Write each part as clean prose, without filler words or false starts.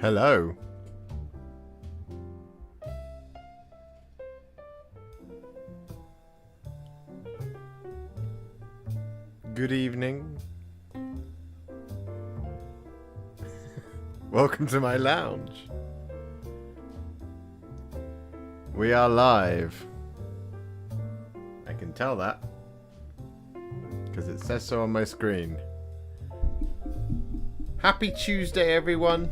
Hello. Good evening. Welcome to my lounge. We are live. I can tell that because it says so on my screen. Happy Tuesday, everyone.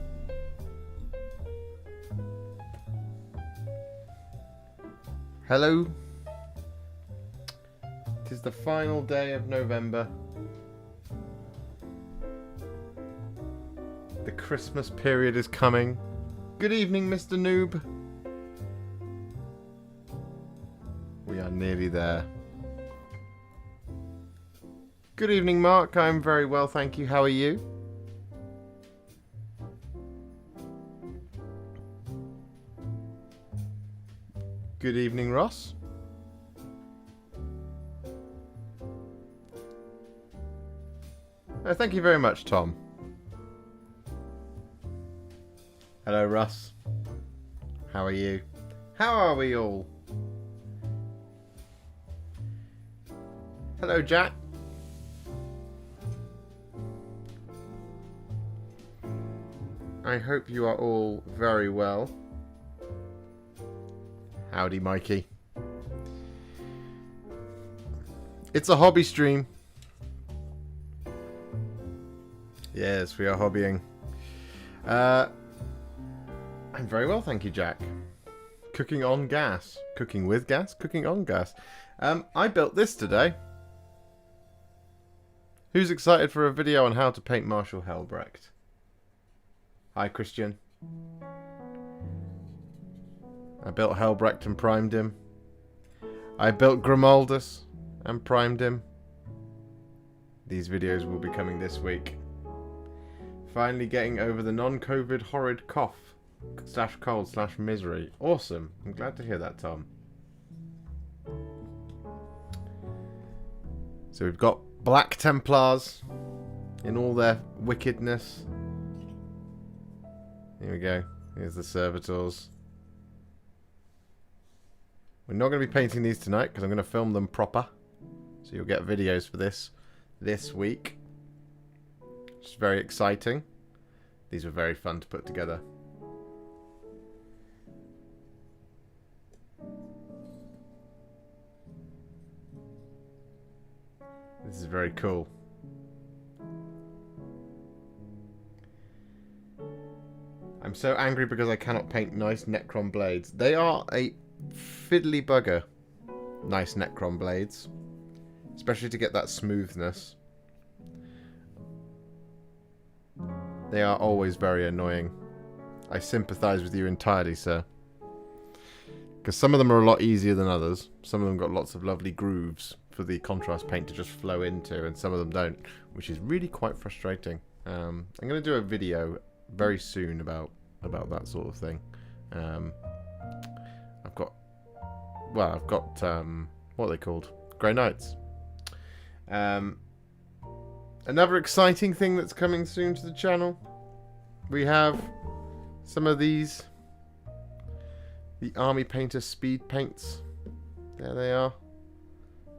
Hello. It is the final day of November. The Christmas period is coming. Good evening, Mr. Noob. We are nearly there. Good evening, Mark. I'm very well, thank you. How are you? Good evening, Ross. Oh, thank you very much, Tom. Hello, Russ. How are you? How are we all? Hello, Jack. I hope you are all very well. Howdy, Mikey. It's a hobby stream. Yes, we are hobbying. I'm very well, thank you, Jack. Cooking on gas. Cooking with gas? Cooking on gas. I built this today. Who's excited for a video on how to paint Marshall Helbrecht? Hi, Christian. I built Helbrecht and primed him. I built Grimaldus and primed him. These videos will be coming this week. Finally getting over the non-COVID horrid cough / cold / misery. Awesome. I'm glad to hear that, Tom. So we've got Black Templars in all their wickedness. Here we go. Here's the servitors. We're not going to be painting these tonight because I'm going to film them proper. So you'll get videos for this week. Which is very exciting. These were very fun to put together. This is very cool. I'm so angry because I cannot paint nice Necron blades. They are a fiddly bugger. Nice Necron blades. Especially to get that smoothness. They are always very annoying. I sympathise with you entirely, sir. Because some of them are a lot easier than others. Some of them got lots of lovely grooves for the contrast paint to just flow into, and some of them don't, which is really quite frustrating. I'm going to do a video very soon about that sort of thing. I've got what are they called? Grey Knights. Another exciting thing that's coming soon to the channel. We have some of these. The Army Painter Speed Paints. There they are.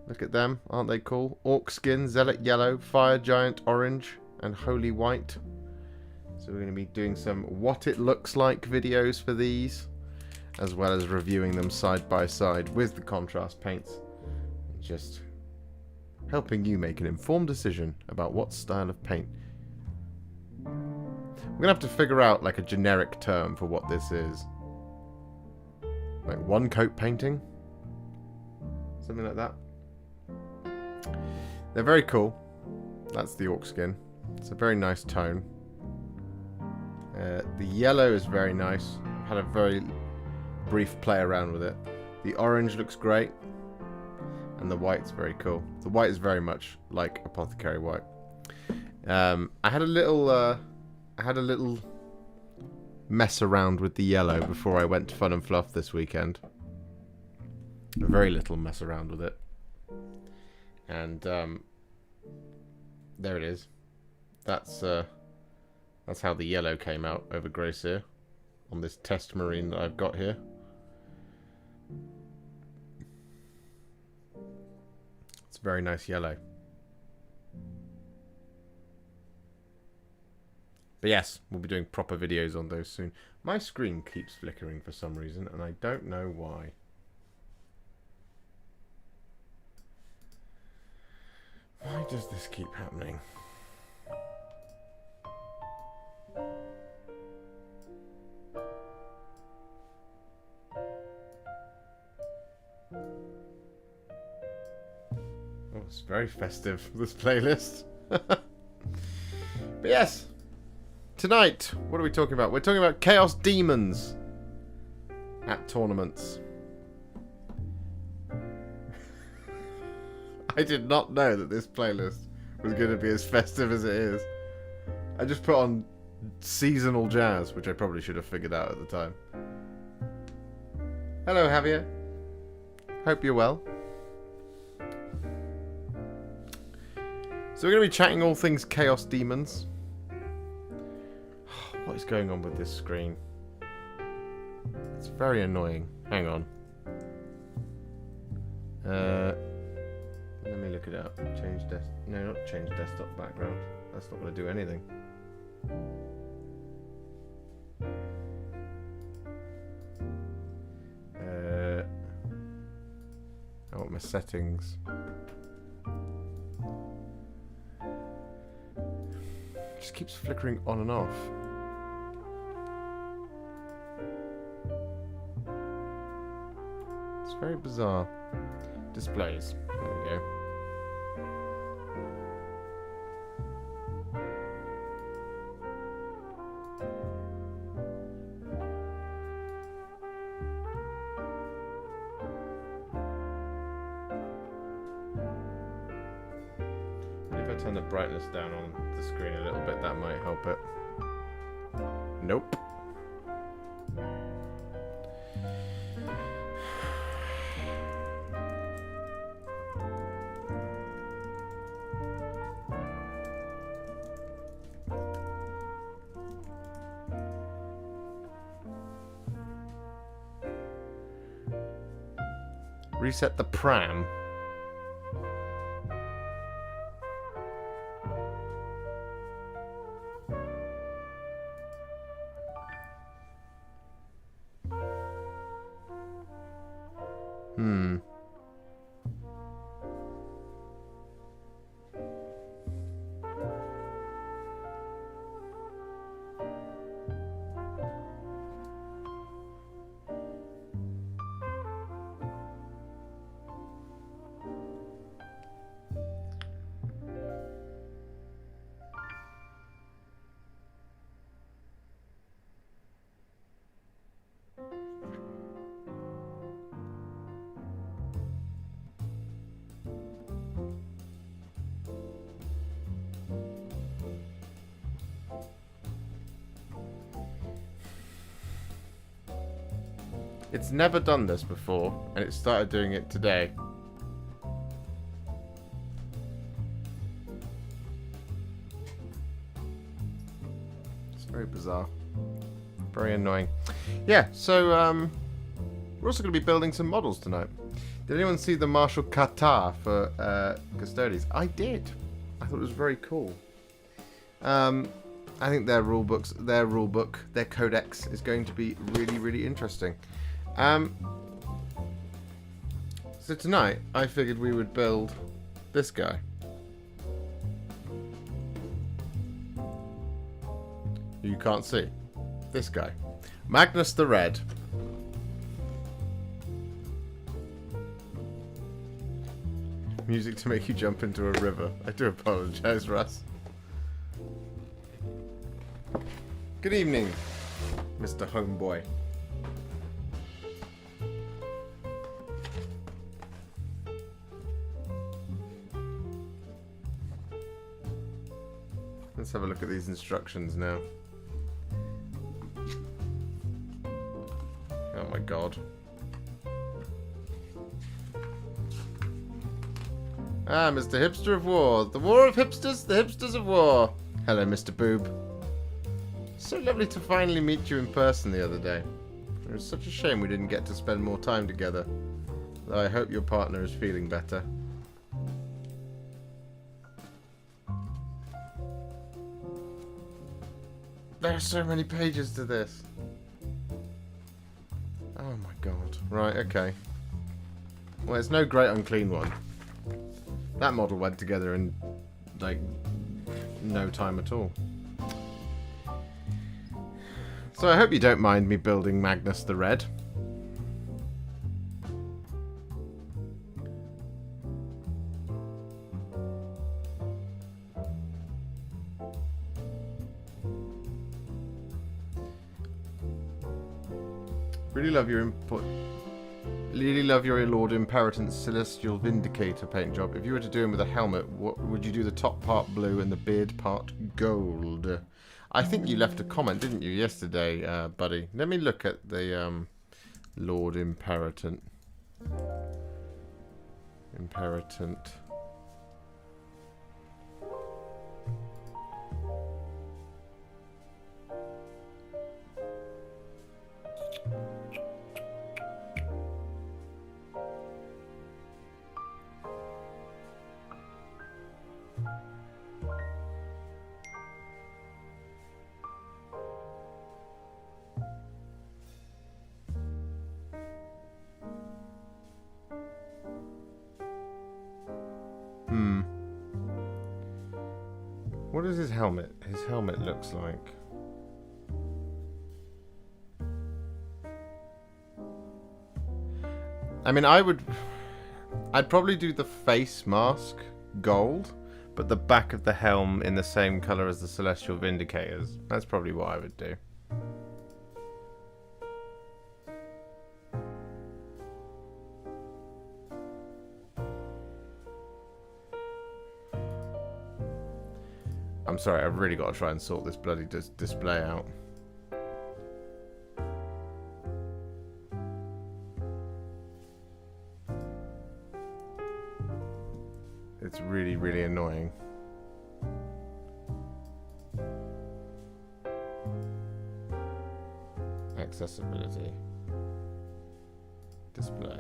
Look at them. Aren't they cool? Orc Skin, Zealot Yellow, Fire Giant Orange, and Holy White. So we're going to be doing some what it looks like videos for these, as well as reviewing them side by side with the contrast paints. Just helping you make an informed decision about what style of paint. We're going to have to figure out like a generic term for what this is. Like one coat painting? Something like that. They're very cool. That's the orc skin. It's a very nice tone. The yellow is very nice. Had a very brief play around with it. The orange looks great. And the white's very cool. The white is very much like Apothecary White. I had a little mess around with the yellow before I went to Fun and Fluff this weekend. A very little mess around with it. And there it is. That's That's how the yellow came out over Gracia on this test marine that I've got here. It's a very nice yellow. But yes, we'll be doing proper videos on those soon. My screen keeps flickering for some reason, and I don't know why. Why does this keep happening? Oh, it's very festive, this playlist. But yes, tonight, what are we talking about? We're talking about Chaos Daemons at tournaments. I did not know that this playlist was going to be as festive as it is. I just put on seasonal jazz, which I probably should have figured out at the time. Hello, Javier. Hope you're well. So we're going to be chatting all things Chaos Daemons. What is going on with this screen? It's very annoying. Hang on. Let me look it up. No, not change desktop background. That's not going to do anything. I want my settings. It just keeps flickering on and off. It's very bizarre. Displays. There we go. Maybe if I turn the brightness down on the screen a little bit, that might help it. Nope. Reset the pram. It's never done this before, and it started doing it today. It's very bizarre. Very annoying. Yeah, so we're also going to be building some models tonight. Did anyone see the martial kata for Custodes? I did. I thought it was very cool. I think their their codex is going to be really, really interesting. So tonight, I figured we would build this guy. You can't see. This guy. Magnus the Red. Music to make you jump into a river. I do apologize, Russ. Good evening, Mr. Homeboy. Let's have a look at these instructions now. Oh my god. Ah, Mr. Hipster of War. The War of Hipsters, the Hipsters of War. Hello, Mr. Boob. So lovely to finally meet you in person the other day. It was such a shame we didn't get to spend more time together. Though I hope your partner is feeling better. There are so many pages to this. Oh my god. Right, okay. Well, it's no great unclean one. That model went together in, like, no time at all. So I hope you don't mind me building Magnus the Red. Really love your input. Really love your Lord Imperitance Celestial Vindicator paint job. If you were to do him with a helmet, what would you do? The top part blue and the beard part gold. I think you left a comment, didn't you, yesterday, buddy? Let me look at the Lord Imperatant. Imperatant. What is his helmet? His helmet looks like. I mean, I'd probably do the face mask gold, but the back of the helm in the same color as the Celestial Vindicators. That's probably what I would do. I'm sorry, I've really got to try and sort this bloody display out. It's really, really annoying. Accessibility. Display.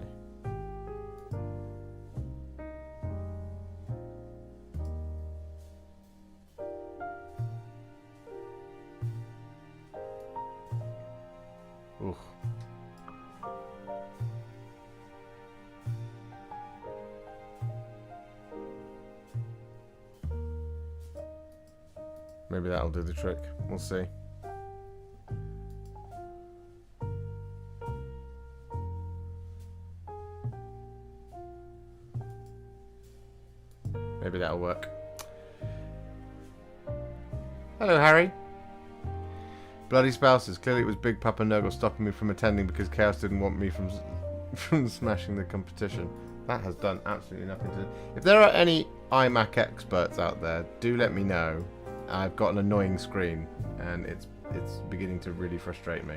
Oof. Maybe that'll do the trick. We'll see. Maybe that'll work. Hello, Harry. Bloody spouses. Clearly it was Big Papa Nurgle stopping me from attending because Chaos didn't want me from smashing the competition. That has done absolutely nothing to... If there are any iMac experts out there, do let me know. I've got an annoying screen and it's beginning to really frustrate me.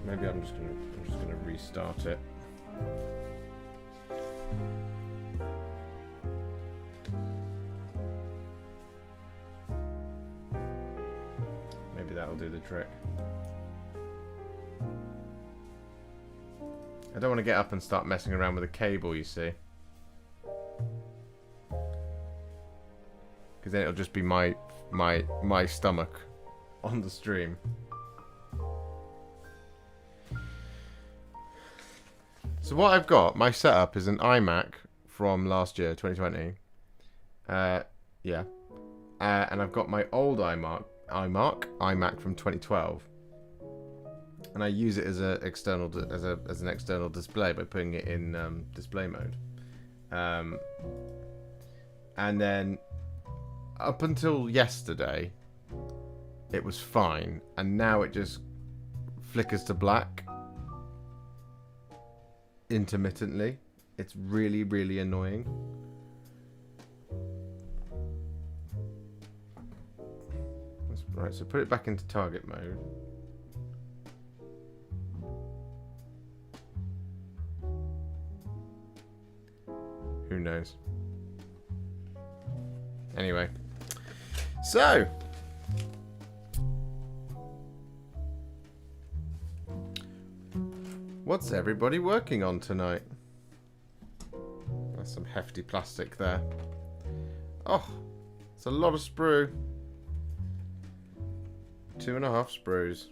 Maybe I'm just gonna restart it. Maybe that'll do the trick. I don't want to get up and start messing around with a cable, you see. Because then it'll just be my stomach on the stream. So what I've got, my setup is an iMac from last year, 2020. Yeah. And I've got my old iMac from 2012. And I use it as an external display by putting it in display mode. And then up until yesterday, it was fine, and now it just flickers to black intermittently. It's really, really annoying. Right, so put it back into target mode. Who knows? Anyway. So. What's everybody working on tonight? That's some hefty plastic there. Oh, it's a lot of sprue. 2.5 sprues.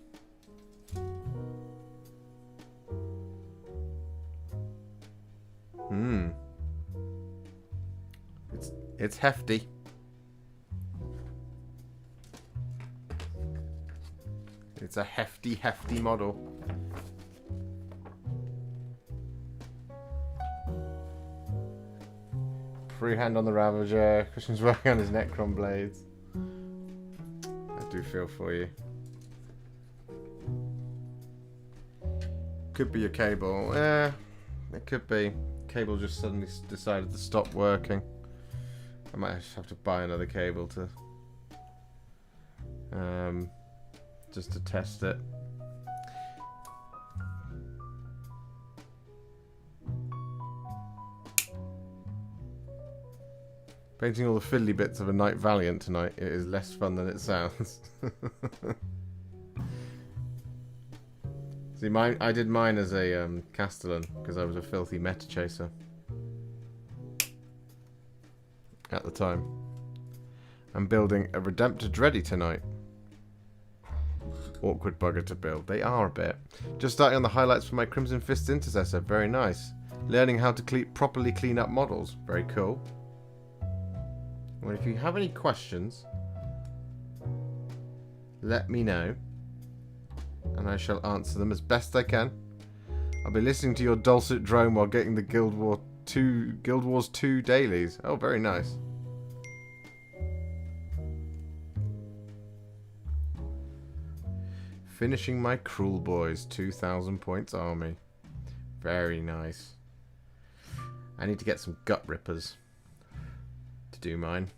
It's hefty. It's a hefty model. Freehand on the Ravager. Christian's working on his Necron blades. I do feel for you. Could be your cable. Yeah, it could be. Cable just suddenly decided to stop working. I might just have to buy another cable to just to test it. Painting all the fiddly bits of a Knight Valiant tonight. It is less fun than it sounds. See, I did mine as a Castellan because I was a filthy meta chaser at the time. I'm building a Redemptor Dreddy tonight. Awkward bugger to build. They are a bit. Just starting on the highlights for my Crimson Fist Intercessor. Very nice. Learning how to properly clean up models. Very cool. Well, if you have any questions, let me know, and I shall answer them as best I can. I'll be listening to your dulcet drone while getting the Guild Wars 2 dailies. Oh, very nice. Finishing my Cruel Boys 2,000 points army. Very nice. I need to get some Gut Rippers to do mine.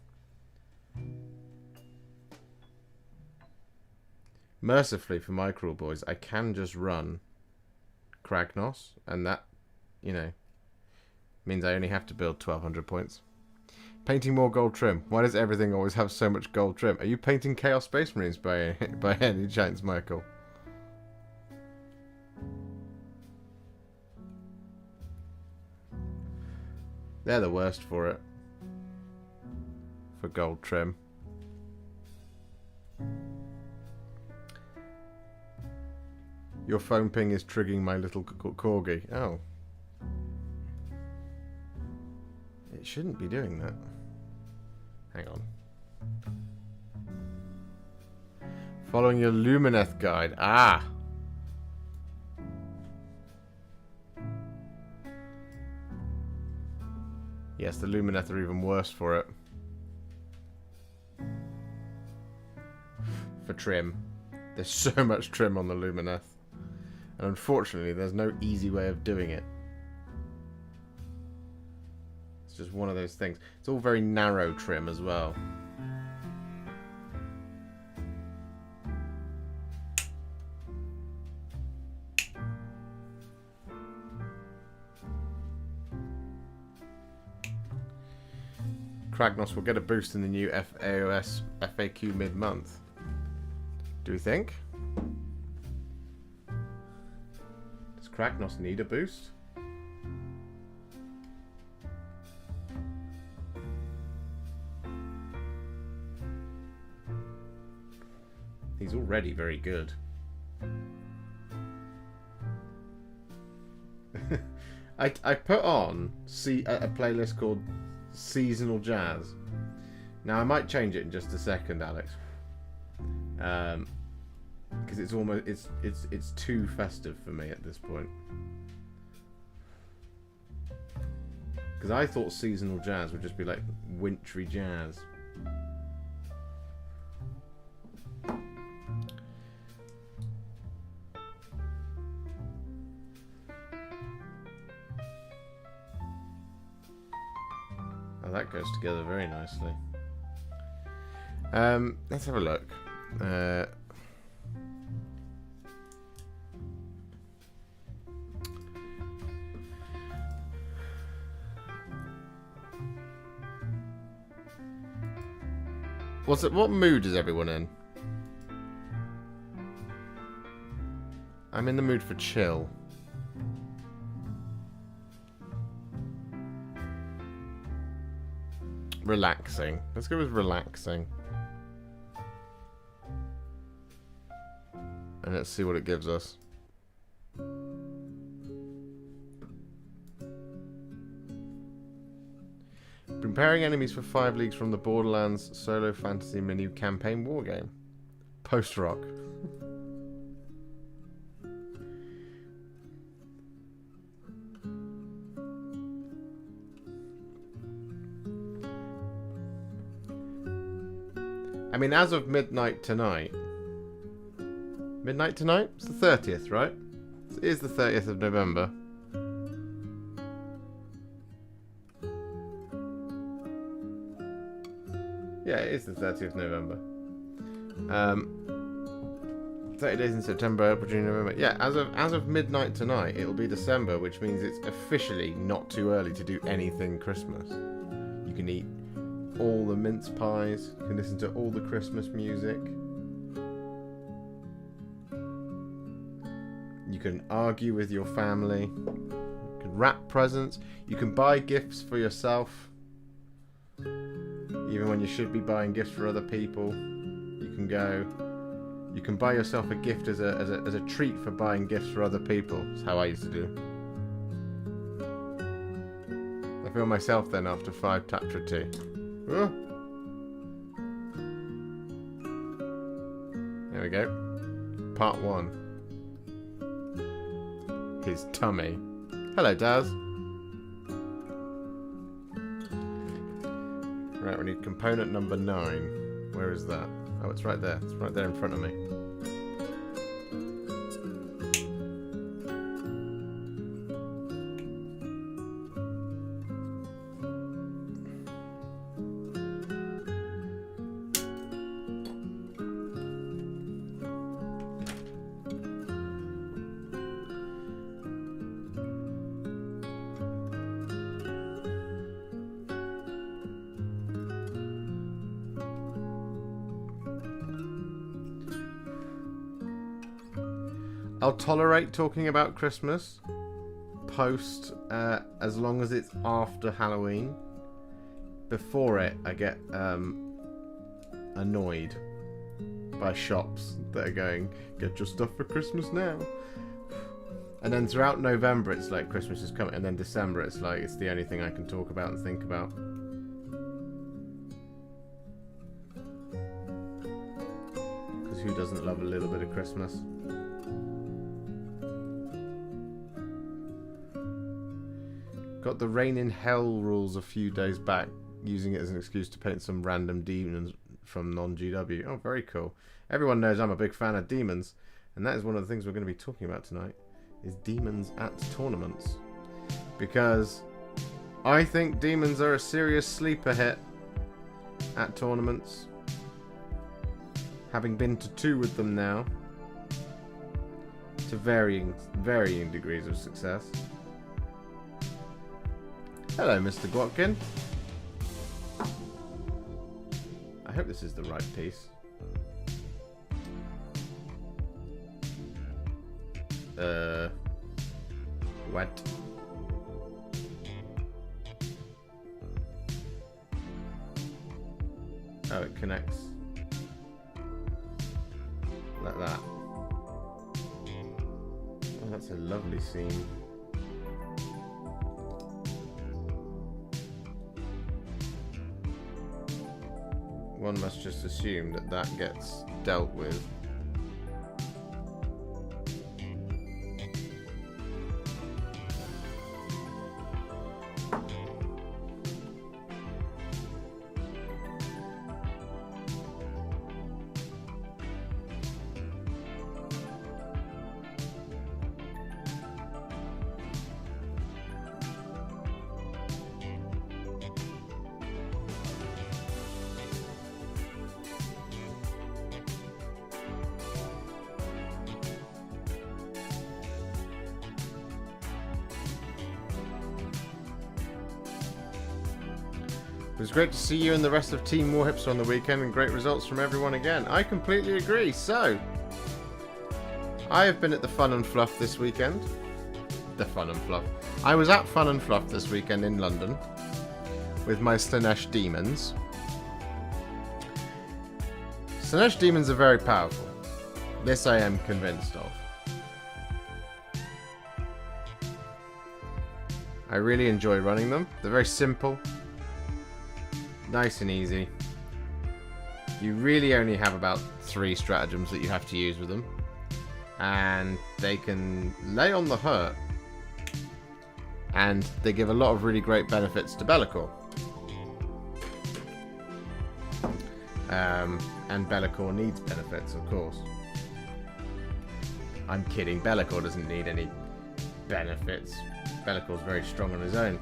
Mercifully for my Cruel Boys, I can just run Kragnos, and that, you know, means I only have to build 1,200 points. Painting more gold trim. Why does everything always have so much gold trim? Are you painting Chaos Space Marines by any chance, Michael? They're the worst for it. For gold trim. Your phone ping is triggering my little corgi. Oh. It shouldn't be doing that. Hang on. Following your Lumineth guide. Ah! Yes, the Lumineth are even worse for it. For trim. There's so much trim on the Lumineth. And unfortunately, there's no easy way of doing it. It's just one of those things. It's all very narrow trim as well. Kragnos will get a boost in the new AOS FAQ mid-month. Do we think? Does Kragnos need a boost? He's already very good. I put on a playlist called Seasonal Jazz. Now I might change it in just a second, Alex. Because it's almost it's too festive for me at this point. Because I thought seasonal jazz would just be like wintry jazz. Oh, that goes together very nicely. Let's have a look. What mood is everyone in? I'm in the mood for chill. Relaxing. Let's go with relaxing. And let's see what it gives us. Preparing enemies for 5 leagues from the Borderlands solo fantasy menu campaign wargame. Post-rock. I mean, as of midnight tonight... Midnight tonight? It's the 30th, right? It is the 30th of November. Yeah, it is the 30th of November. 30 days in September, April, June, November. Yeah, as of midnight tonight, it'll be December, which means it's officially not too early to do anything Christmas. You can eat all the mince pies. You can listen to all the Christmas music. You can argue with your family. You can wrap presents. You can buy gifts for yourself. Even when you should be buying gifts for other people. You can buy yourself a gift as a treat for buying gifts for other people. That's how I used to do. I feel myself then after 5 Tatra tea. There we go. Part 1. His tummy. Hello, Daz. Right, we need component number 9. Where is that? Oh, it's right there. It's right there in front of me. I'll tolerate talking about Christmas post as long as it's after Halloween. Before it, I get annoyed by shops that are going, get your stuff for Christmas now. And then throughout November, it's like Christmas is coming, and then December, it's like it's the only thing I can talk about and think about. Because who doesn't love a little bit of Christmas? Got the Rain in Hell rules a few days back, using it as an excuse to paint some random demons from non-GW. Oh, very cool. Everyone knows I'm a big fan of demons, and that is one of the things we're going to be talking about tonight, is demons at tournaments. Because I think demons are a serious sleeper hit at tournaments. Having been to 2 with them now, to varying degrees of success. Hello, Mr. Gwatkin. I hope this is the right piece. What? Oh, it connects. Like that. Oh, that's a lovely seam. One must just assume that that gets dealt with. was great to see you and the rest of Team Warhipster on the weekend, and great results from everyone again. I completely agree. So, I have been at the Fun and Fluff this weekend. The Fun and Fluff. I was at Fun and Fluff this weekend in London with my Chaos Daemons. Chaos Daemons are very powerful. This I am convinced of. I really enjoy running them. They're very simple. Nice and easy. You really only have about 3 stratagems that you have to use with them. And they can lay on the hurt. And they give a lot of really great benefits to Be'lakor. And Be'lakor needs benefits, of course. I'm kidding. Be'lakor doesn't need any benefits. Be'lakor's very strong on his own.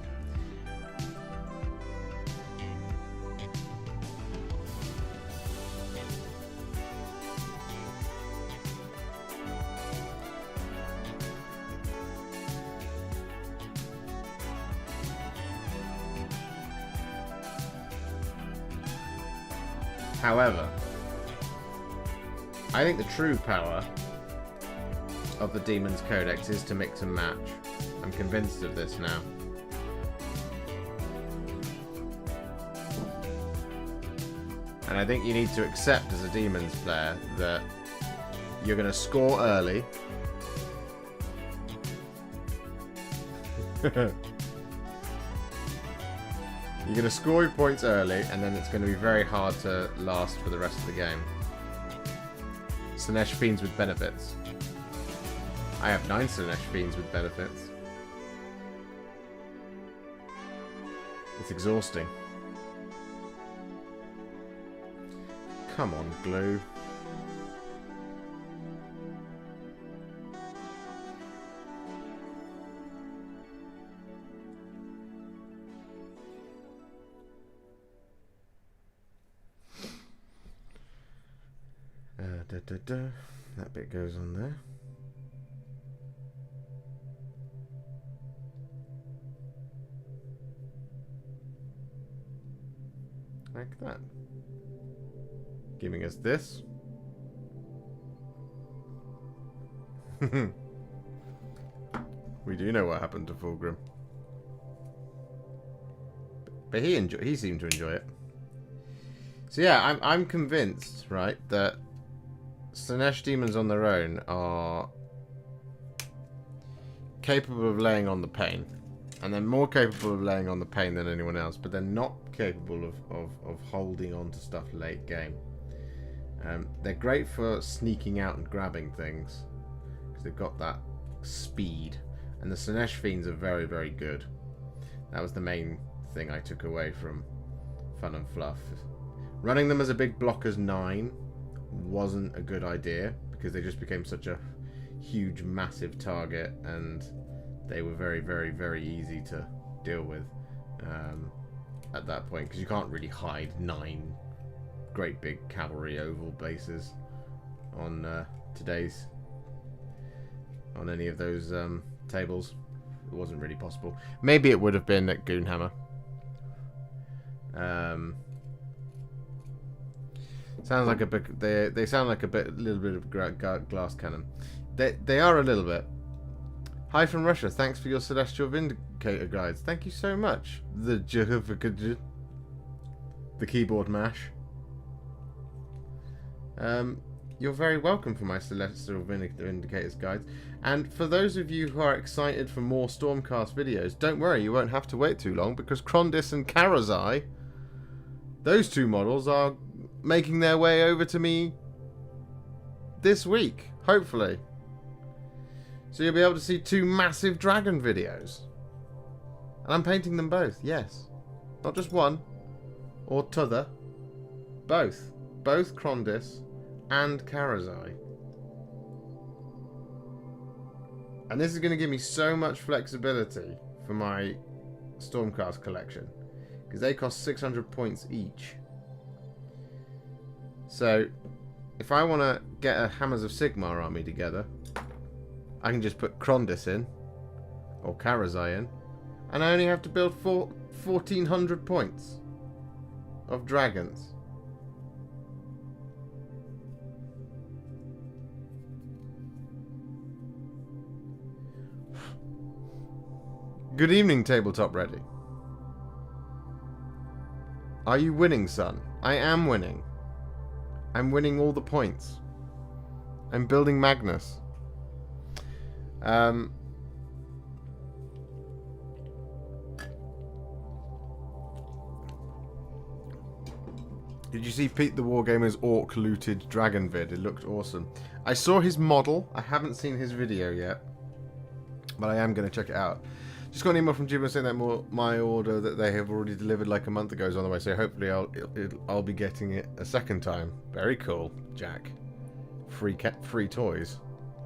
However, I think the true power of the Demon's Codex is to mix and match. I'm convinced of this now. And I think you need to accept as a Demons player that you're going to score early. You're going to score your points early, and then it's going to be very hard to last for the rest of the game. Slanesh Fiends with benefits. I have 9 Slanesh Fiends with benefits. It's exhausting. Come on, glue. That bit goes on there. Like that. Giving us this. We do know what happened to Fulgrim. But he seemed to enjoy it. So yeah, I'm convinced, right, that Slanesh Demons on their own are capable of laying on the pain. And they're more capable of laying on the pain than anyone else, but they're not capable of holding on to stuff late game. They're great for sneaking out and grabbing things, because they've got that speed. And the Slanesh Fiends are very, very good. That was the main thing I took away from Fun and Fluff. Running them as a big blockers 9 wasn't a good idea, because they just became such a huge, massive target, and they were very, very, very easy to deal with at that point, because you can't really hide 9 great big cavalry oval bases on on any of those tables. It wasn't really possible. Maybe it would have been at Goonhammer. Sounds like a bit. They sound like a little bit of glass cannon. They are a little bit. Hi from Russia. Thanks for your Celestial Vindicator guides. Thank you so much. The keyboard mash. You're very welcome for my Celestial Vindicators guides. And for those of you who are excited for more Stormcast videos, don't worry, you won't have to wait too long, because Krondys and Karazai, those 2 models, are making their way over to me this week, hopefully. So you'll be able to see 2 massive dragon videos. And I'm painting them both, yes. Not just one, or t'other. Both. Both Krondys and Karazai. And this is going to give me so much flexibility for my Stormcast collection, because they cost 600 points each. So if I want to get a Hammers of Sigmar army together, I can just put Krondys in, or Karazai in, and I only have to build 1,400 points. of dragons. Good evening, Tabletop Ready. Are you winning, son? I am winning. I'm winning all the points. I'm building Magnus. Did you see Pete the Wargamer's orc looted dragon vid? It looked awesome. I saw his model. I haven't seen his video yet, but I am going to check it out. Just got an email from Jibba saying that my order that they have already delivered like a month ago is on the way, so hopefully I'll be getting it a second time. Very cool, Jack. Free toys.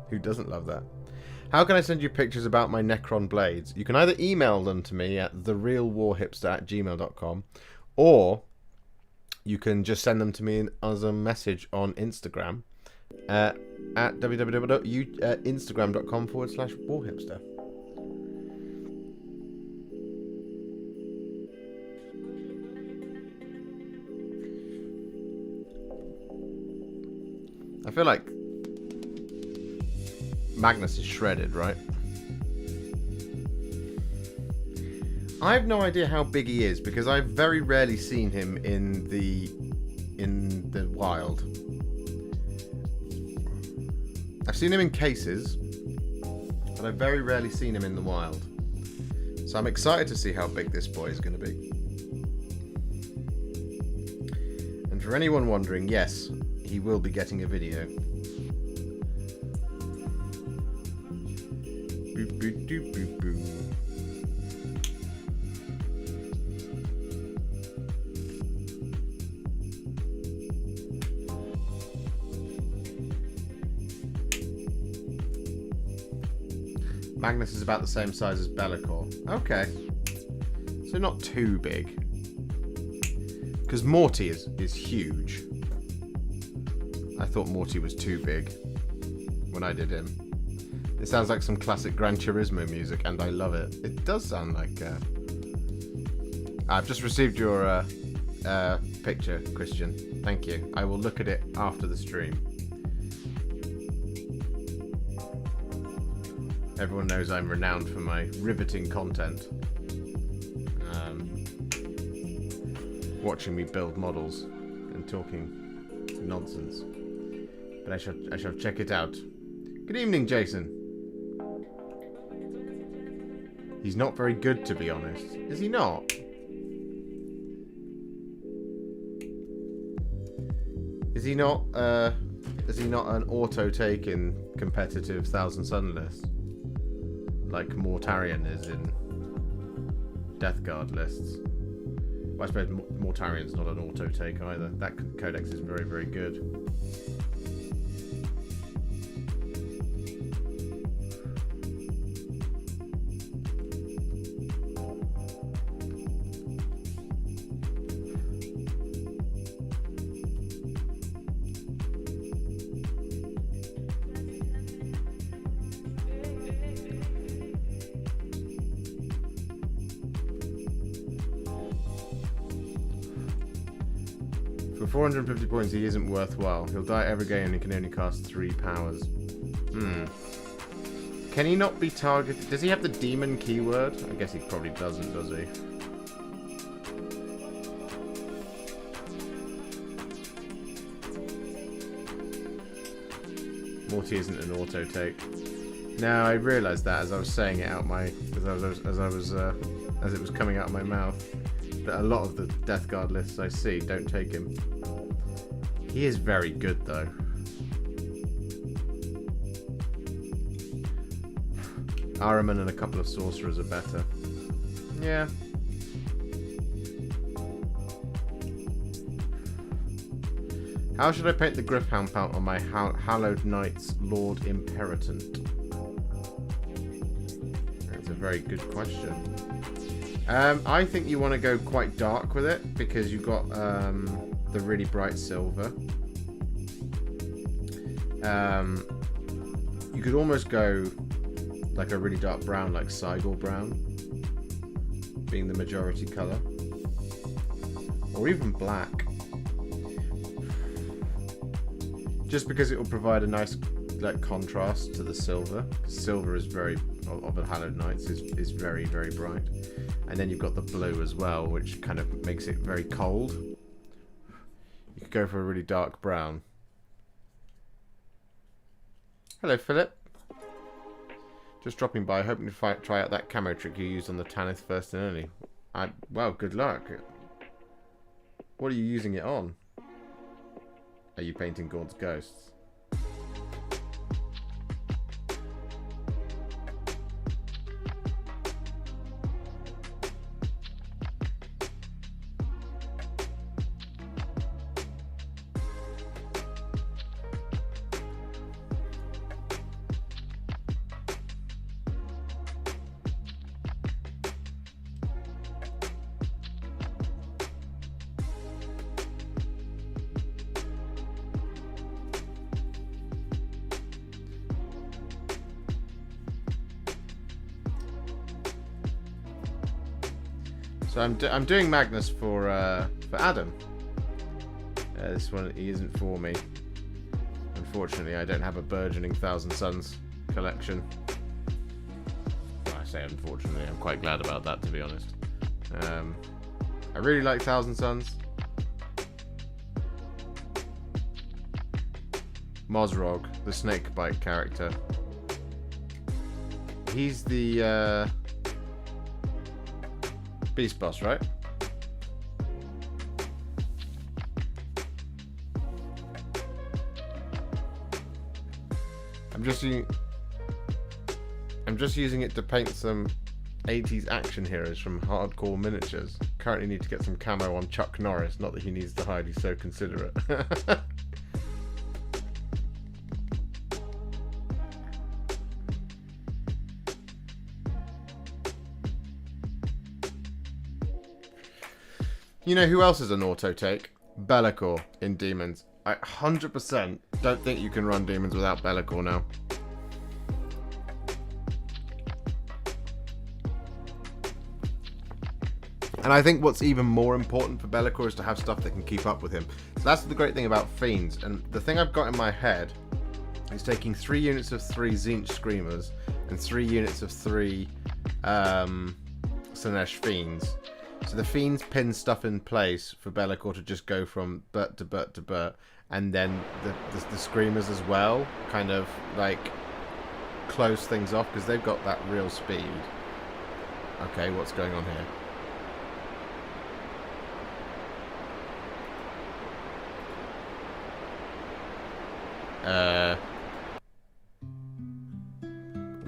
Who doesn't love that? How can I send you pictures about my Necron blades? You can either email them to me at therealwarhipster@gmail.com, or you can just send them to me as a message on Instagram at www.instagram.com/warhipster. I feel like Magnus is shredded, right? I have no idea how big he is because I've very rarely seen him in the wild. I've seen him in cases, but I've very rarely seen him in the wild. So I'm excited to see how big this boy is going to be. And for anyone wondering, yes, he will be getting a video. Boop, boop, doop, boop, boop. Magnus is about the same size as Be'lakor. Okay. So not too big. Because Morty is huge. I thought Morty was too big when I did him. It sounds like some classic Gran Turismo music, and I love it. It does sound like... I've just received your picture, Christian. Thank you. I will look at it after the stream. Everyone knows I'm renowned for my riveting content. Watching me build models and talking nonsense. But I shall check it out. Good evening, Jason. He's not very good, to be honest. Is he not? Is he not an auto take in competitive Thousand Sun lists? Like Mortarion is in Death Guard lists. Well, I suppose Mortarion's not an auto take either. That codex is very, very good. For 450 points, he isn't worthwhile. He'll die every game and he can only cast 3 powers. Can he not be targeted? Does he have the demon keyword? I guess he probably doesn't, does he? Morty isn't an auto take. No, I realised that as I was saying it out as it was coming out of my mouth. That a lot of the Death Guard lists I see don't take him. He is very good though. Ahriman and a couple of sorcerers are better. Yeah. How should I paint the Gryph-hound pount on my Hallowed Knight's Lord Imperatant? That's a very good question. I think you want to go quite dark with it because you've got the really bright silver. You could almost go like a really dark brown, like Sigil brown, being the majority colour. or even black. Just because it will provide a nice like contrast to the silver. Silver is very, of the Hallowed Knights, is very, very bright. And then you've got the blue as well, which kind of makes it very cold. You could go for a really dark brown. Hello, Philip. Just dropping by, hoping to try out that camo trick you used on the Tanith first and only. Well, good luck. What are you using it on? Are you painting Gaunt's ghosts? So I'm doing Magnus for Adam. This one he isn't for me. Unfortunately, I don't have a burgeoning Thousand Suns collection. Well, I say unfortunately, I'm quite glad about that, to be honest. I really like Thousand Suns. Mozrog, the snakebite character. He's the beast boss, right? I'm just using it to paint some 80s action heroes from Hardcore Miniatures. Currently need to get some camo on Chuck Norris, not that he needs to hide, he's so considerate. You know who else is an auto take? Be'lakor in Demons. I 100% don't think you can run Demons without Be'lakor now. And I think what's even more important for Be'lakor is to have stuff that can keep up with him. So that's the great thing about Fiends. And the thing I've got in my head is taking 3 units of 3 Tzeentch Screamers and 3 units of 3 Slaanesh Fiends. So the Fiends pin stuff in place for Be'lakor to just go from Burt to Burt to Burt, and then the Screamers as well kind of like close things off because they've got that real speed. Okay, what's going on here?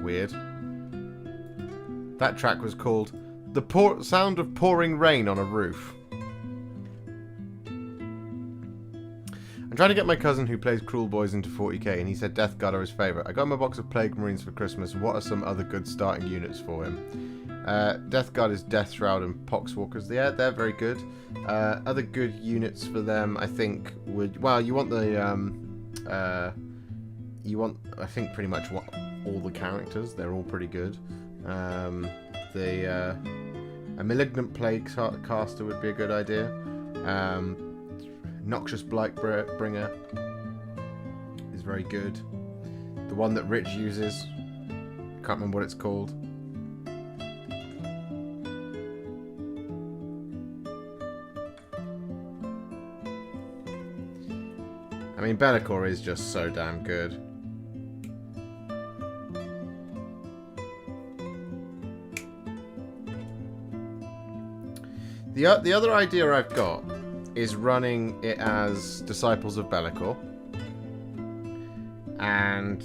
Weird. That track was called The Sound of Pouring Rain on a Roof. I'm trying to get my cousin who plays Cruel Boys into 40k, and he said Death Guard are his favourite. I got him a box of Plague Marines for Christmas. What are some other good starting units for him? Death Guard is Death Shroud and Poxwalkers. Yeah, they're very good. Other good units for them, I think, would... Well, you want the... I think, pretty much all the characters. They're all pretty good. A Malignant Plague caster would be a good idea. Noxious Blightbringer is very good. The one that Rich uses, can't remember what it's called. I mean, Be'lakor is just so damn good. The other idea I've got is running it as Disciples of Be'lakor, and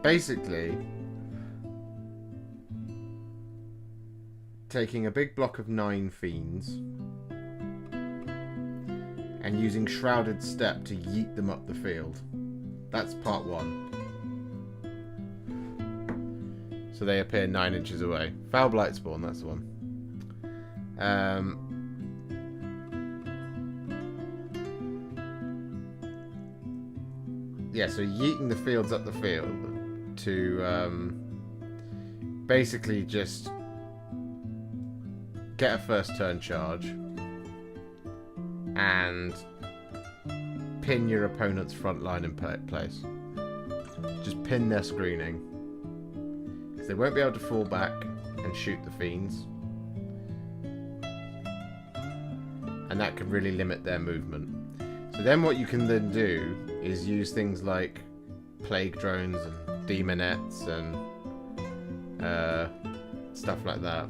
basically taking a big block of 9 Fiends and using Shrouded Step to yeet them up the field. That's part 1. So they appear 9 inches away. Foul Blightspawn, that's the one. Yeah, so yeeting the fields up the field to basically just get a first turn charge, and pin your opponent's front line in place. Just pin their screening. Because they won't be able to fall back and shoot the fiends. And that can really limit their movement. So then what you can then do is use things like plague drones and demonettes and stuff like that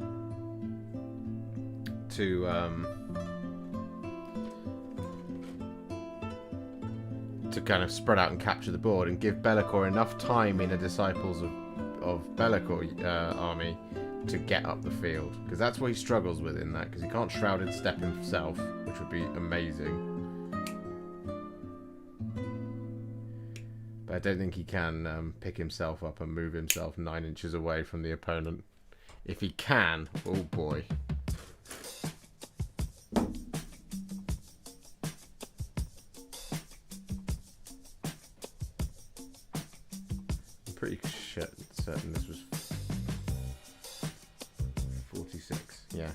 to kind of spread out and capture the board and give Be'lakor enough time in a Disciples of Be'lakor army to get up the field, because that's what he struggles with in that, because he can't Shrouded Step himself, which would be amazing. But I don't think he can pick himself up and move himself 9 inches away from the opponent. If he can, oh boy. I'm pretty certain this was 46, yeah.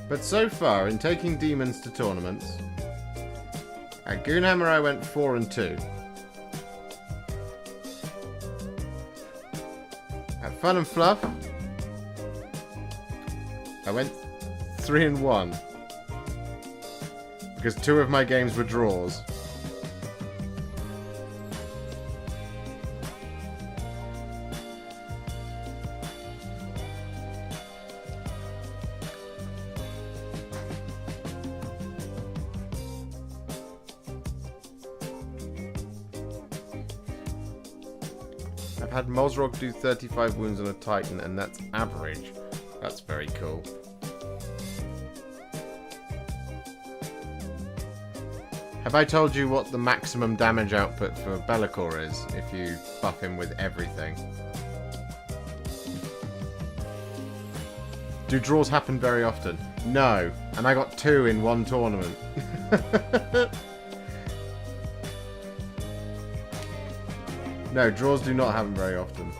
But so far, in taking demons to tournaments, at Goonhammer I went 4 and 2. At Fun and Fluff, I went 3 and 1. Because 2 of my games were draws. I've had Mozrog do 35 wounds on a Titan, and that's average. That's very cool. Have I told you what the maximum damage output for Be'lakor is if you buff him with everything? Do draws happen very often? No. And I got 2 in one tournament. No, draws do not happen very often.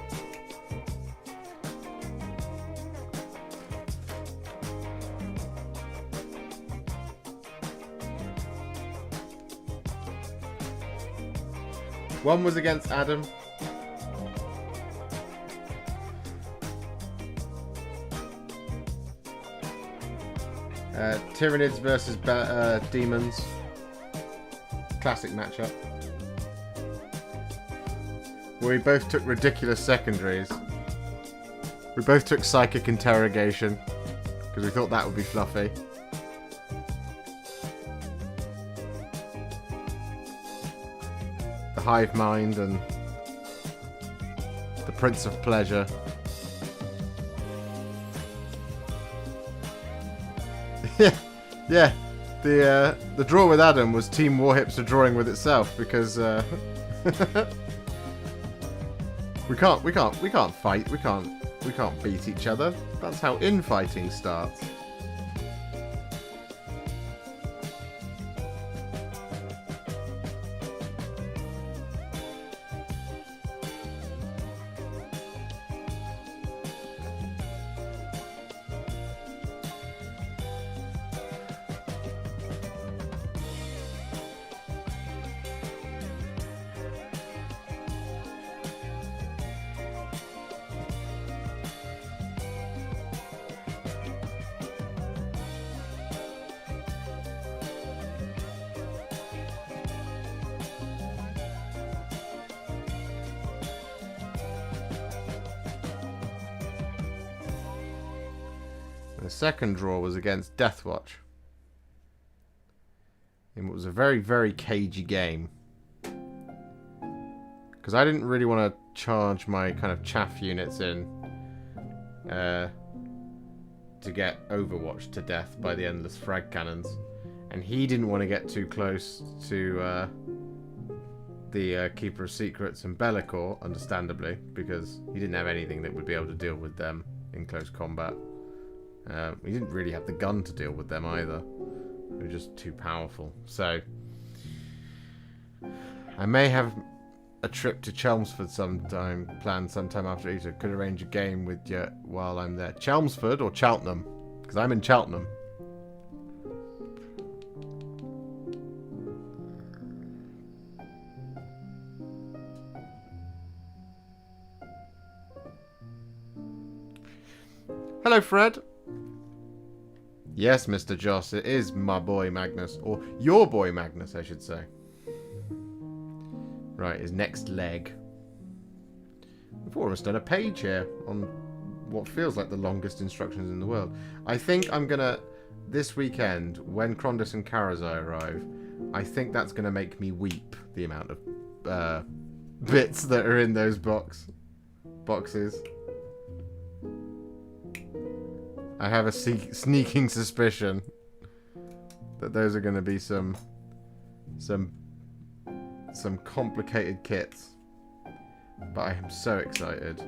One was against Adam. Tyranids versus Demons. Classic matchup. Where we both took ridiculous secondaries. We both took Psychic Interrogation. Because we thought that would be fluffy. The Hive Mind and the Prince of Pleasure. Yeah. The draw with Adam was Team Warhipster drawing with itself because we can't fight. We can't beat each other. That's how infighting starts. The second draw was against Deathwatch. And it was a very, very cagey game. Because I didn't really want to charge my kind of chaff units in to get Overwatched to death by the endless frag cannons. And he didn't want to get too close to the Keeper of Secrets and Be'lakor, understandably, because he didn't have anything that would be able to deal with them in close combat. He didn't really have the gun to deal with them either. They're just too powerful. So I may have a trip to Chelmsford planned sometime after Easter. Could arrange a game with you while I'm there. Chelmsford or Cheltenham? Because I'm in Cheltenham. Hello, Fred. Yes, Mr. Joss, it is my boy Magnus. Or your boy Magnus, I should say. Right, his next leg. We've almost done a page here on what feels like the longest instructions in the world. I think I'm going to, this weekend, when Krondus and Karazai arrive, I think that's going to make me weep, the amount of bits that are in those boxes. I have a sneaking suspicion that those are going to be some complicated kits. But I am so excited.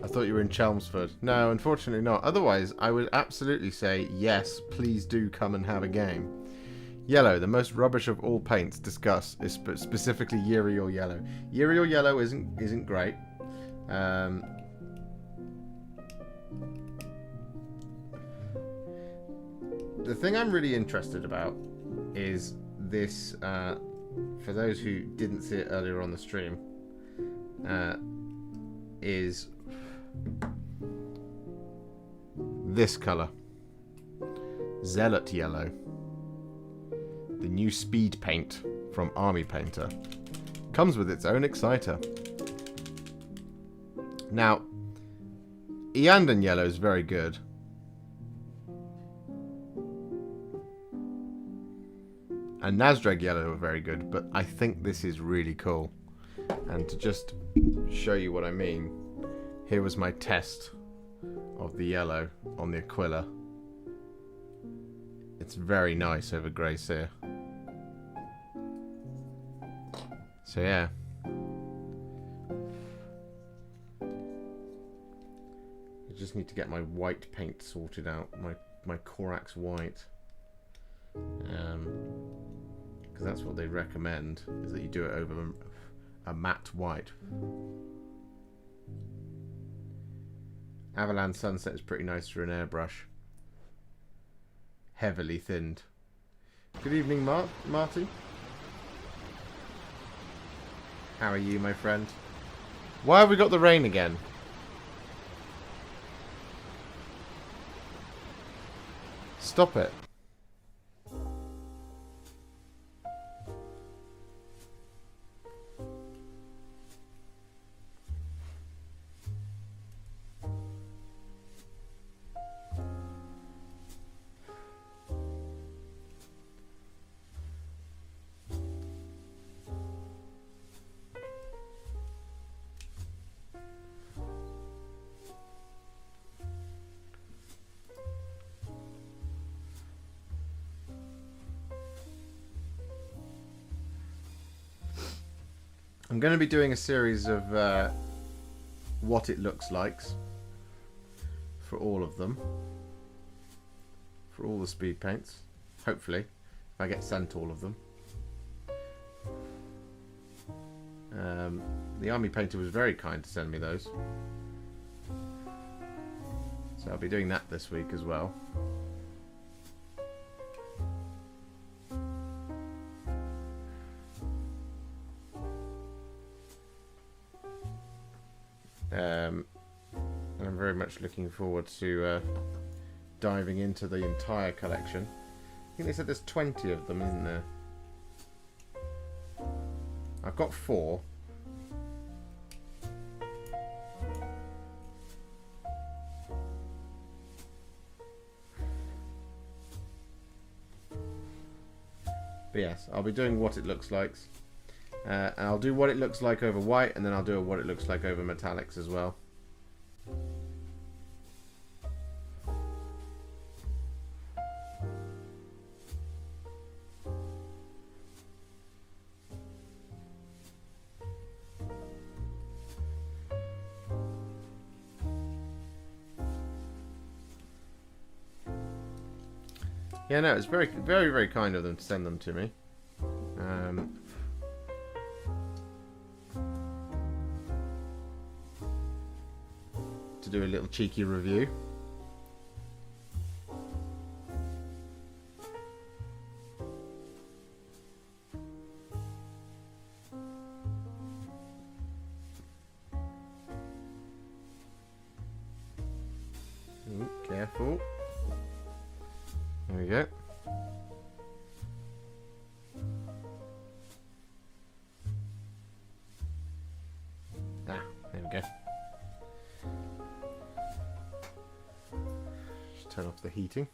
I thought you were in Chelmsford. No, unfortunately not. Otherwise, I would absolutely say, yes, please do come and have a game. Yellow, the most rubbish of all paints. Discuss, specifically Uriel Yellow. Uriel Yellow isn't great. The thing I'm really interested about is this, for those who didn't see it earlier on the stream, is this colour. Zealot Yellow. The new speed paint from Army Painter. Comes with its own exciter. Now, Eandan Yellow is very good. And Nazdrag Yellow are very good, but I think this is really cool. And to just show you what I mean, here was my test of the yellow on the Aquila. It's very nice over Grey Seer. So yeah. I just need to get my white paint sorted out. My Corax white. Because that's what they recommend, is that you do it over a matte white. Avalanche Sunset is pretty nice for an airbrush. Heavily thinned. Good evening, Marty. How are you, my friend? Why have we got the rain again? Stop it. I'm going to be doing a series of what it looks like for all of them. For all the speed paints. Hopefully. If I get sent all of them. The Army Painter was very kind to send me those. So I'll be doing that this week as well. And I'm very much looking forward to diving into the entire collection. I think they said there's 20 of them, isn't there? I've got 4. But yes, I'll be doing what it looks like. And I'll do what it looks like over white, and then I'll do what it looks like over metallics as well. Yeah, no, it's very, very, very kind of them to send them to me. To do a little cheeky review. Ooh, careful. There we go. Ah, there we go. Just turn off the heating.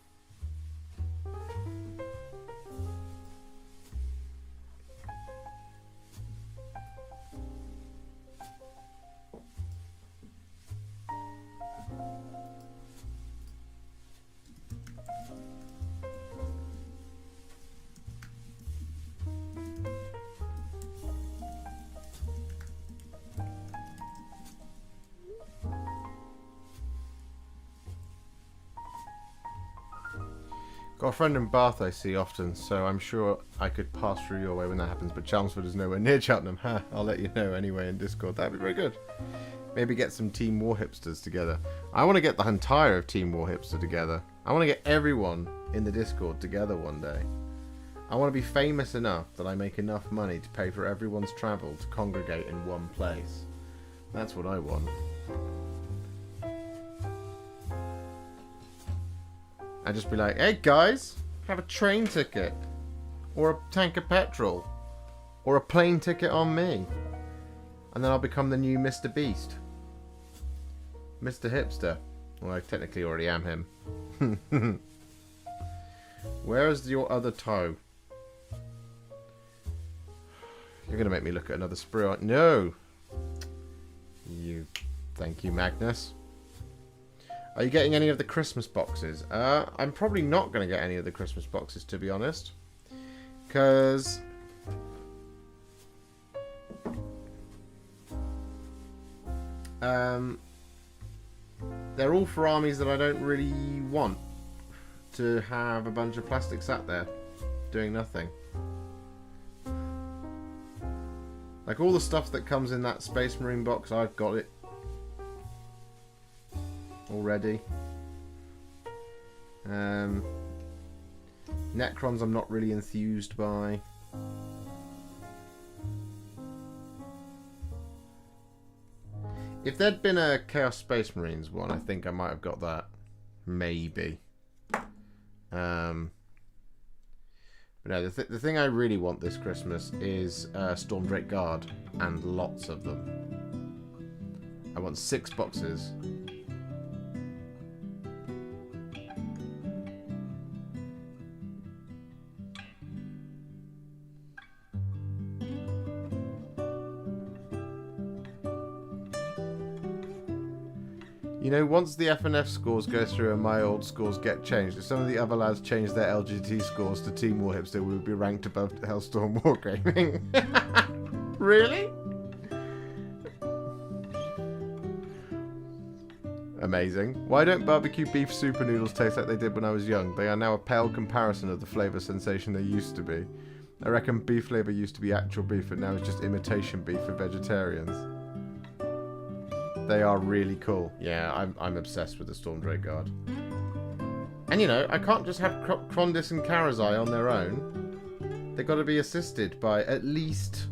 Got a friend in Bath I see often, so I'm sure I could pass through your way when that happens, but Chelmsford is nowhere near Cheltenham. Ha, I'll let you know anyway in Discord. That'd be very good. Maybe get some Team Warhipsters together. I want to get the entire of Team Warhipster together. I want to get everyone in the Discord together one day. I want to be famous enough that I make enough money to pay for everyone's travel to congregate in one place. That's what I want. I'd just be like, hey guys, have a train ticket, or a tank of petrol, or a plane ticket on me. And then I'll become the new Mr. Beast. Mr. Hipster. Well, I technically already am him. Where is your other toe? You're going to make me look at another sprue, aren't you? No! Thank you, Magnus. Are you getting any of the Christmas boxes? I'm probably not going to get any of the Christmas boxes, to be honest. Because... they're all for armies that I don't really want to have a bunch of plastic sat there doing nothing. Like all the stuff that comes in that Space Marine box, I've got it already. Necrons I'm not really enthused by. If there'd been a Chaos Space Marines one, I think I might have got that. Maybe. But no, the thing I really want this Christmas is Stormdrake Guard, and lots of them. I want 6 boxes. You know, once the FNF scores go through and my old scores get changed, if some of the other lads change their LGT scores to Team Warhipster, we would be ranked above Hellstorm Wargaming. Really? Amazing. Why don't barbecue beef super noodles taste like they did when I was young? They are now a pale comparison of the flavour sensation they used to be. I reckon beef flavour used to be actual beef, and now it's just imitation beef for vegetarians. They are really cool. Yeah, I'm obsessed with the Stormdrake Guard. And you know, I can't just have Krondys and Karazai on their own. They've got to be assisted by at least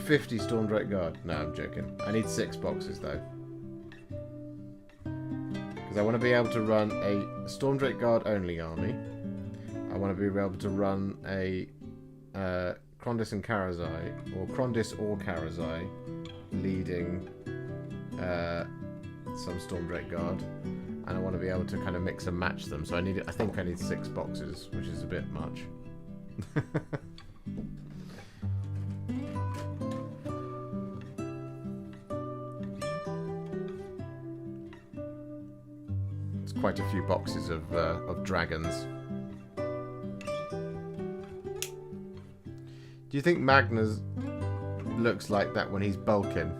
50 Stormdrake Guard. No, I'm joking. I need 6 boxes though. Because I want to be able to run a Stormdrake Guard only army. I want to be able to run a Krondys and Karazai, or Krondys or Karazai, leading some Stormdrake Guard, and I want to be able to kind of mix and match them. So I think I need 6 boxes, which is a bit much. It's quite a few boxes of dragons. Do you think Magnus looks like that when he's bulking?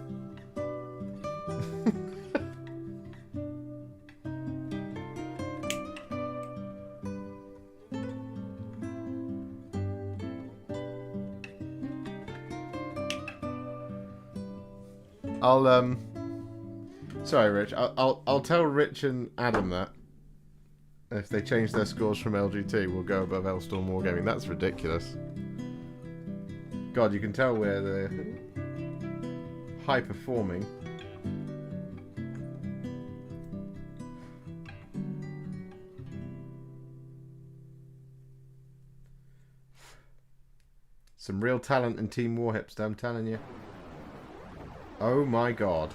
I'll sorry, Rich. I'll tell Rich and Adam that if they change their scores from LGT, we'll go above Elstorm Wargaming. That's ridiculous. God, you can tell we're high performing. Some real talent in Team Warhipster, I'm telling you. Oh my god.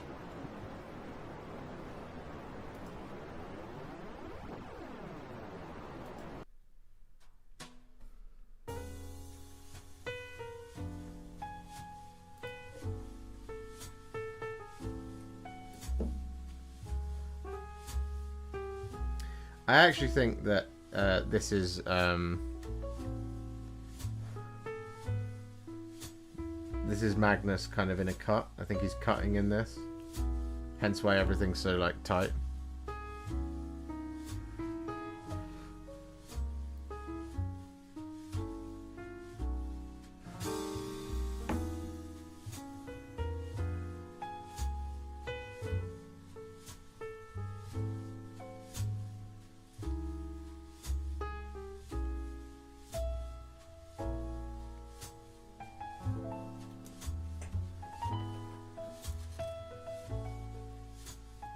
I actually think that this is Magnus kind of in a cut. I think he's cutting in this. Hence why everything's so like tight.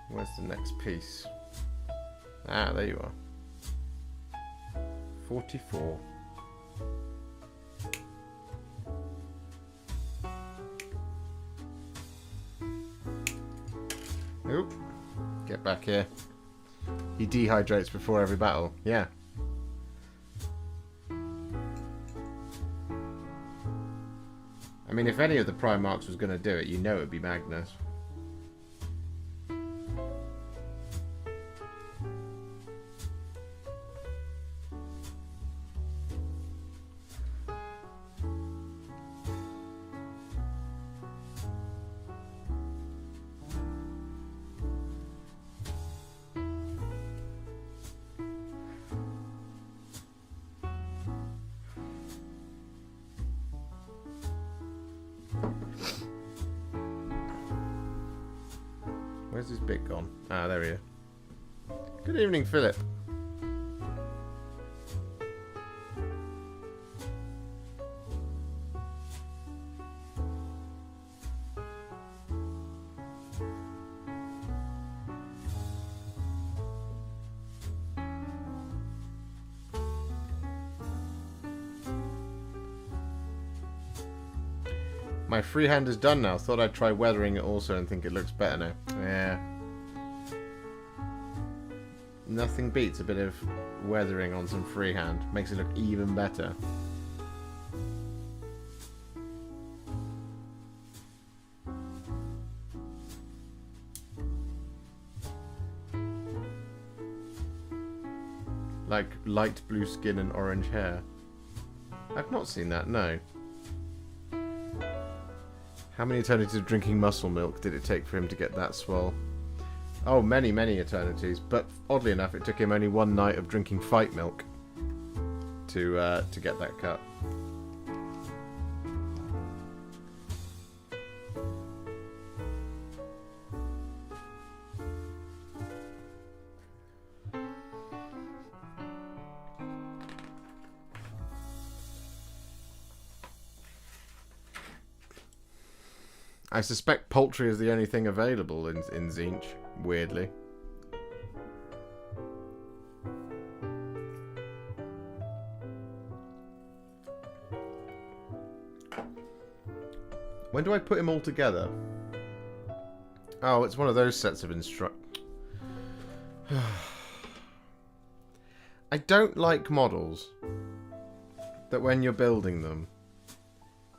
Where's the next piece? Ah, there you are. 44. Oop. Get back here. He dehydrates before every battle. Yeah. I mean, if any of the Primarchs was going to do it, you know it would be Magnus. Where's his bit gone? Ah, there he is. Good evening, Philip. My freehand is done now. Thought I'd try weathering it also and think it looks better now. Yeah. Nothing beats a bit of weathering on some freehand. Makes it look even better. Like light blue skin and orange hair. I've not seen that, no. How many eternities of drinking muscle milk did it take for him to get that swole? Oh, many, many eternities. But oddly enough, it took him only one night of drinking fight milk to get that cut. I suspect poultry is the only thing available in Tzeentch, weirdly. When do I put him all together? Oh, it's one of those sets of I don't like models that when you're building them,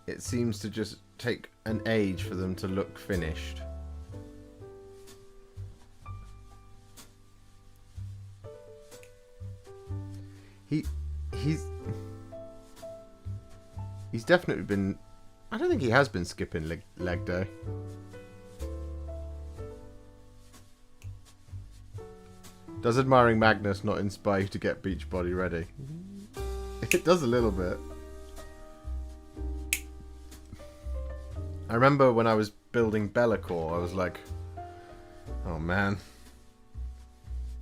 it seems to just take an age for them to look finished. He's definitely been... I don't think he has been skipping leg day. Does admiring Magnus not inspire you to get Beachbody ready? It does a little bit. I remember when I was building Bellacore, I was like, oh man,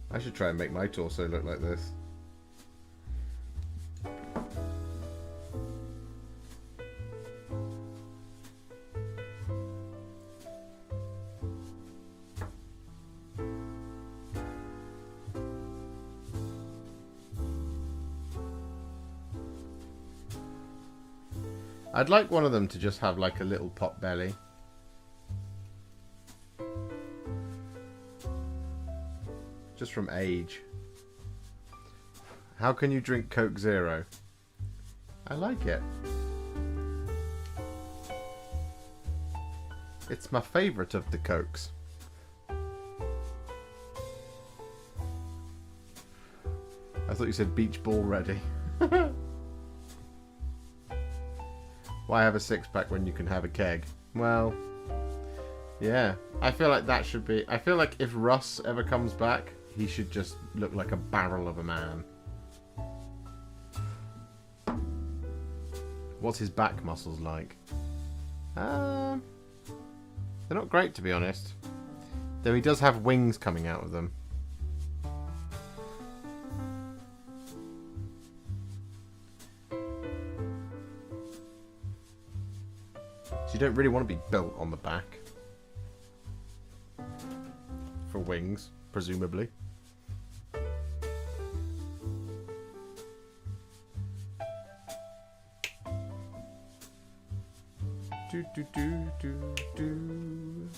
I should try and make my torso look like this. I'd like one of them to just have like a little pot belly. Just from age. How can you drink Coke Zero? I like it. It's my favourite of the Cokes. I thought you said beach ball ready. Why have a six-pack when you can have a keg? Well, yeah. I feel like that should be... I feel like if Russ ever comes back, he should just look like a barrel of a man. What's his back muscles like? They're not great, to be honest. Though he does have wings coming out of them. So you don't really want to be built on the back. For wings, presumably. Do do do do do.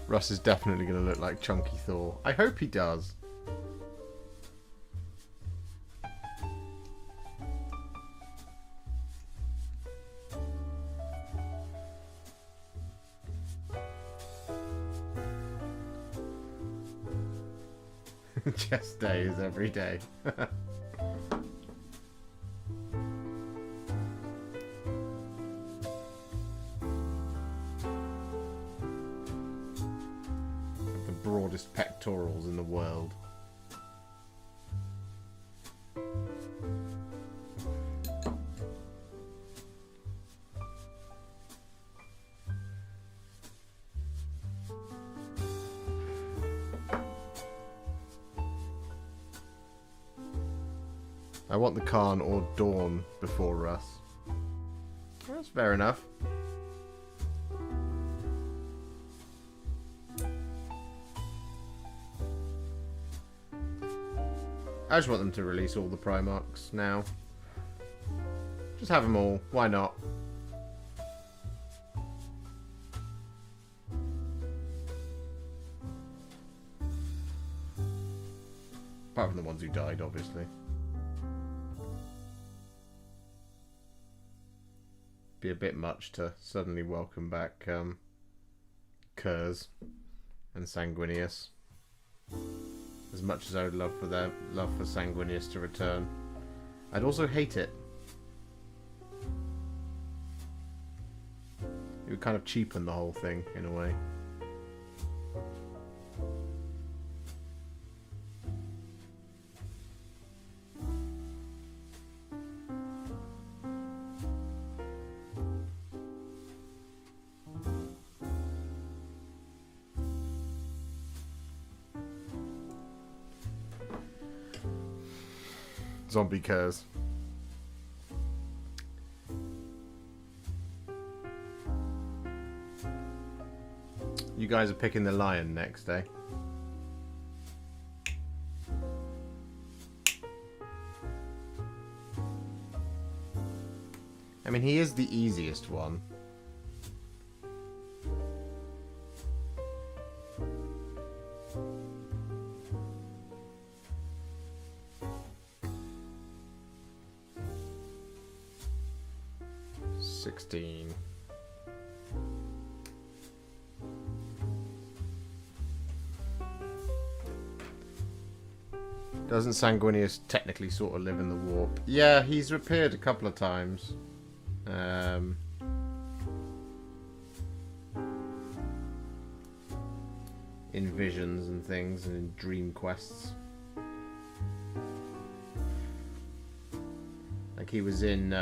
Russ is definitely going to look like Chunky Thor. I hope he does. Chest day is every day. The broadest pectorals in the world. I want the Khan or Dawn before Russ. Well, that's fair enough. I just want them to release all the Primarchs now. Just have them all. Why not? Apart from the ones who died, obviously. Be a bit much to suddenly welcome back Kurz and Sanguinius. As much as I would love for Sanguinius to return, I'd also hate it. It would kind of cheapen the whole thing in a way. Zombie Kurz. You guys are picking the lion next, eh? I mean, he is the easiest one. Doesn't Sanguinius technically sort of live in the warp? Yeah, he's appeared a couple of times. In visions and things, and in dream quests. think he was in...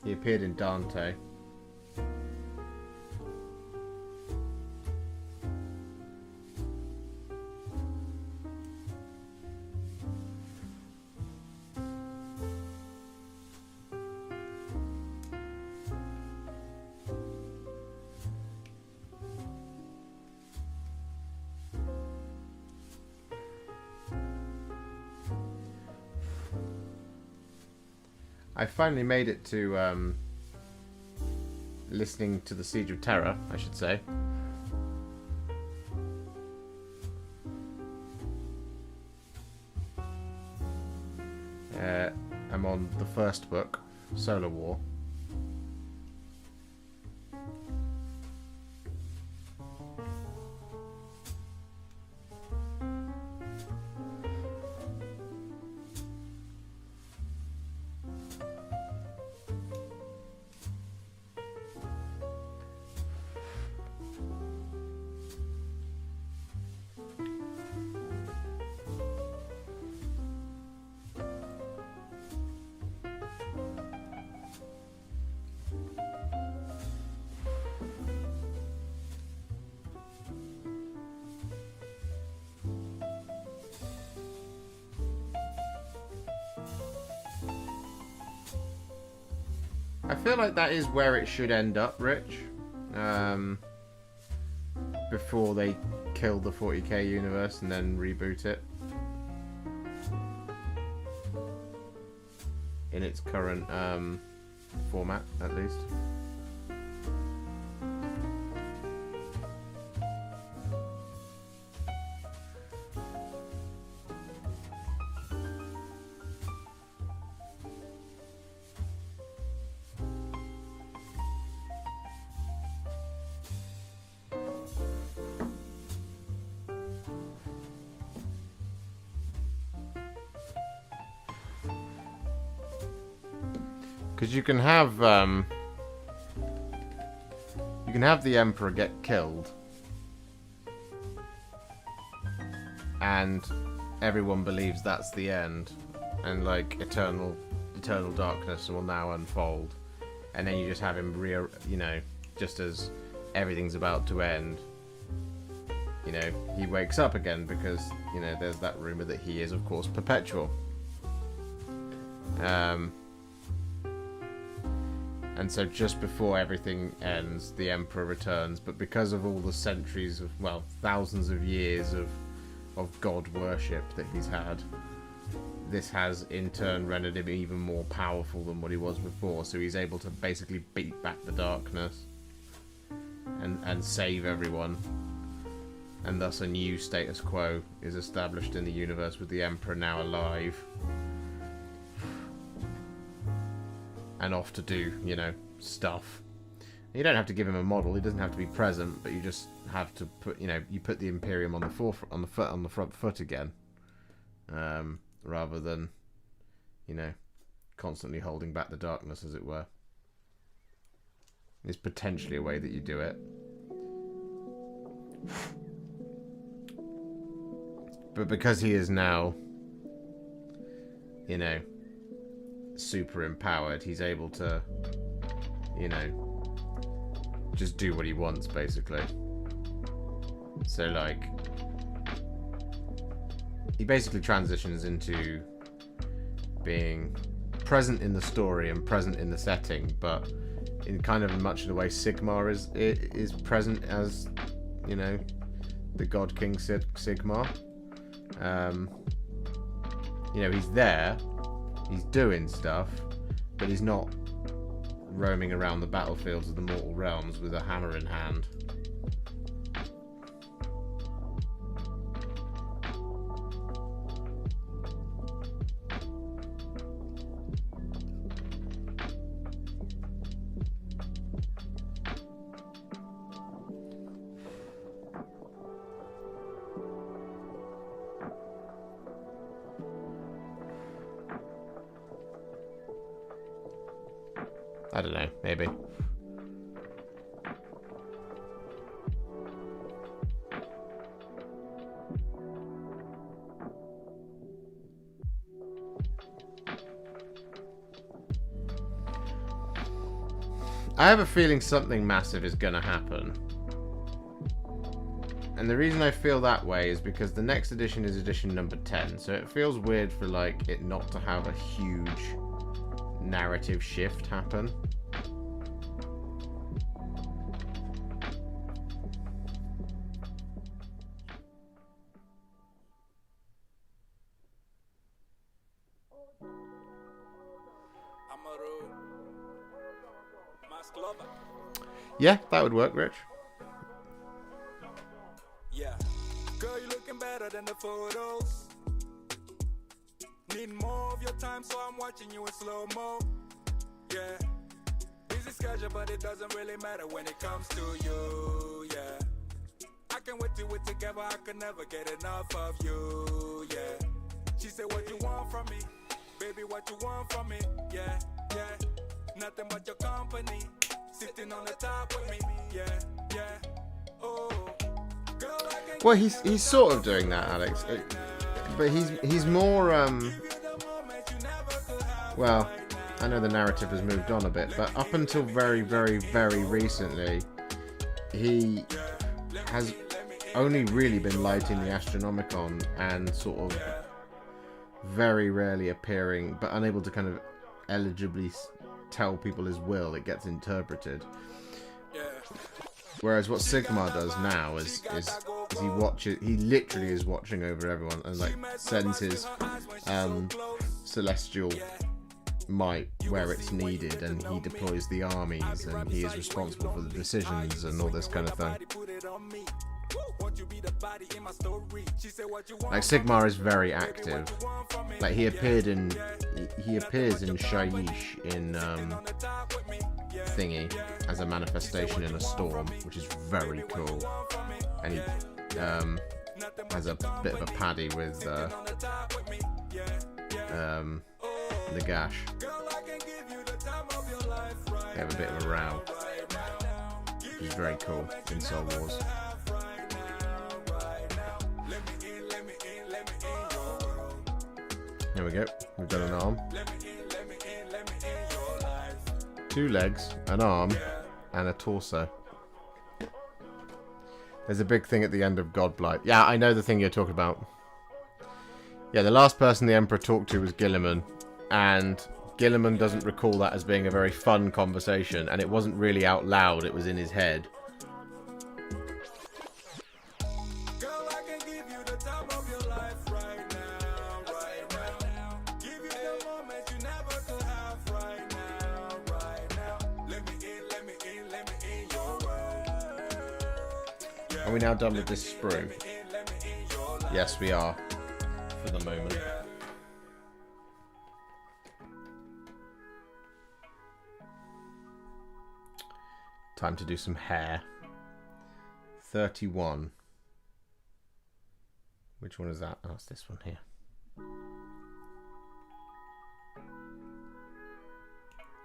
he appeared in Dante. I finally made it to listening to the Siege of Terror, I should say. I'm on the first book, Solar War. I feel like that is where it should end up, Rich. Before they kill the 40k universe and then reboot it. In its current format, at least. Because you can have the Emperor get killed, and everyone believes that's the end, and like eternal darkness will now unfold, and then you just have him just as everything's about to end, he wakes up again because there's that rumor that he is of course perpetual. And so just before everything ends, the Emperor returns, but because of all the centuries of, well, thousands of years of god worship that he's had, this has in turn rendered him even more powerful than what he was before, so he's able to basically beat back the darkness and save everyone. And thus a new status quo is established in the universe with the Emperor now alive. And off to do, stuff. You don't have to give him a model. He doesn't have to be present, but you just have to put, you put the Imperium on the front foot again, rather than, constantly holding back the darkness, as it were. Is potentially a way that you do it. But because he is now, super empowered, he's able to just do what he wants, basically. So like he basically transitions into being present in the story and present in the setting, but in kind of much of the way Sigmar is present as the God King Sigmar. He's there, he's doing stuff, but he's not roaming around the battlefields of the mortal realms with a hammer in hand. I don't know, maybe. I have a feeling something massive is going to happen. And the reason I feel that way is because the next edition is edition number 10. So it feels weird for like it not to have a huge narrative shift happen. Yeah, that would work, Rich. Yeah, girl, you're looking better than the photos. Need more of your time, so I'm watching you in slow-mo. Yeah, busy schedule, but it doesn't really matter when it comes to you. Yeah, I can wait till we're together. I can never get enough of you. Yeah, she said, "What you want from me, baby? What you want from me? Yeah, yeah, nothing but your company." Sitting on the top with me, yeah, yeah, oh. Girl, well, he's sort of doing that, Alex. But he's more well, I know the narrative has moved on a bit, but up until very, very, very recently, he has only really been lighting the Astronomicon and sort of very rarely appearing, but unable to kind of eligibly tell people his will. It gets interpreted. Whereas what Sigmar does now is he literally is watching over everyone and like sends his celestial might where it's needed, and he deploys the armies, and he is responsible for the decisions and all this kind of thing. Like Sigmar is very active. Like he appears in Shaiish in Thingy as a manifestation in a storm, which is very cool. And he has a bit of a paddy with Nagash. They have a bit of a row, which is very cool in Soul Wars. There we go. We've got an arm, 2 legs, an arm, and a torso. There's a big thing at the end of Godblight. Yeah, I know the thing you're talking about. Yeah, the last person the Emperor talked to was Guilliman, and Guilliman doesn't recall that as being a very fun conversation, and it wasn't really out loud, it was in his head. Are we now done with this sprue? Yes, we are. For the moment. Time to do some hair. 31. Which one is that? Oh, it's this one here.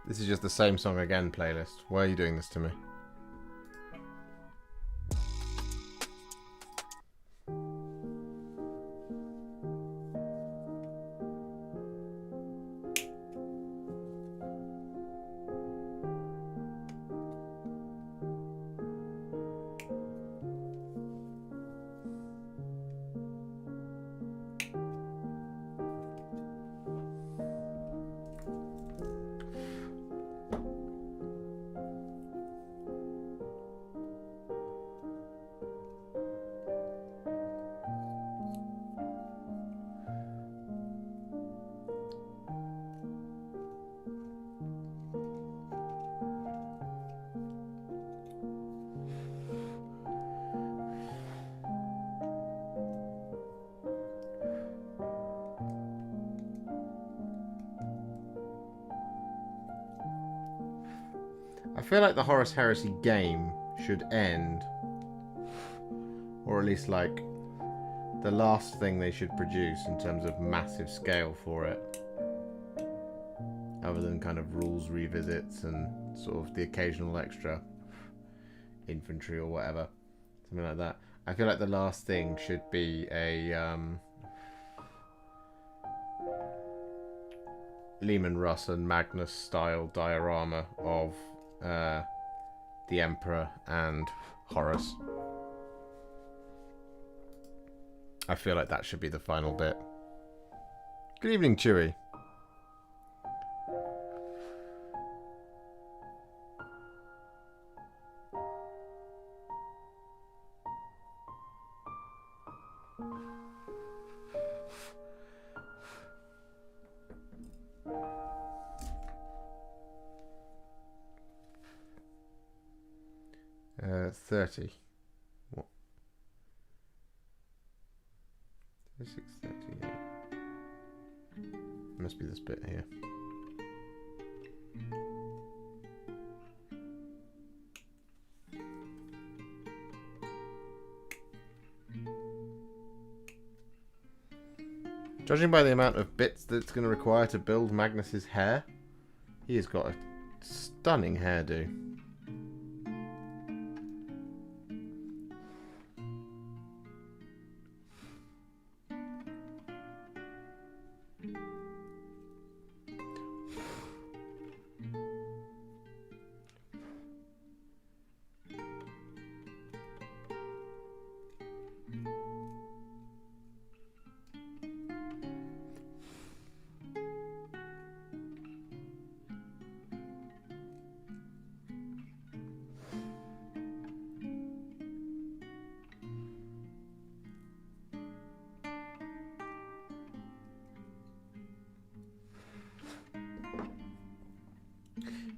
This is just the same song again playlist. Why are you doing this to me? I feel like the Horus Heresy game should end, or at least like the last thing they should produce in terms of massive scale for it, other than kind of rules revisits and sort of the occasional extra infantry or whatever, something like that. I feel like the last thing should be a Lehman Russ and Magnus style diorama of the Emperor and Horus. I feel like that should be the final bit. Good evening, Chewie. Uh, 30. What? 36, 38. Must be this bit here. Judging by the amount of bits that it's going to require to build Magnus's hair, he has got a stunning hairdo.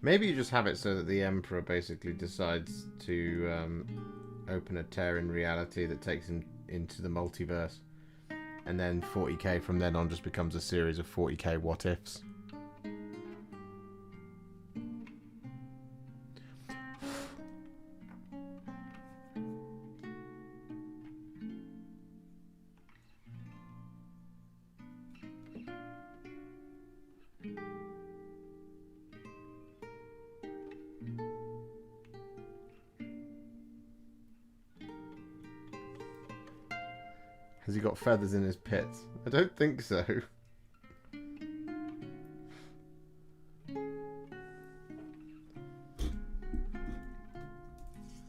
Maybe you just have it so that the Emperor basically decides to open a tear in reality that takes him into the multiverse. And then 40k from then on just becomes a series of 40k what-ifs. Has he got feathers in his pits? I don't think so.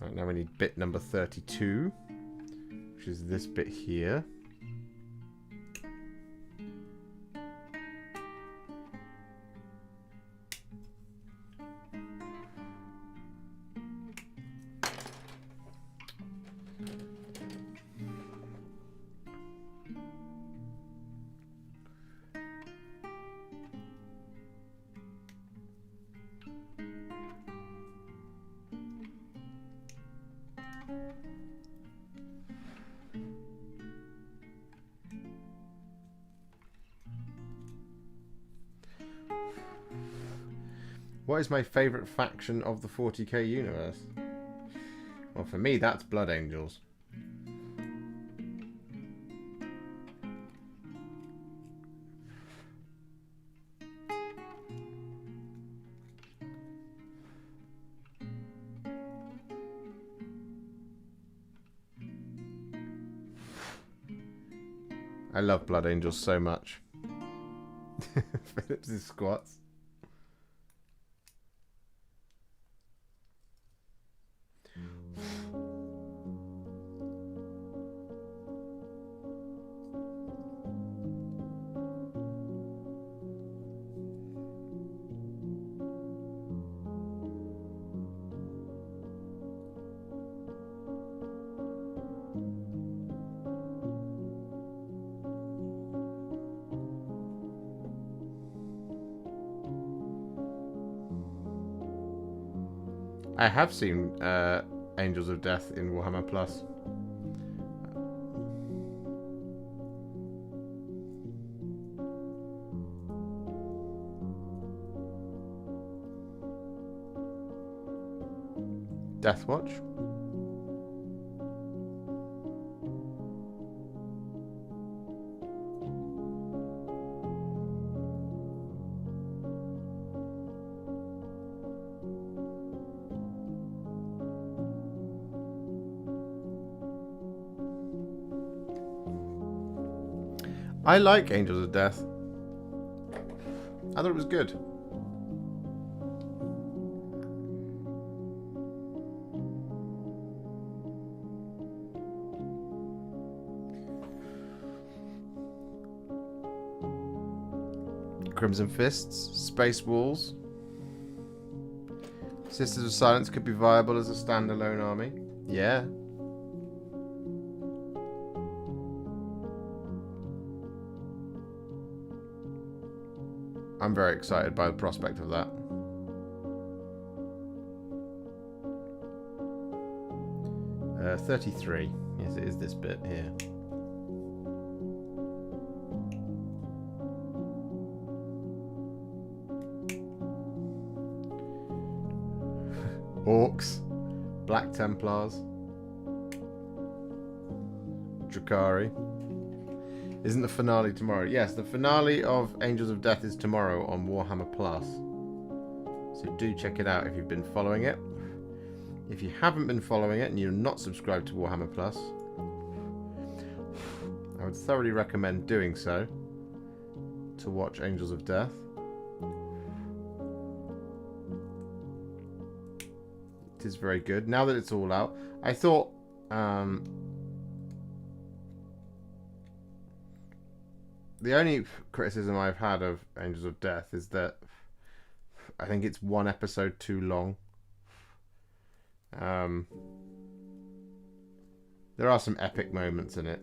Right, now we need bit number 32, which is this bit here. What is my favourite faction of the 40k universe? Well, for me, that's Blood Angels. I love Blood Angels so much. Phillips' squats. I have seen Angels of Death in Warhammer Plus. Death Watch? I like Angels of Death. I thought it was good. Crimson Fists, Space Walls. Sisters of Silence could be viable as a standalone army. Yeah. I'm very excited by the prospect of that. Uh, 33. Yes, it is this bit here. Orcs, Black Templars, Drakari. Isn't the finale tomorrow? Yes, the finale of Angels of Death is tomorrow on Warhammer Plus. So do check it out if you've been following it. If you haven't been following it and you're not subscribed to Warhammer Plus, I would thoroughly recommend doing so to watch Angels of Death. It is very good. Now that it's all out, I thought the only criticism I've had of Angels of Death is that I think it's one episode too long. There are some epic moments in it.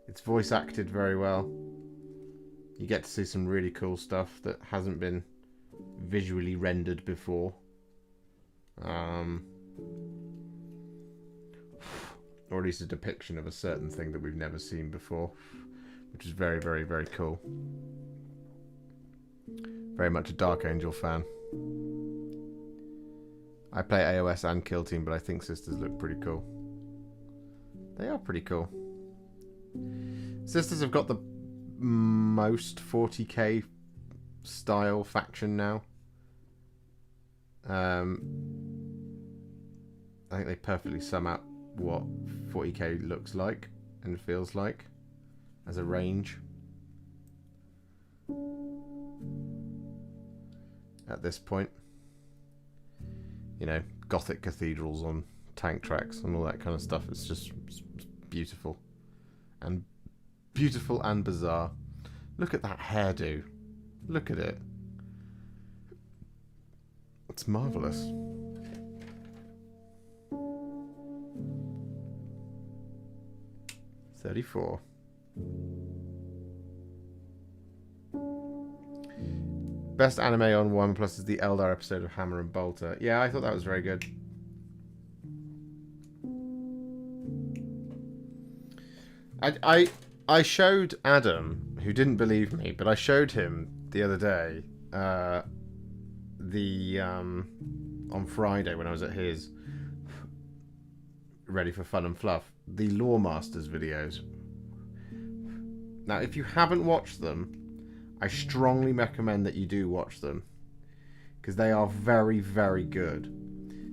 It's voice acted very well. You get to see some really cool stuff that hasn't been visually rendered before. Or at least a depiction of a certain thing that we've never seen before, which is very, very, very cool. Very much a Dark Angel fan. I play AOS and Kill Team, but I think Sisters look pretty cool. They are pretty cool. Sisters have got the most 40k style faction now. I think they perfectly sum up what 40k looks like and feels like as a range at this point. You know, Gothic cathedrals on tank tracks and all that kind of stuff. It's just beautiful and bizarre. Look at that hairdo. Look at it. It's marvelous. $34. Best anime on One Plus is the Eldar episode of Hammer and Bolter. Yeah, I thought that was very good. I showed Adam, who didn't believe me, but I showed him the other day, on Friday when I was at his Ready for Fun and Fluff, the Lore Masters videos. Now, if you haven't watched them, I strongly recommend that you do watch them, because they are very, very good.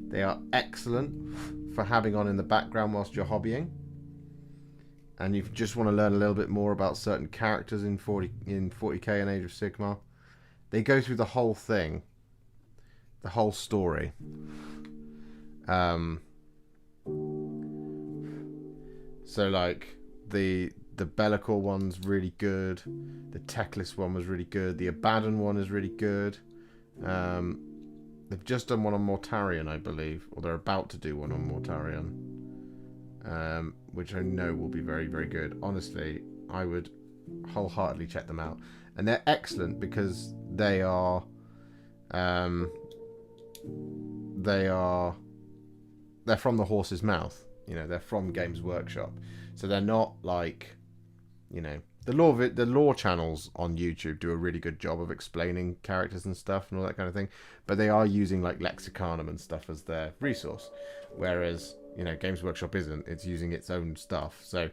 They are excellent for having on in the background whilst you're hobbying, and you just want to learn a little bit more about certain characters in 40k and Age of Sigmar. They go through the whole thing, the whole story. So like the Be'lakor one's really good, the Teclis one was really good, the Abaddon one is really good. They've just done one on Mortarion, I believe, or they're about to do one on Mortarion, which I know will be very, very good. Honestly, I would wholeheartedly check them out, and they're excellent because they're from the horse's mouth. You know, they're from Games Workshop, so they're not like, you know, the lore channels on YouTube do a really good job of explaining characters and stuff and all that kind of thing, but they are using like Lexicanum and stuff as their resource, whereas, you know, Games Workshop isn't. It's using its own stuff, so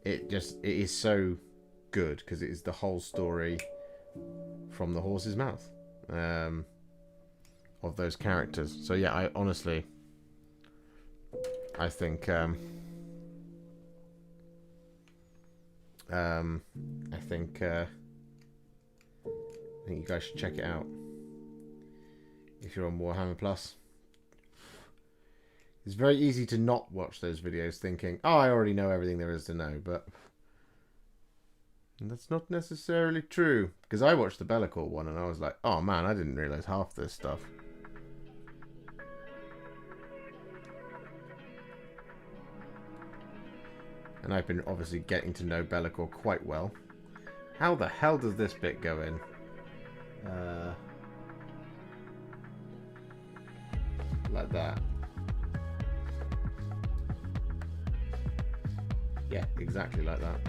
it is so good because it is the whole story from the horse's mouth of those characters. So yeah, I honestly, I think you guys should check it out if you're on Warhammer Plus. It's very easy to not watch those videos thinking, oh, I already know everything there is to know, but that's not necessarily true. Because I watched the Be'lakor one and I was like, oh man, I didn't realise half this stuff. And I've been obviously getting to know Be'lakor quite well. How the hell does this bit go in? Like that. Yeah, exactly like that.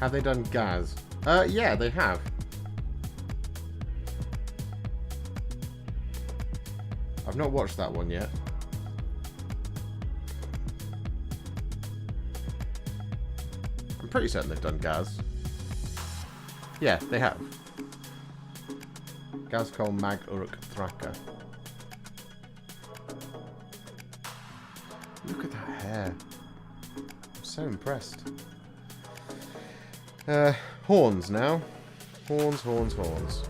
Have they done Gaz? Yeah, they have. I've not watched that one yet. I'm pretty certain they've done Gaz. Yeah, they have. Gaz Kol Mag Uruk Thraka. Look at that hair. I'm so impressed. Horns now. Horns, horns, horns.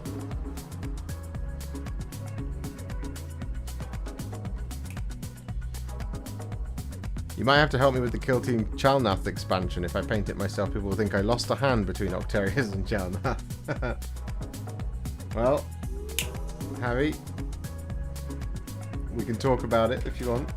You might have to help me with the Kill Team Chalnath expansion. If I paint it myself, people will think I lost a hand between Octarius and Chalnath. Well, Harry, we can talk about it if you want.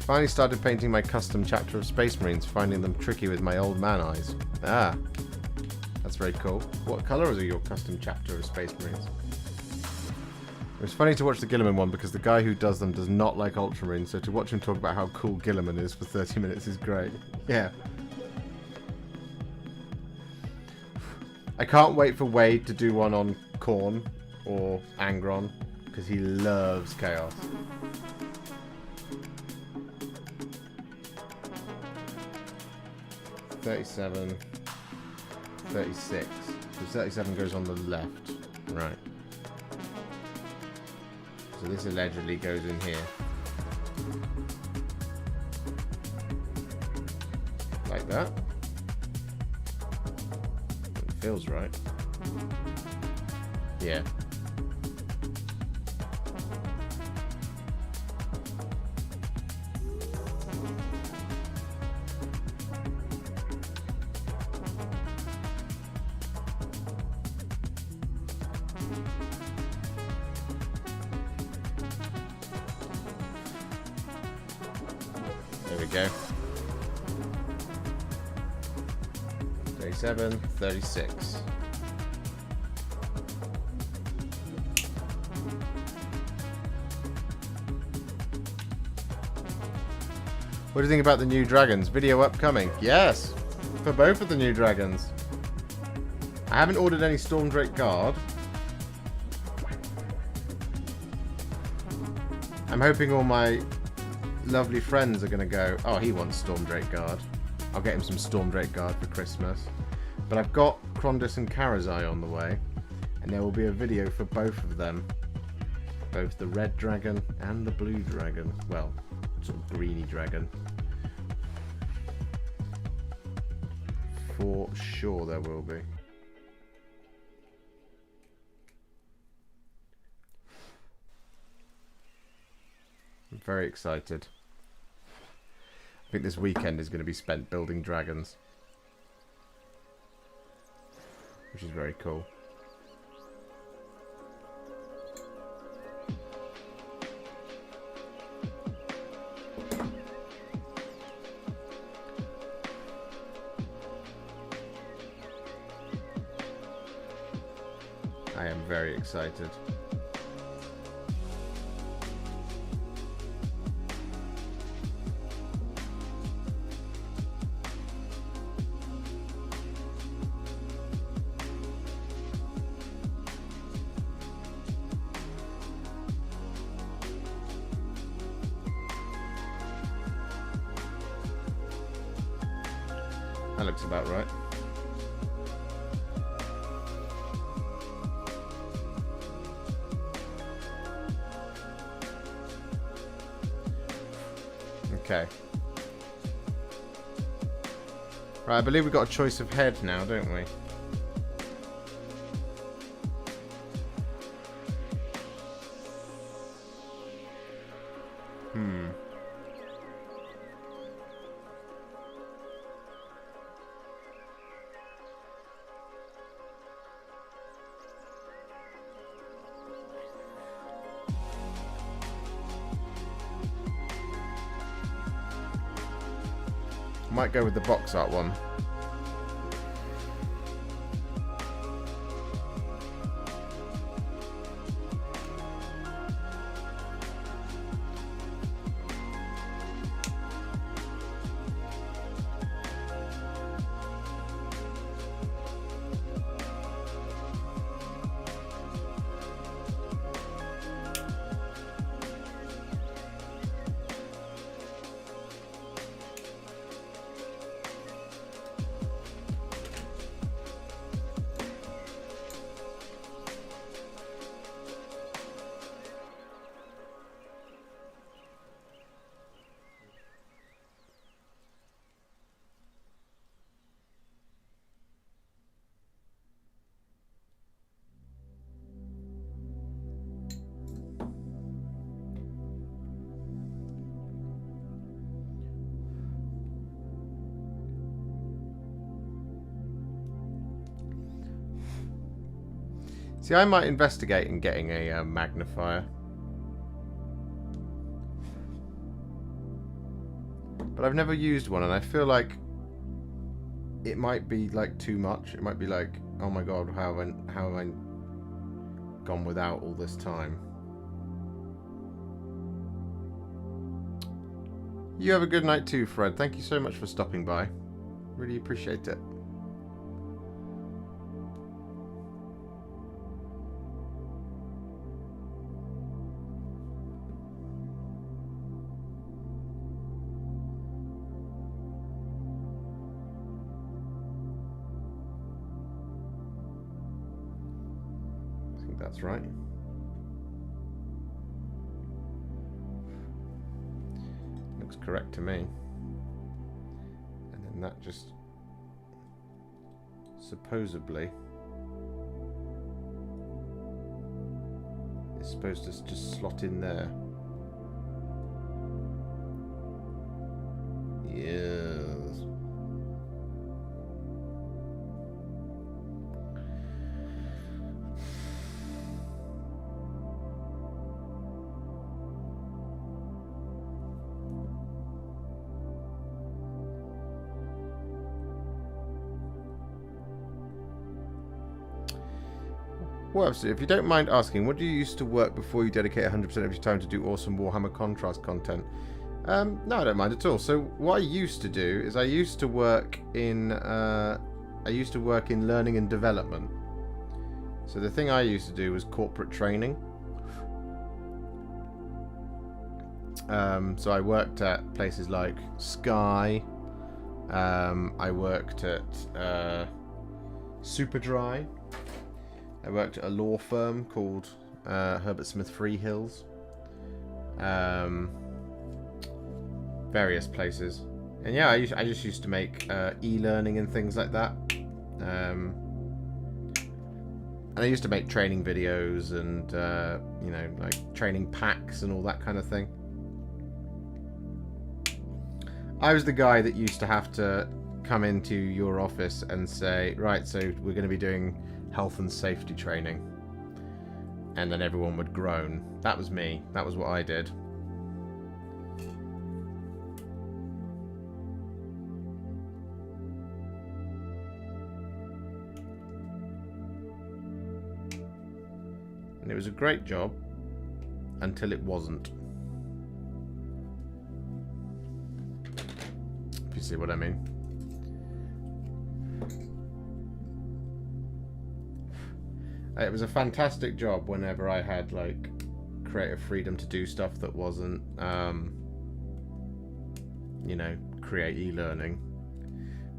Finally started painting my custom chapter of Space Marines, finding them tricky with my old man eyes. Ah, that's very cool. What colour is your custom chapter of Space Marines? It was funny to watch the Gilliman one because the guy who does them does not like Ultramarines, so to watch him talk about how cool Gilliman is for 30 minutes is great. Yeah. I can't wait for Wade to do one on Khorne or Angron because he loves Chaos. $37, 36. So 37 goes on the left. Right. So this allegedly goes in here. Like that. It feels right. Yeah. Go. 37, 36. What do you think about the new dragons? Video upcoming. Yes, for both of the new dragons. I haven't ordered any Stormdrake Guard. I'm hoping all my lovely friends are going to go, oh, he wants Stormdrake Guard. I'll get him some Stormdrake Guard for Christmas. But I've got Krondys and Karazai on the way, and there will be a video for both of them. Both the red dragon and the blue dragon. Well, sort of greeny dragon. For sure there will be. I'm very excited. I think this weekend is going to be spent building dragons. Which is very cool. I am very excited. That looks about right. Okay. Right, I believe we've got a choice of head now, don't we? Might go with the box art one. See, I might investigate in getting a magnifier. But I've never used one, and I feel like it might be like too much. It might be like, oh my god, how have I gone without all this time? You have a good night too, Fred. Thank you so much for stopping by. Really appreciate it. That's right. Looks correct to me. And then that just supposedly is supposed to just slot in there. Yes. Warhipster, if you don't mind asking, what do you used to work before you dedicate 100% of your time to do awesome Warhammer Contrast content? No, I don't mind at all. So what I used to do is I used to work in learning and development. So the thing I used to do was corporate training. So I worked at places like Sky. I worked at Superdry. I worked at a law firm called Herbert Smith Freehills. Various places. And yeah, I just used to make e-learning and things like that. And I used to make training videos and, you know, like training packs and all that kind of thing. I was the guy that used to have to come into your office and say, right, so we're going to be doing health and safety training, and then everyone would groan. That was me. That was what I did. And it was a great job until it wasn't. If you see what I mean. It was a fantastic job whenever I had like creative freedom to do stuff that wasn't, you know, create e-learning.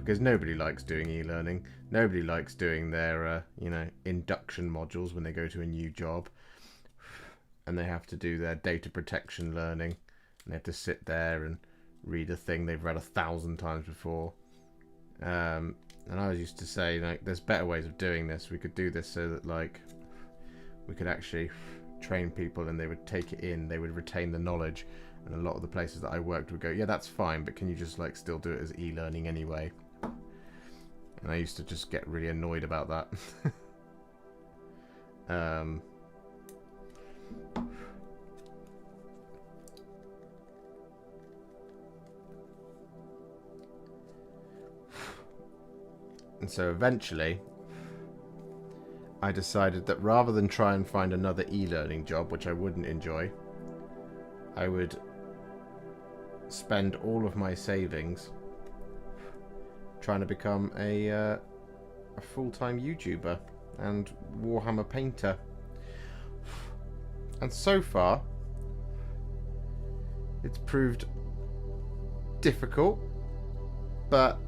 because nobody likes doing e-learning. Nobody likes doing their, you know, induction modules when they go to a new job, and they have to do their data protection learning, and they have to sit there and read a thing they've read 1,000 times before. And I was used to say, like, there's better ways of doing this. We could do this so that, like, we could actually train people and they would take it in, they would retain the knowledge. And a lot of the places that I worked would go, yeah, that's fine, but can you just, like, still do it as e-learning anyway? And I used to just get really annoyed about that. And so eventually I decided that rather than try and find another e-learning job, which I wouldn't enjoy, I would spend all of my savings trying to become a full-time YouTuber and Warhammer painter. And so far it's proved difficult, but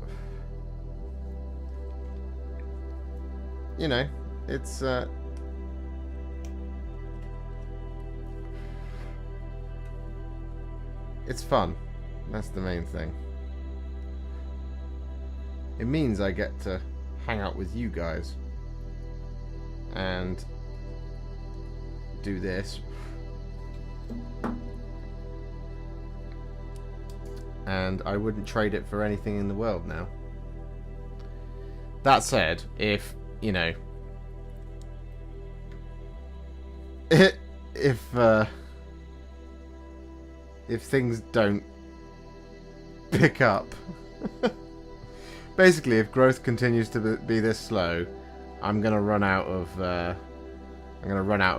you know, it's fun. That's the main thing. It means I get to hang out with you guys and do this. And I wouldn't trade it for anything in the world now. That said, if, you know, if things don't pick up, basically, if growth continues to be this slow, I'm gonna run out of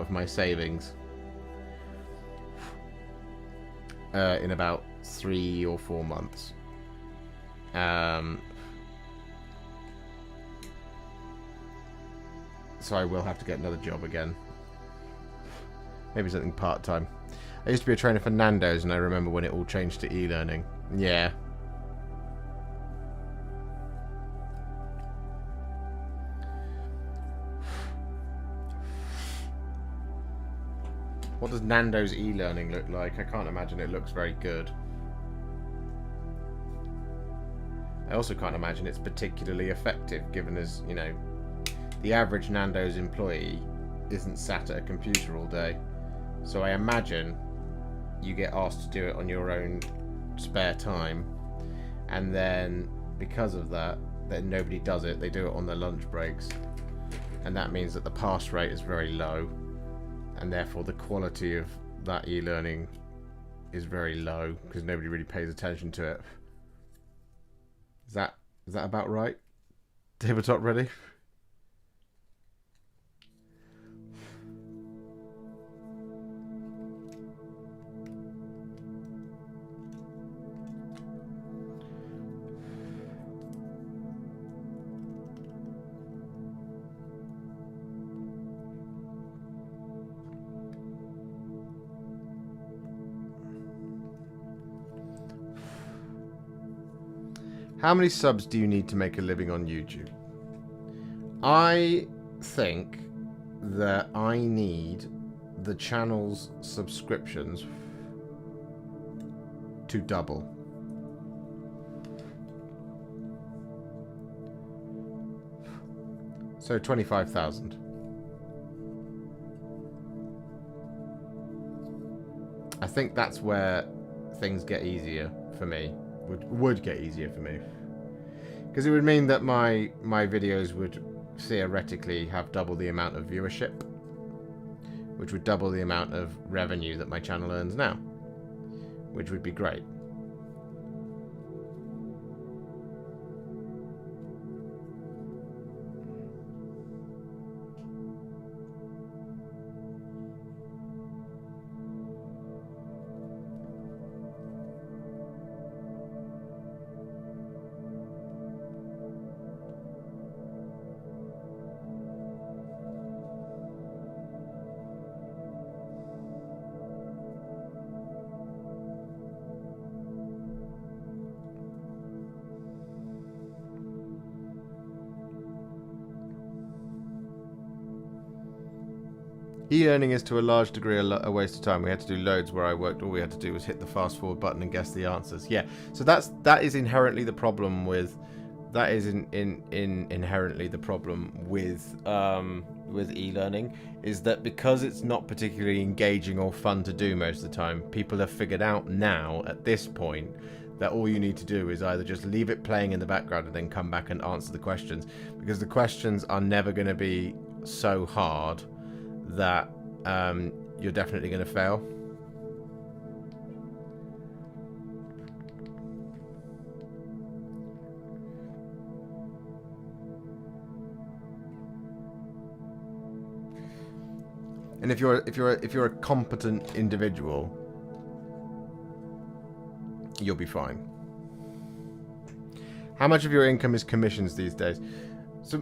my savings in about 3 or 4 months. So I will have to get another job again. Maybe something part-time. I used to be a trainer for Nando's, and I remember when it all changed to e-learning. Yeah. What does Nando's e-learning look like? I can't imagine it looks very good. I also can't imagine it's particularly effective, given as, you know, the average Nando's employee isn't sat at a computer all day. So I imagine you get asked to do it on your own spare time, and then because of that, then nobody does it. They do it on their lunch breaks, and that means that the pass rate is very low, and therefore the quality of that e-learning is very low because nobody really pays attention to it. Is that about right? Tabletop ready? How many subs do you need to make a living on YouTube? I think that I need the channel's subscriptions to double. So 25,000. I think that's where things get easier for me. Would get easier for me, because it would mean that my videos would theoretically have double the amount of viewership, which would double the amount of revenue that my channel earns now, which would be great. E-learning is to a large degree a waste of time. We had to do loads where I worked. All we had to do was hit the fast forward button and guess the answers. Yeah, so that is inherently the problem with inherently the problem with e-learning, is that because it's not particularly engaging or fun to do most of the time, people have figured out now at this point that all you need to do is either just leave it playing in the background and then come back and answer the questions, because the questions are never going to be so hard that you're definitely going to fail. And if you're a competent individual, you'll be fine. How much of your income is commissions these days? So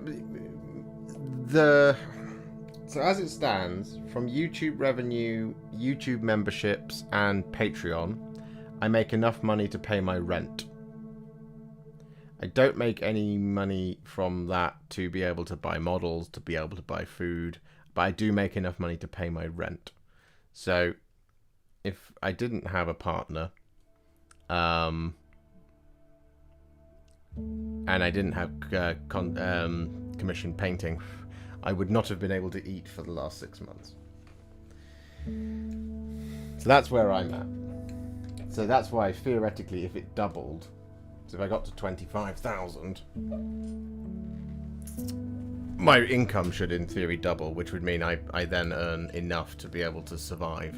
as it stands, from YouTube revenue, YouTube memberships, and Patreon, I make enough money to pay my rent. I don't make any money from that to be able to buy models, to be able to buy food, but I do make enough money to pay my rent. So if I didn't have a partner, and I didn't have commissioned painting, I would not have been able to eat for the last 6 months. So that's where I'm at. So that's why, theoretically, if it doubled, so if I got to 25,000, my income should, in theory, double, which would mean I then earn enough to be able to survive,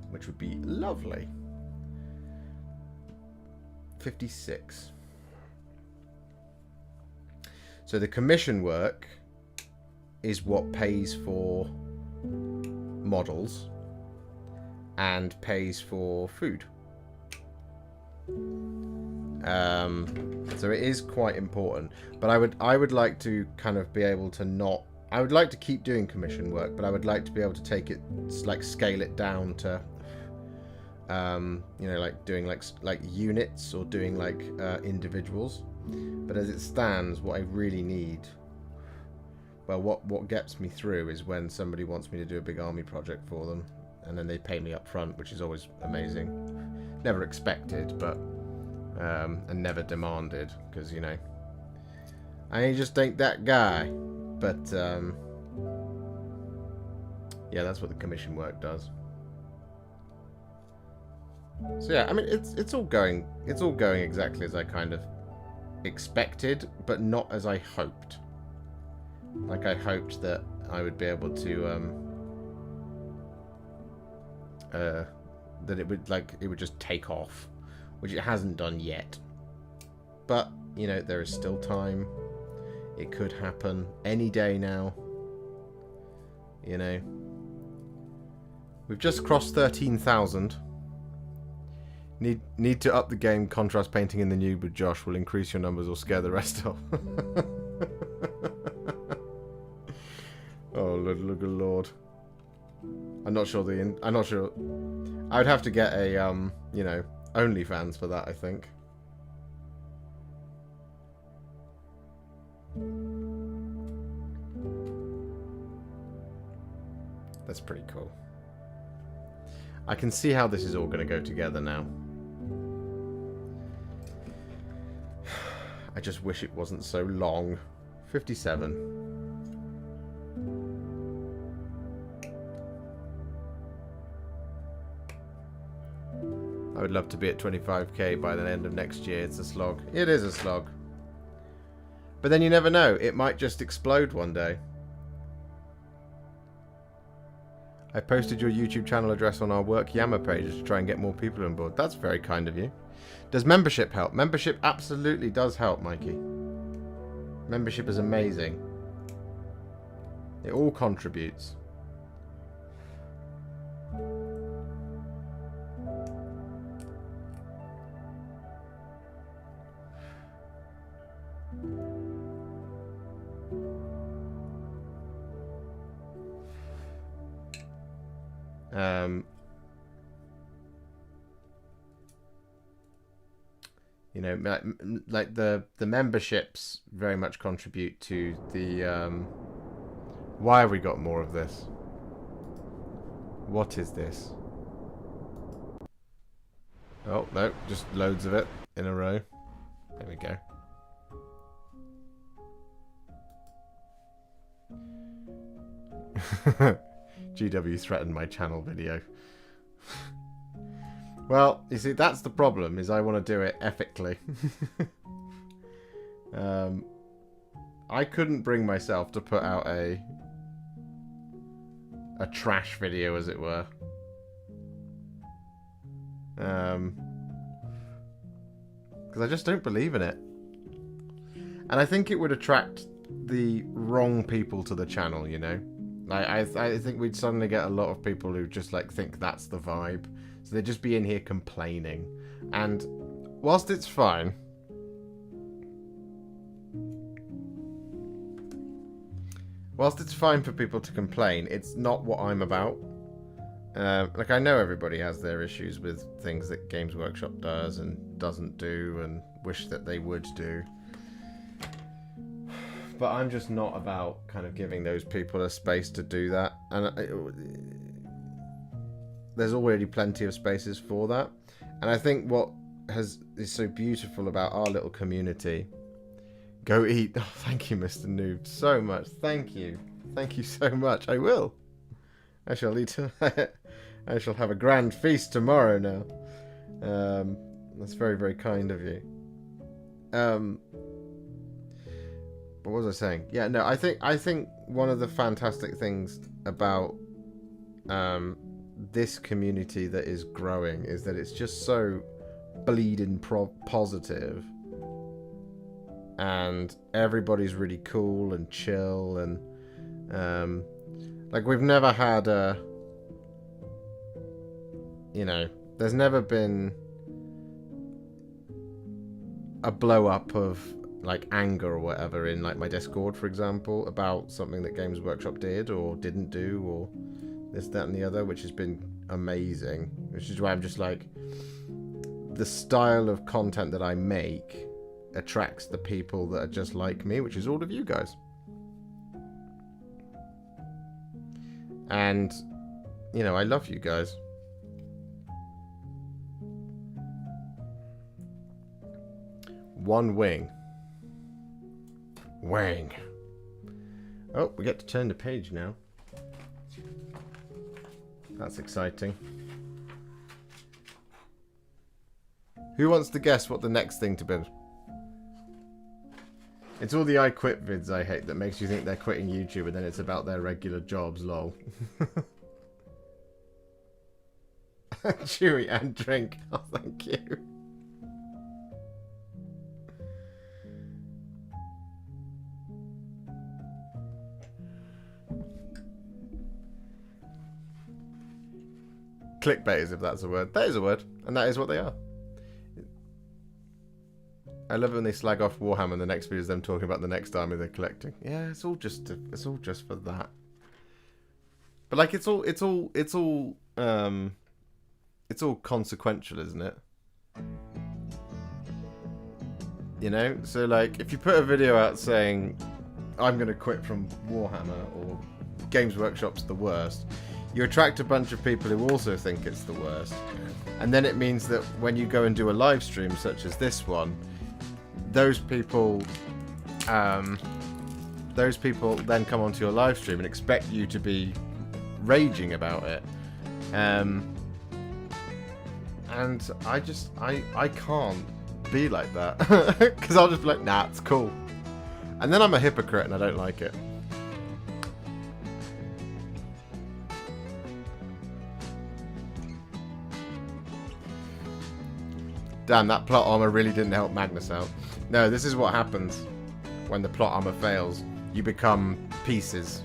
which would be lovely. 56. So the commission work is what pays for models and pays for food. So it is quite important, but I would like to kind of be able to not. I would like to keep doing commission work, but I would like to be able to take it, like, scale it down to, you know, like doing like units or doing like individuals. But as it stands, what I really need, well, what gets me through is when somebody wants me to do a big army project for them, and then they pay me up front, which is always amazing. Never expected, but and never demanded, because, you know, I just ain't that guy. But yeah, that's what the commission work does. So yeah, I mean, it's all going exactly as I kind of expected, but not as I hoped. Like, I hoped that I would be able to that it would just take off, which it hasn't done yet. But, you know, there is still time. It could happen any day now. You know, we've just crossed 13,000. Need to up the game. Contrast painting in the nude with Josh will increase your numbers or scare the rest off. Oh, look, Lord. I'm not sure. I would have to get a you know, OnlyFans for that, I think. That's pretty cool. I can see how this is all going to go together now. I just wish it wasn't so long. 57. I would love to be at 25k by the end of next year. It's a slog. It is a slog. But then you never know. It might just explode one day. I posted your YouTube channel address on our work Yammer page to try and get more people on board. That's very kind of you. Does membership help? Membership absolutely does help, Mikey. Membership is amazing. It all contributes. You know, like the memberships very much contribute to the Why have we got more of this? What is this? Oh, no, just loads of it in a row. There we go. GW threatened my channel video. Well, you see, that's the problem, is I want to do it ethically. I couldn't bring myself to put out a trash video, as it were. Because I just don't believe in it. And I think it would attract the wrong people to the channel, you know? I think we'd suddenly get a lot of people who just like think that's the vibe. So they'd just be in here complaining. And whilst it's fine, for people to complain, it's not what I'm about. Like, I know everybody has their issues with things that Games Workshop does and doesn't do and wish that they would do. But I'm just not about kind of giving those people a space to do that. And there's already plenty of spaces for that. And I think what is so beautiful about our little community... Go eat. Oh, thank you, Mr. Noob, so much. Thank you. Thank you so much. I will. I shall eat. I shall have a grand feast tomorrow now. That's very, very kind of you. What was I saying? Yeah, no, I think one of the fantastic things about this community that is growing is that it's just so bleeding positive. And everybody's really cool and chill, and like, we've never had there's never been a blow up of like anger or whatever in like my Discord, for example, about something that Games Workshop did or didn't do, or this, that, and the other, which has been amazing. Which is why I'm just like, the style of content that I make attracts the people that are just like me, which is all of you guys. And, you know, I love you guys. One wing. Wang. Oh, we get to turn the page now. That's exciting. Who wants to guess what the next thing to be? It's all the I quit vids I hate that makes you think they're quitting YouTube, and then it's about their regular jobs, lol. Chewy and drink. Oh, thank you. Clickbait, if that's a word. That is a word, and that is what they are. I love it when they slag off Warhammer and the next video is them talking about the next army they're collecting. Yeah, it's all just for that. But like, it's all consequential, isn't it? You know? So like, if you put a video out saying I'm gonna quit from Warhammer, or Games Workshop's the worst, you attract a bunch of people who also think it's the worst. And then it means that when you go and do a live stream such as this one, those people then come onto your live stream and expect you to be raging about it. And I can't be like that. Because I'll just be like, nah, it's cool. And then I'm a hypocrite and I don't like it. Damn, that plot armor really didn't help Magnus out. No, this is what happens when the plot armor fails. You become pieces.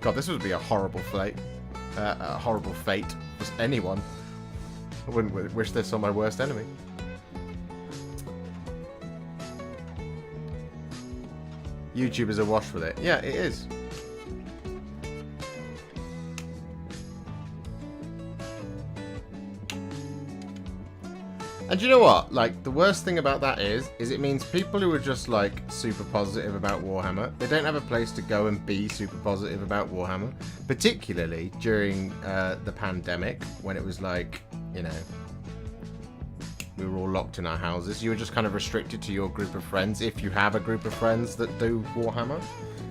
God, this would be a horrible fate. A horrible fate for anyone. I wouldn't wish this on my worst enemy. YouTube is awash with it. Yeah, it is. And you know what? Like, the worst thing about that is it means people who are just, like, super positive about Warhammer, they don't have a place to go and be super positive about Warhammer. Particularly during the pandemic, when it was like, you know, we were all locked in our houses. You were just kind of restricted to your group of friends, if you have a group of friends that do Warhammer.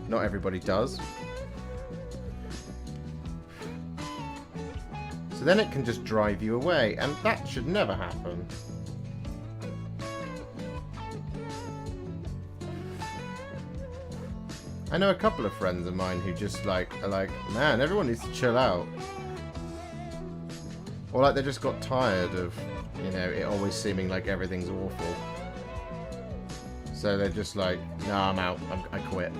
Not everybody does. So then it can just drive you away, and that should never happen. I know a couple of friends of mine who just like are like, man, everyone needs to chill out. Or like they just got tired of, you know, it always seeming like everything's awful. So they're just like, no, I'm out, I quit.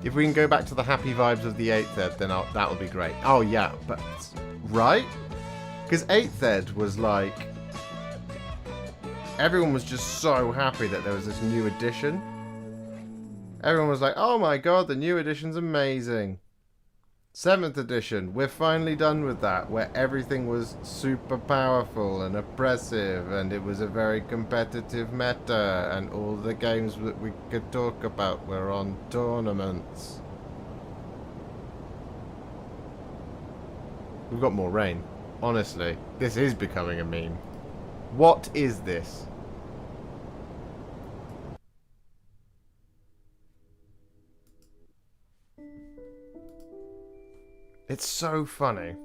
If we can go back to the happy vibes of the 8th Ed, then that'll be great. Oh yeah, but right? Because 8th Ed was like, everyone was just so happy that there was this new edition. Everyone was like, oh my god, the new edition's amazing. 7th edition, we're finally done with that, where everything was super powerful and oppressive, and it was a very competitive meta, and all the games that we could talk about were on tournaments. We've got more rain. Honestly, this is becoming a meme. What is this? It's so funny.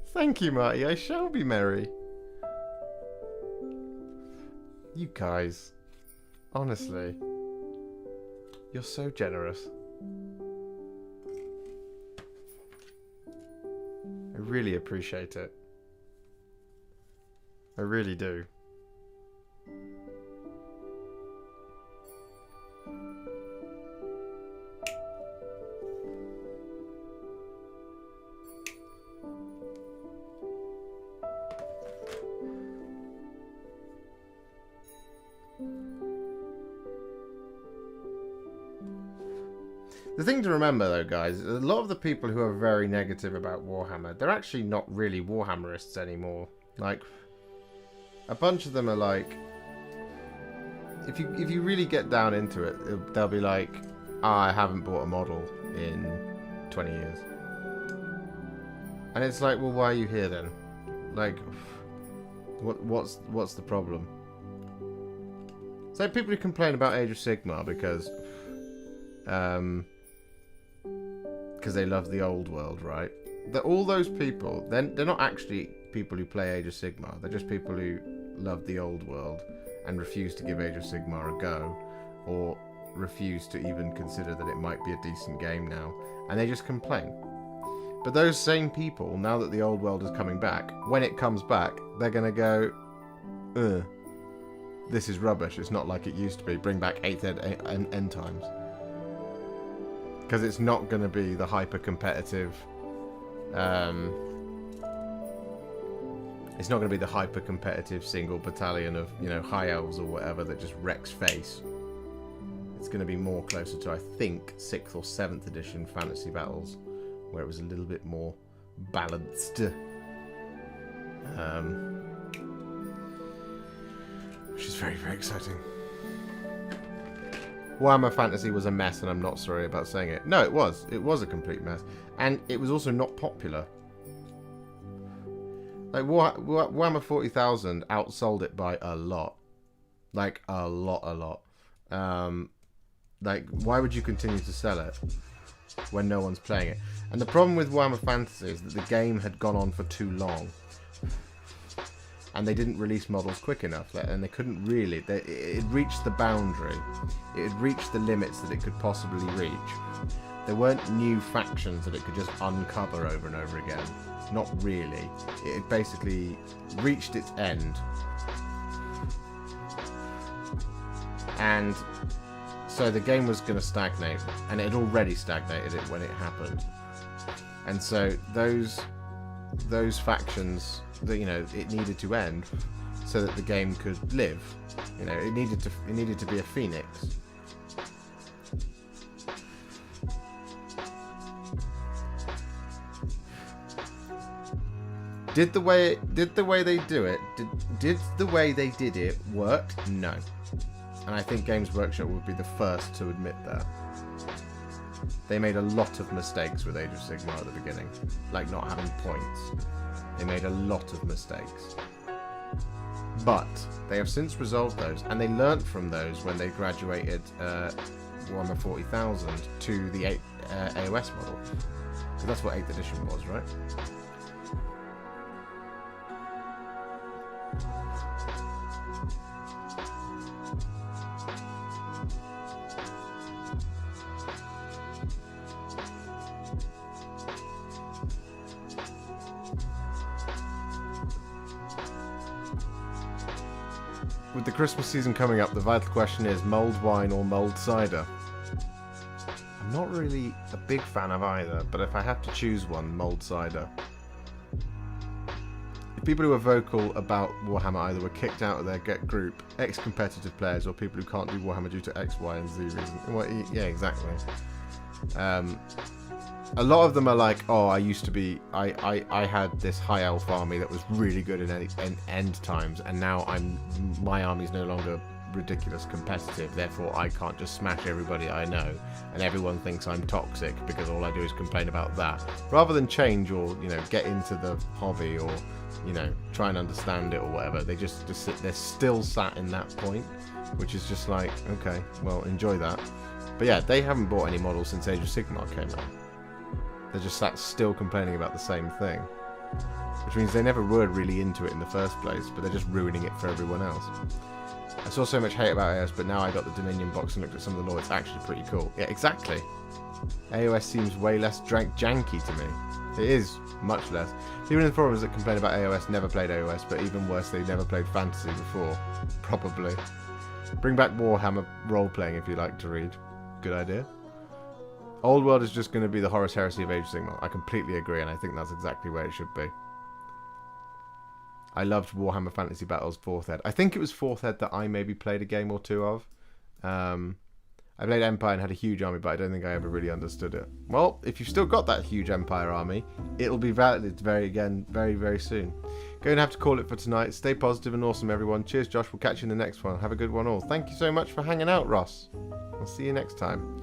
Thank you, Marty. I shall be merry. You guys. Honestly. You're so generous. I really appreciate it. I really do. The thing to remember, though, guys, a lot of the people who are very negative about Warhammer, they're actually not really Warhammerists anymore. Like, a bunch of them are like, if you really get down into it, they'll be like, I haven't bought a model in 20 years. And it's like, well, why are you here then? Like, what's the problem? So people who complain about Age of Sigmar because they love the old world, right? All those people, they're not actually people who play Age of Sigmar. They're just people who love the old world and refuse to give Age of Sigmar a go, or refuse to even consider that it might be a decent game now, and they just complain. But those same people, now that the old world is coming back, when it comes back, they're gonna go, ugh, this is rubbish, it's not like it used to be, bring back 8th Ed and End Times. Because it's not going to be the hyper-competitive... it's not going to be the hyper-competitive single battalion of, you know, High Elves or whatever that just wrecks face. It's going to be more closer to, I think, 6th or 7th edition Fantasy Battles, where it was a little bit more balanced. Which is very, very exciting. Warhammer Fantasy was a mess, and I'm not sorry about saying it. No, it was. It was a complete mess. And it was also not popular. Like, Warhammer 40,000 outsold it by a lot. Like, a lot. Like, why would you continue to sell it when no one's playing it? And the problem with Warhammer Fantasy is that the game had gone on for too long. And they didn't release models quick enough, and they couldn't really. It reached the boundary. It had reached the limits that it could possibly reach there weren't new factions that it could just uncover over and over again. Not really. It had basically reached its end. And so the game was going to stagnate, and it had already stagnated it when it happened. And so those factions that, you know, it needed to end so that the game could live. You know, it needed to be a phoenix. Did the way they do it? Did the way they did it work? No. And I think Games Workshop would be the first to admit that. They made a lot of mistakes with Age of Sigmar at the beginning, like not having points. They made a lot of mistakes. But they have since resolved those, and they learnt from those when they graduated Warhammer 40,000 to the AOS model. So that's what 8th edition was, right? With the Christmas season coming up, the vital question is mulled wine or mulled cider? I'm not really a big fan of either, but if I have to choose one, mulled cider. If people who are vocal about Warhammer either were kicked out of their group, ex-competitive players, or people who can't do Warhammer due to X, Y, and Z reason. Well, yeah, exactly. A lot of them are like, oh, I used to be, I had this high elf army that was really good in end times, and now my army's no longer ridiculous competitive, therefore I can't just smash everybody I know, and everyone thinks I'm toxic because all I do is complain about that. Rather than change or, you know, get into the hobby or, you know, try and understand it or whatever, they just sit, they're still sat in that point, which is just like, okay, well, enjoy that. But yeah, they haven't bought any models since Age of Sigmar came out. They're just sat still complaining about the same thing. Which means they never were really into it in the first place, but they're just ruining it for everyone else. I saw so much hate about AOS, but now I got the Dominion box and looked at some of the lore, it's actually pretty cool. Yeah, exactly. AOS seems way less janky to me. It is, much less. People in the forums that complain about AOS never played AOS, but even worse, they never played Fantasy before. Probably. Bring back Warhammer role-playing if you like to read. Good idea. Old World is just going to be the Horus Heresy of Age of Sigmar. I completely agree, and I think that's exactly where it should be. I loved Warhammer Fantasy Battles 4th Ed. I think it was 4th Ed that I maybe played a game or two of. I played Empire and had a huge army, but I don't think I ever really understood it. Well, if you've still got that huge Empire army, it'll be valid very, very soon. Going to have to call it for tonight. Stay positive and awesome, everyone. Cheers, Josh. We'll catch you in the next one. Have a good one all. Thank you so much for hanging out, Ross. I'll see you next time.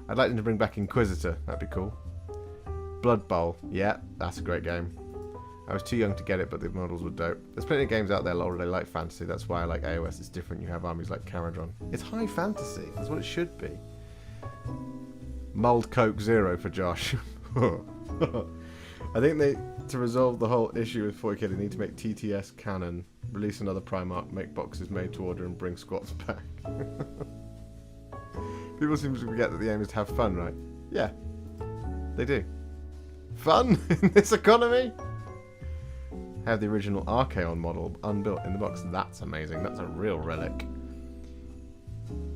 I'd like them to bring back Inquisitor. That'd be cool. Blood Bowl. Yeah, that's a great game. I was too young to get it, but the models were dope. There's plenty of games out there that already like fantasy. That's why I like AOS. It's different. You have armies like Caradron. It's high fantasy. That's what it should be. Mulled Coke Zero for Josh. I think to resolve the whole issue with 40k, they need to make TTS canon, release another Primarch, make boxes made to order, and bring squats back. People seem to forget that the aim is to have fun, right? Yeah, they do. Fun in this economy? Have the original Archaon model unbuilt in the box. That's amazing. That's a real relic.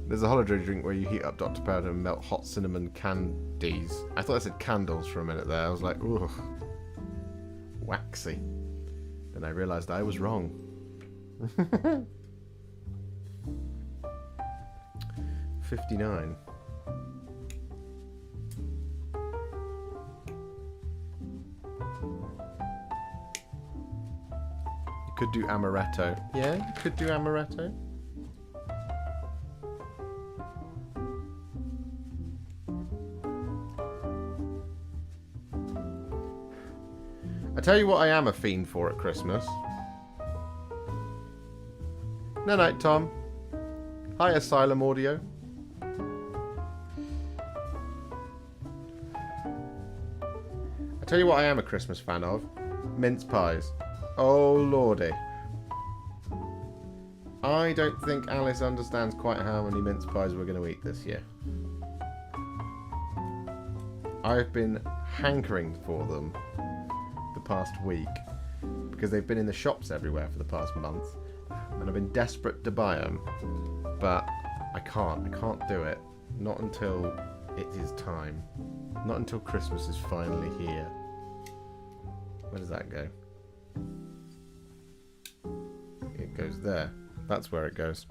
There's a holiday drink where you heat up Dr. Powder and melt hot cinnamon candies. I thought I said candles for a minute there. I was like, ooh, waxy. Then I realised I was wrong. 59. You could do amaretto. Yeah, you could do amaretto. I tell you what I am a fiend for at Christmas. No night, Tom. Hi, Asylum Audio. I tell you what I am a Christmas fan of. Mince pies. Oh lordy. I don't think Alice understands quite how many mince pies we're going to eat this year. I've been hankering for them the past week because they've been in the shops everywhere for the past month, and I've been desperate to buy them, but I can't do it. Not until it is time. Not until Christmas is finally here. Where does that go? It goes there. That's where it goes.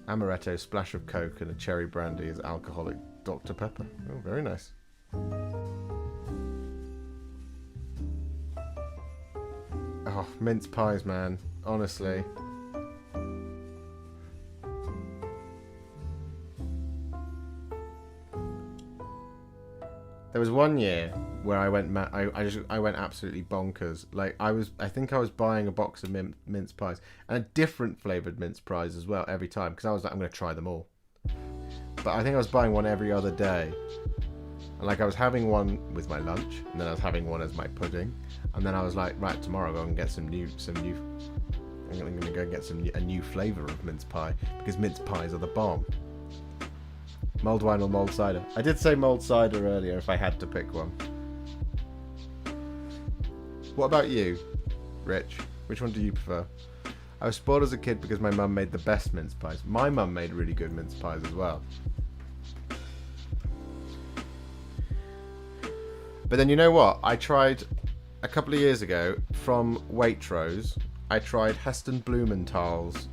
Amaretto, splash of Coke, and a cherry brandy is alcoholic Dr. Pepper. Oh, very nice. Oh, mince pies, man. Honestly. There was one year where I went I went absolutely bonkers. Like I think I was buying a box of mince pies and a different flavored mince pies as well every time because I was like, I'm going to try them all. But I think I was buying one every other day. And like I was having one with my lunch, and then I was having one as my pudding, and then I was like, right, tomorrow I'll go and get some new. I'm going to go and get a new flavor of mince pie because mince pies are the bomb. Mulled wine or mulled cider? I did say mulled cider earlier if I had to pick one. What about you, Rich? Which one do you prefer? I was spoiled as a kid because my mum made the best mince pies. My mum made really good mince pies as well. But then you know what? I tried a couple of years ago from Waitrose. I tried Heston Blumenthal's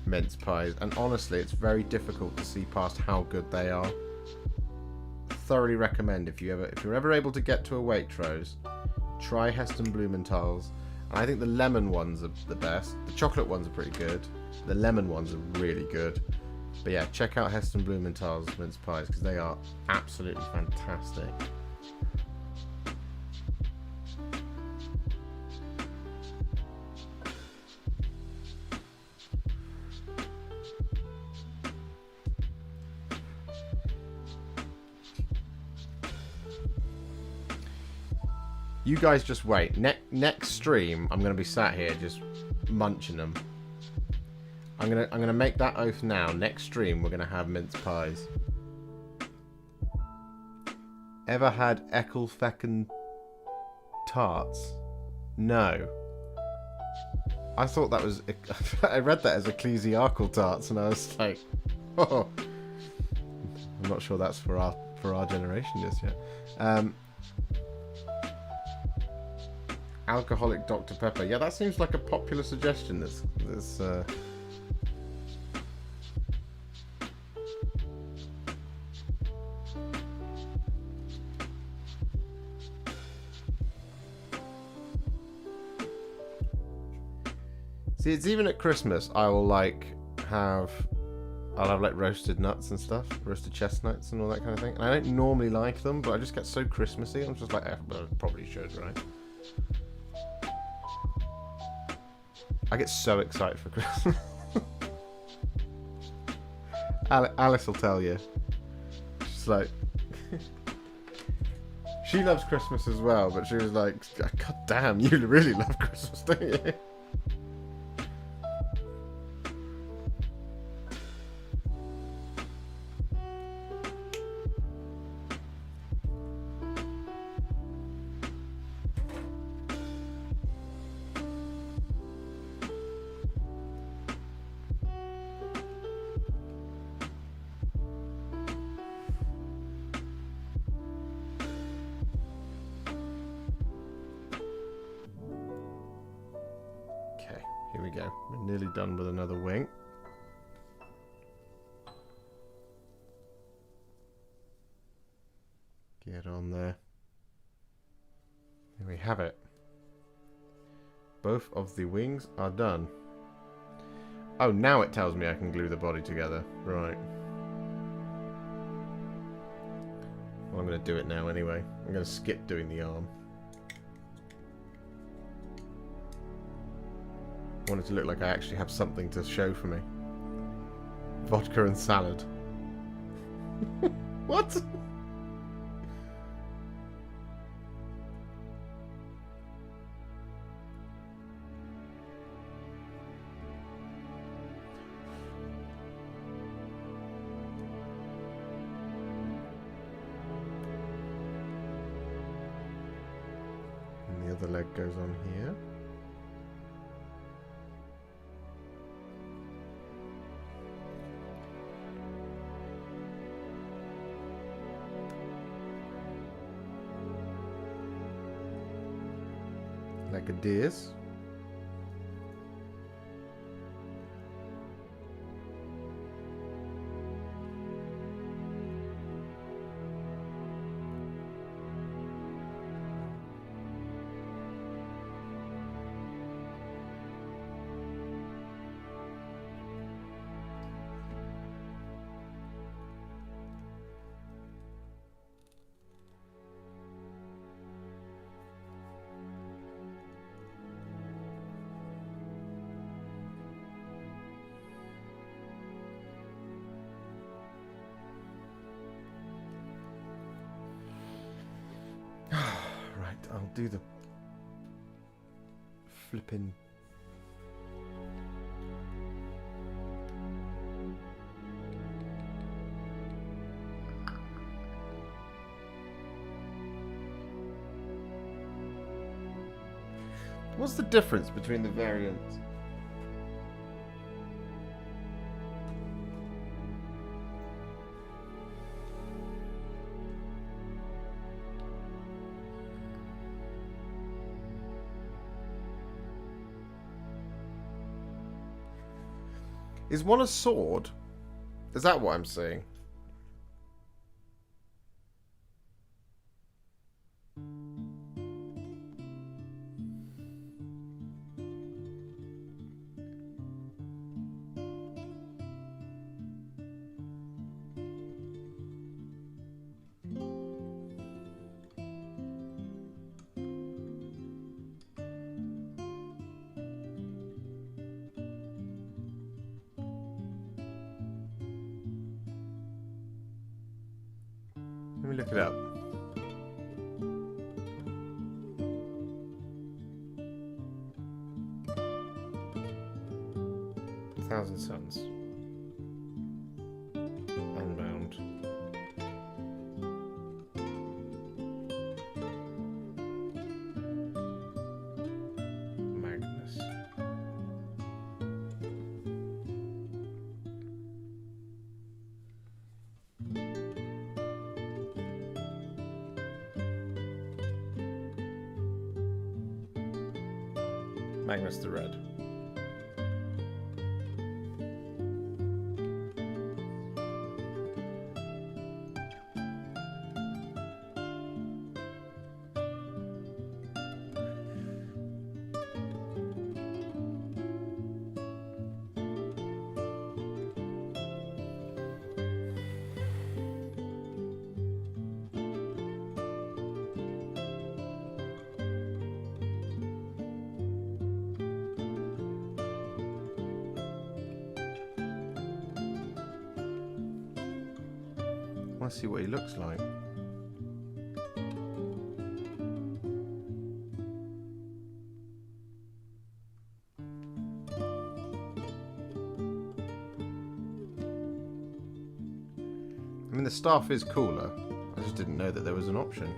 mince pies, and honestly it's very difficult to see past how good they are. Thoroughly recommend if you're ever able to get to a Waitrose, try Heston Blumenthal's. And I think the lemon ones are the best. The chocolate ones are pretty good. The lemon ones are really good. But yeah, check out Heston Blumenthal's mince pies because they are absolutely fantastic. You guys just wait. Next stream, I'm gonna be sat here just munching them. I'm gonna make that oath now. Next stream, we're gonna have mince pies. Ever had Eckelfecken tarts? No. I thought that was. I read that as ecclesiarchal tarts, and I was like, oh. I'm not sure that's for our generation just yet. Alcoholic Dr. Pepper. Yeah, that seems like a popular suggestion. See, it's even at Christmas. I'll have like roasted nuts and stuff, roasted chestnuts and all that kind of thing. And I don't normally like them, but I just get so Christmassy. I'm just like, I probably should, right? I get so excited for Christmas. Alice will tell you. She's like... she loves Christmas as well, but she was like, God damn, you really love Christmas, don't you? Here we go. We're nearly done with another wing. Get on there. There we have it. Both of the wings are done. Oh, now it tells me I can glue the body together. Right. Well, I'm going to do it now anyway. I'm going to skip doing the arm. I want it to look like I actually have something to show for me. Vodka and salad. What? leg goes on here. Like a deer's. Right, I'll do the flipping. What's the difference between the variants? Is one a sword? Is that what I'm seeing? Let me look it up. Thousand Suns. Unbound. Magnus. Magnus the Red. I want to see what he looks like. I mean, the staff is cooler. I just didn't know that there was an option.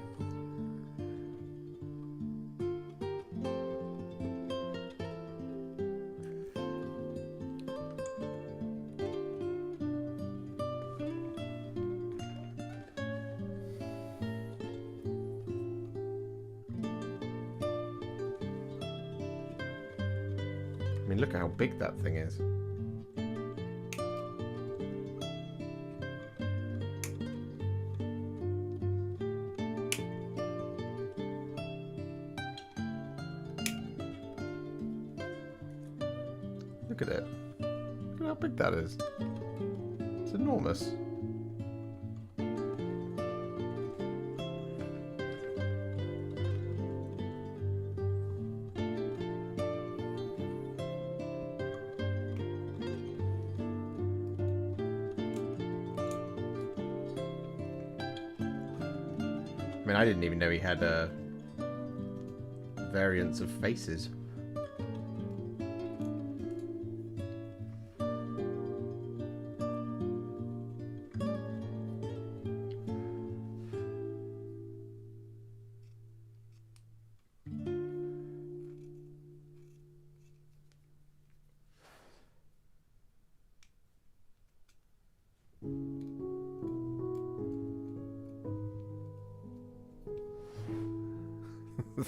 I mean, look at how big that thing is. Look at it. Look at how big that is. It's enormous. I mean, I didn't even know he had variants of faces.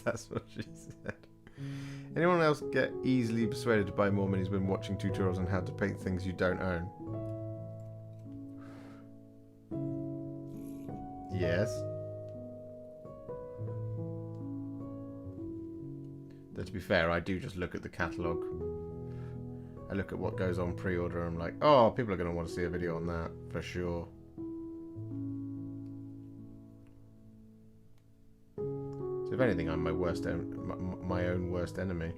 That's what she said. Anyone else get easily persuaded to buy more minis when watching tutorials on how to paint things you don't own? Yes. Though to be fair, I do just look at the catalogue. I look at what goes on pre-order and I'm like, oh, people are going to want to see a video on that, for sure. So if anything, I'm my own worst enemy.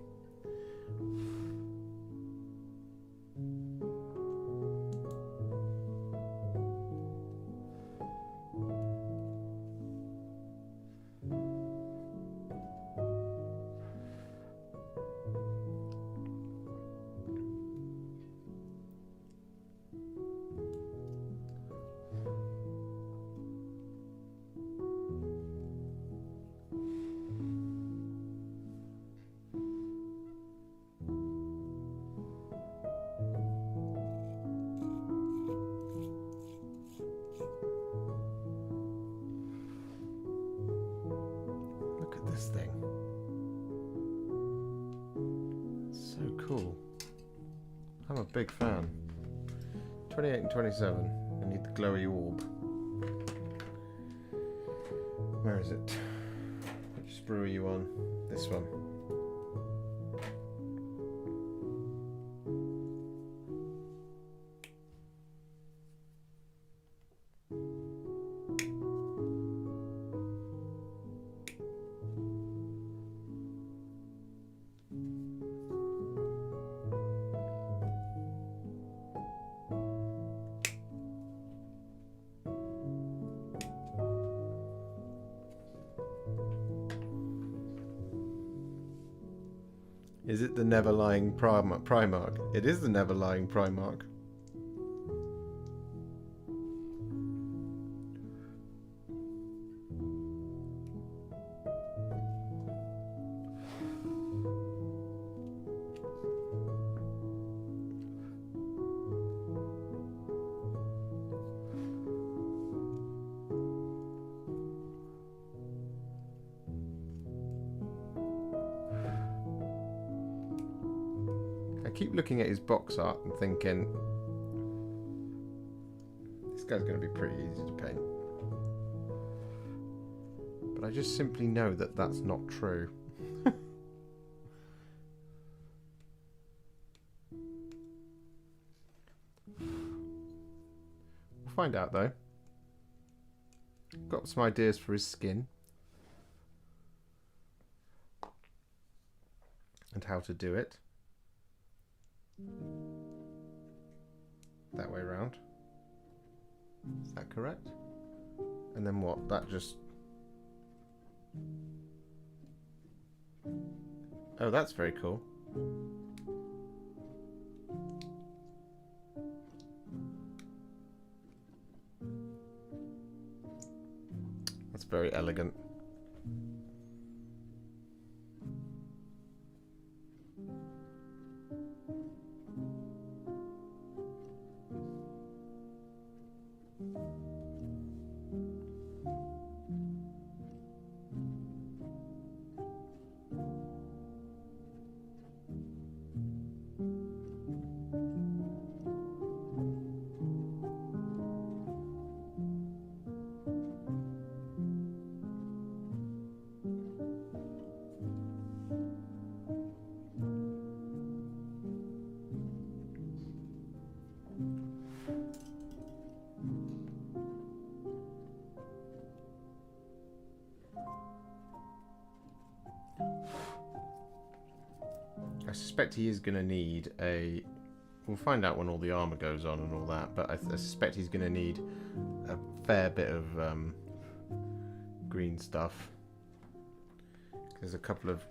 This thing. So cool. I'm a big fan. 28 and 27. I need the glowy orb. Where is it? Which sprue are you on? This one. Is it the never-lying Primarch? It is the never-lying Primarch. I keep looking at his box art and thinking, this guy's going to be pretty easy to paint. But I just simply know that that's not true. We'll find out though. Got some ideas for his skin. And how to do it. That way around. Is that correct? And then what? That just... Oh, that's very cool. That's very elegant. I suspect he is going to need a... We'll find out when all the armor goes on and all that, but I suspect he's going to need a fair bit of green stuff. There's a couple of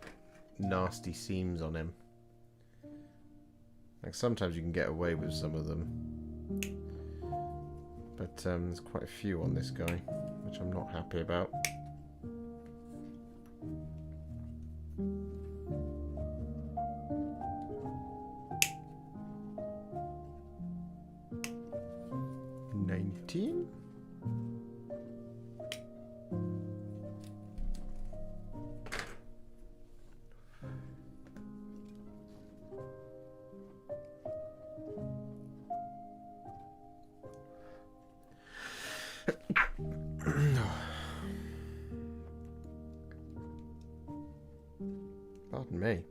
nasty seams on him. Like sometimes you can get away with some of them, but there's quite a few on this guy, which I'm not happy about. me.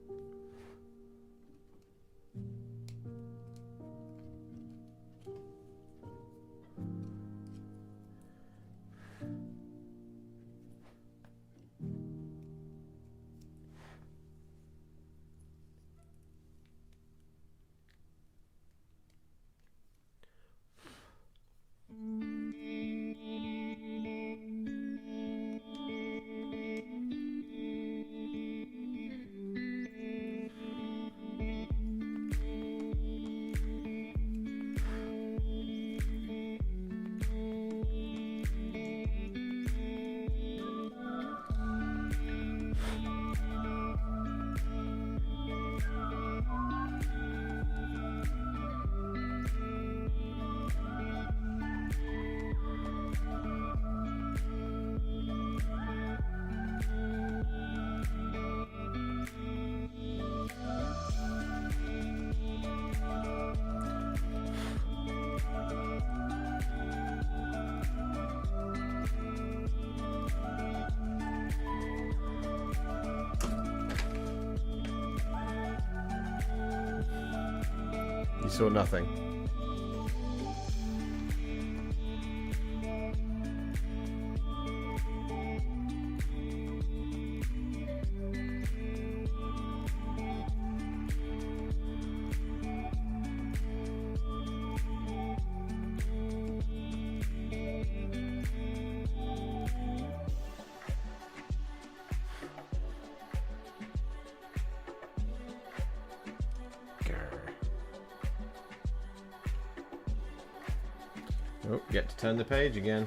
You saw nothing. Oh, get to turn the page again.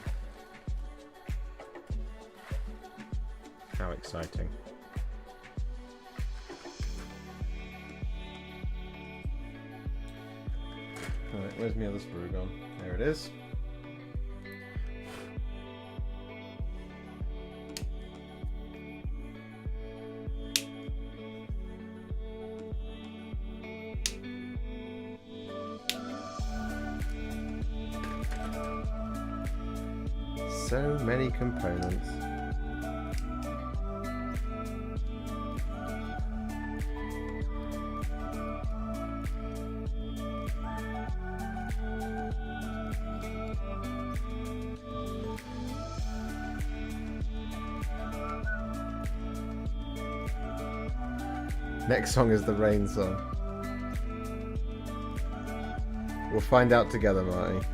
How exciting. Alright, where's my other sprue gone? There it is. So many components. Next song is the rain song. We'll find out together, Marty.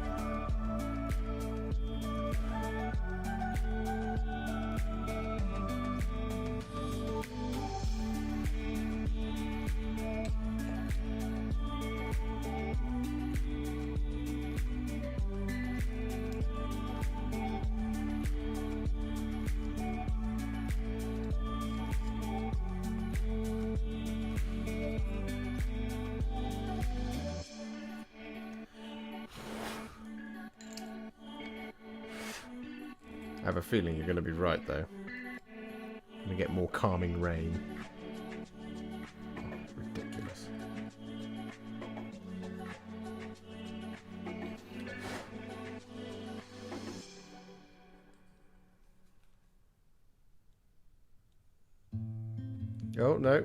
I have a feeling you're going to be right, though. I'm going to get more calming rain. Oh, ridiculous. Oh, no.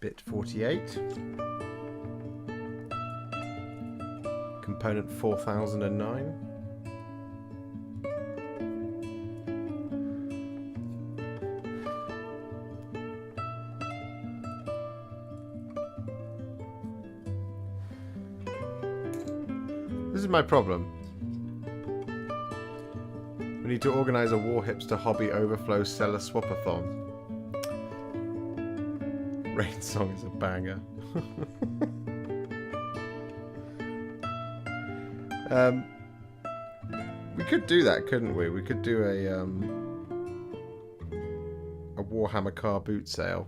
Bit 48. Component 4009. This is my problem. We need to organize a Warhipster Hobby Overflow Seller Swapathon. Rain song is a banger. We could do that, couldn't we? We could do a Warhammer car boot sale.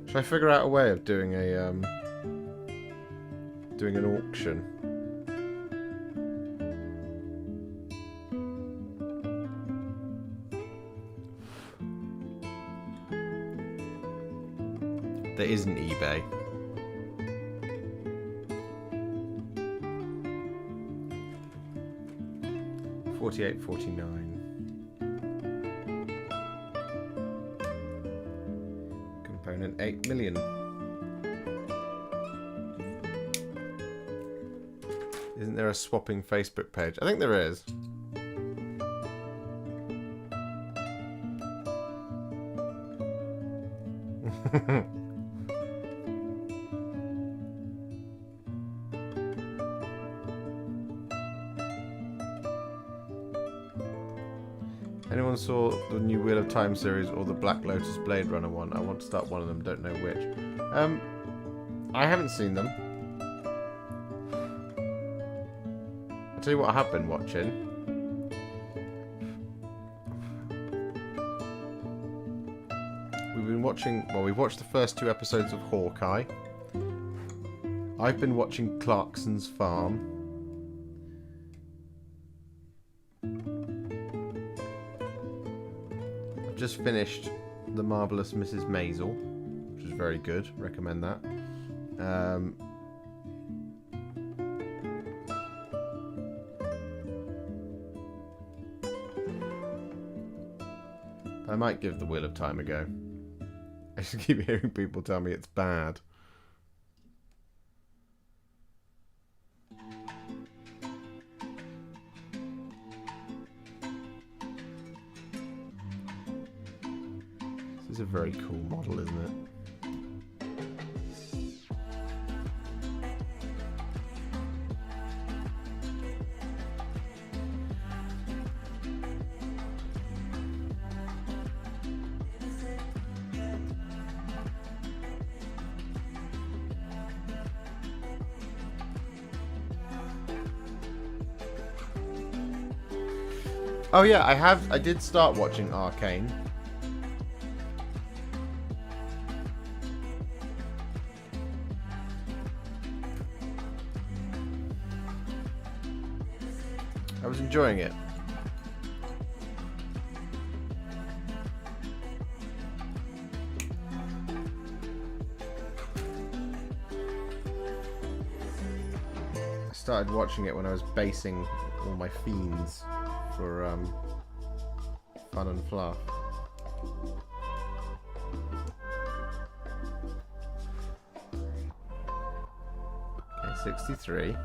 Should I figure out a way of doing a doing an auction? There isn't eBay. $48.49. Component 8 million. Isn't there a swapping Facebook page? I think there is. Anyone saw the new Wheel of Time series or the Black Lotus Blade Runner one? I want to start one of them, don't know which. I haven't seen them. I'll tell you what I have been watching. We've been watching, well, we've watched the first 2 episodes of Hawkeye. I've been watching Clarkson's Farm. Just finished The Marvelous Mrs. Maisel, which is very good. Recommend that. I might give The Wheel of Time a go. I just keep hearing people tell me it's bad. This is a very cool model, isn't it? Oh yeah, I did start watching Arcane. I was enjoying it. I started watching it when I was basing all my fiends for fun and fluff. Okay, 63.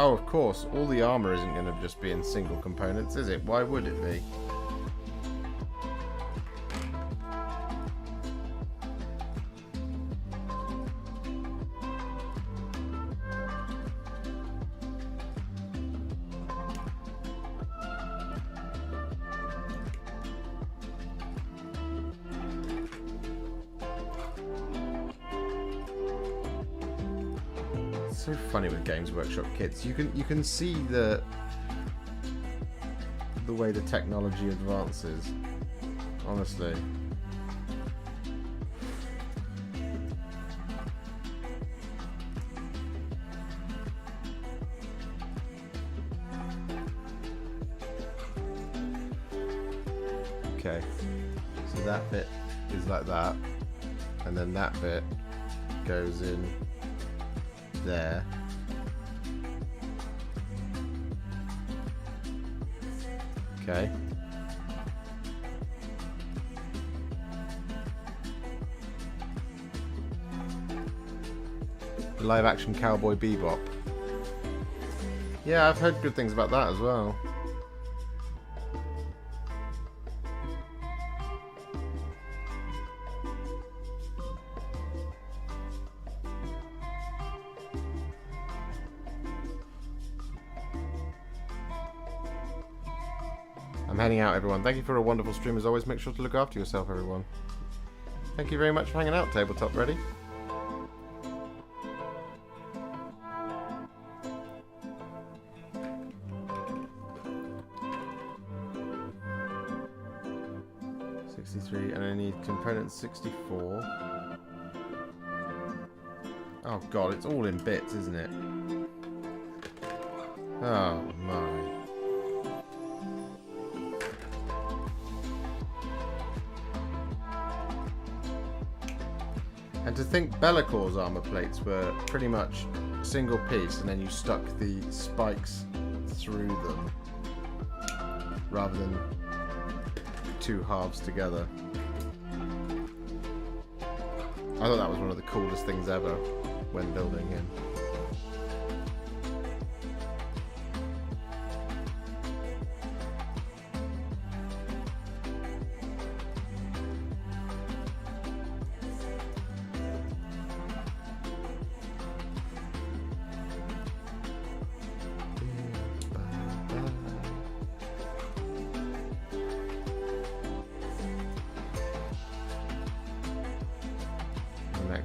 Oh, of course, all the armor isn't going to just be in single components, is it? Why would it be? So funny with Games Workshop kits. You can see the way the technology advances. Honestly. Okay. So that bit is like that, and then that bit goes in there. Okay. The live action Cowboy Bebop. Yeah, I've heard good things about that as well. I'm heading out, everyone. Thank you for a wonderful stream as always. Make sure to look after yourself, everyone. Thank you very much for hanging out, Tabletop Ready. And I need component 64. Oh god, it's all in bits, isn't it? Oh my. And to think Bellacor's armor plates were pretty much a single piece and then you stuck the spikes through them rather than two halves together. I thought that was one of the coolest things ever when building in.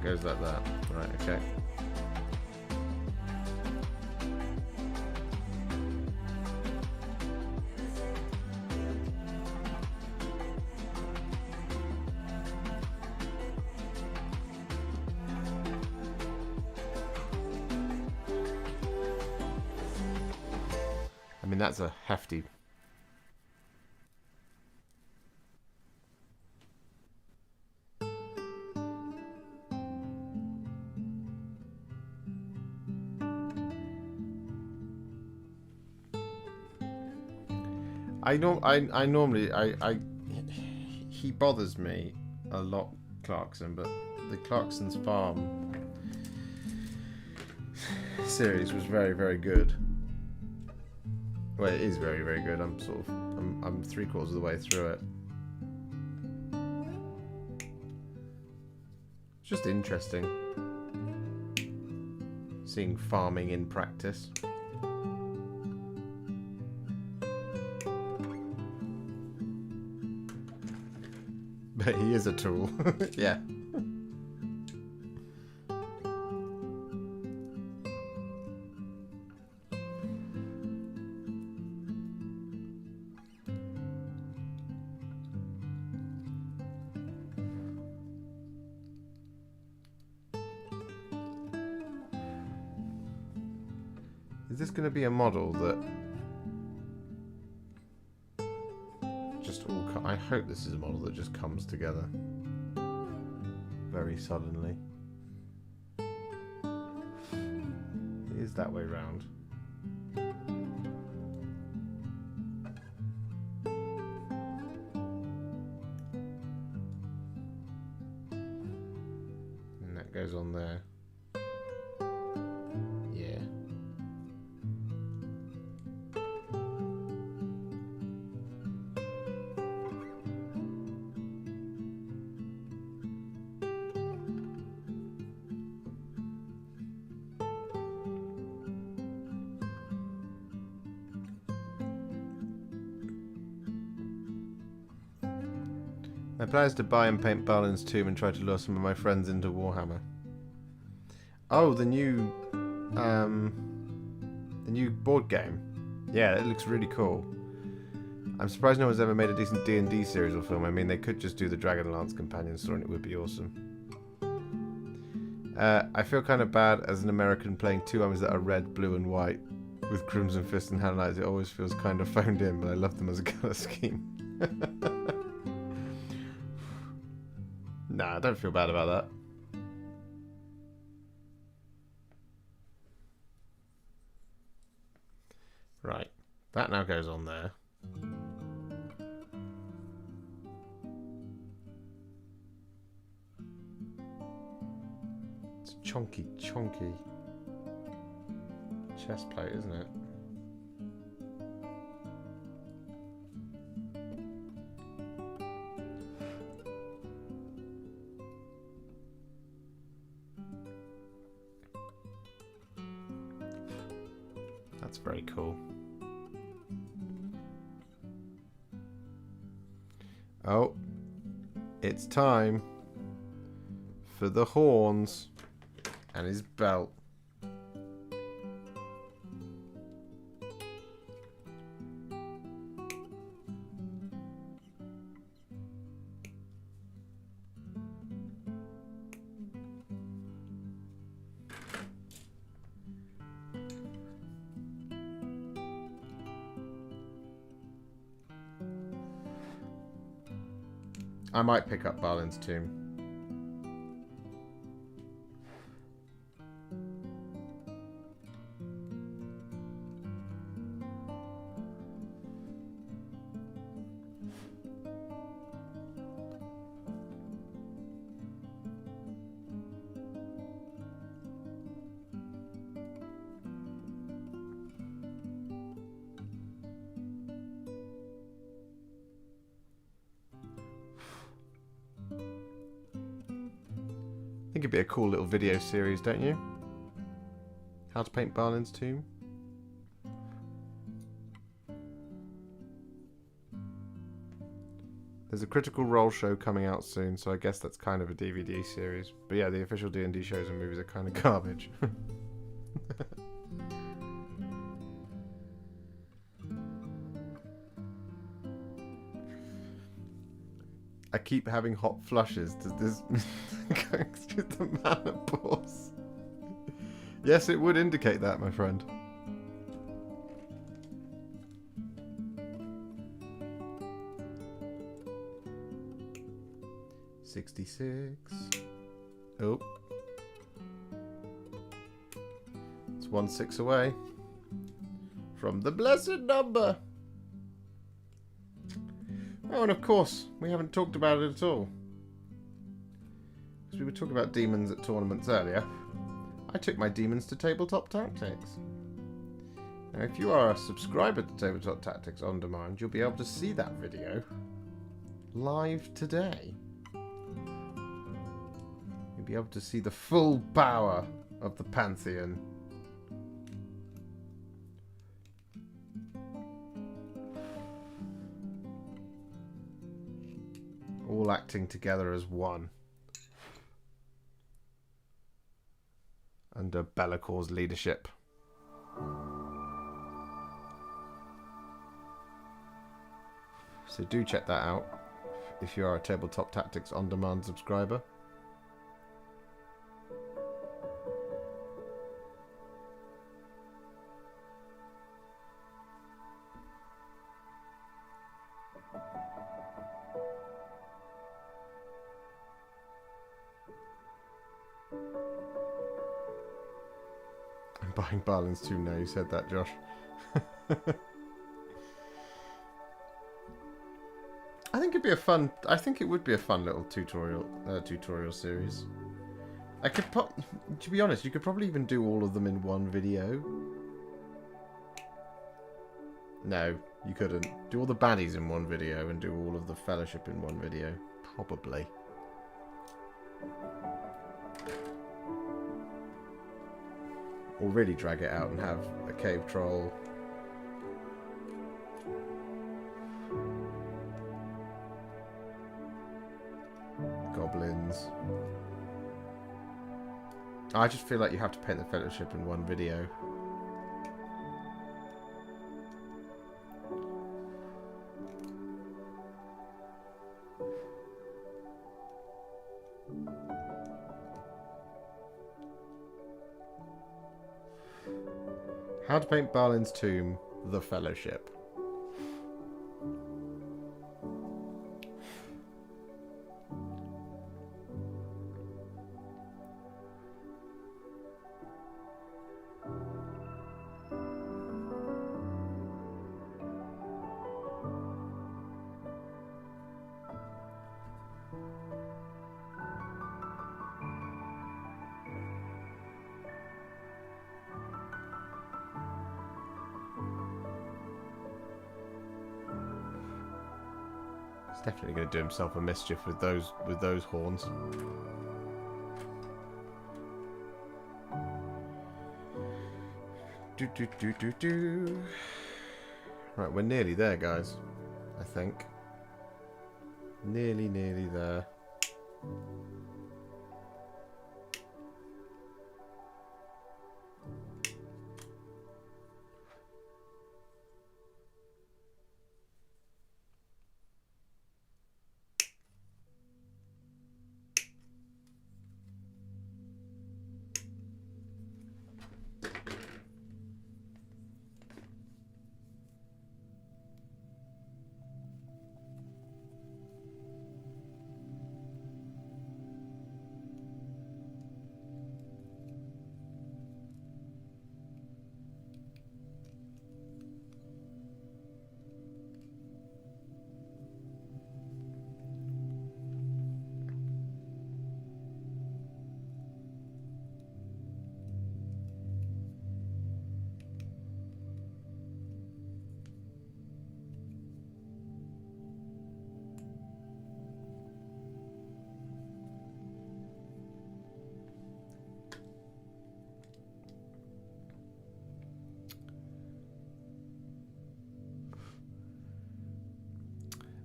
Goes like that. Right, okay. I mean, that's a hefty... he bothers me a lot, Clarkson, but the Clarkson's Farm series was very, very good. Well, it is very, very good. I'm 3/4 of the way through it. It's just interesting seeing farming in practice. But he is a tool. Yeah. Is this going to be a model that just all... I hope this is a model that just comes together very suddenly. It is that way round. And that goes on there. Yeah. My plan is to buy and paint Balin's tomb and try to lure some of my friends into Warhammer. Oh, the new board game. Yeah, it looks really cool. I'm surprised no one's ever made a decent D&D series or film. I mean, they could just do the Dragonlance companion story and it would be awesome. I feel kind of bad as an American playing two armies that are red, blue and white with Crimson Fist and Highlights. It always feels kind of phoned in, but I love them as a colour scheme. Nah, I don't feel bad about that. Right, that now goes on there. It's chonky chest plate, isn't it? That's very cool. Oh, it's time for the horns and his belt. I might pick up Balin's tomb. I think it'd be a cool little video series, don't you? How to paint Balin's tomb. There's a Critical Role show coming out soon, so I guess that's kind of a DVD series. But yeah, the official D&D shows and movies are kind of garbage. I keep having hot flushes. Does this going through the menopause? Yes, it would indicate that, my friend. $66. Oh. It's 1/6 away from the blessed number. Oh, and of course, we haven't talked about it at all. Because we were talking about demons at tournaments earlier. I took my demons to Tabletop Tactics. Now, if you are a subscriber to Tabletop Tactics On Demand, you'll be able to see that video live today. You'll be able to see the full power of the Pantheon. All acting together as one. Under Bellacor's leadership. So do check that out if you are a Tabletop Tactics On Demand subscriber. Buying Balin's tomb now, you said that, Josh. I think it would be a fun little tutorial series. To be honest, you could probably even do all of them in one video. No, you couldn't. Do all the baddies in one video and do all of the fellowship in one video. Probably. Or really drag it out and have a cave troll. Goblins. I just feel like you have to paint the fellowship in one video. How to paint Balin's tomb, the Fellowship. Definitely going to do himself a mischief with those horns. Right, we're nearly there, guys. I think. Nearly there.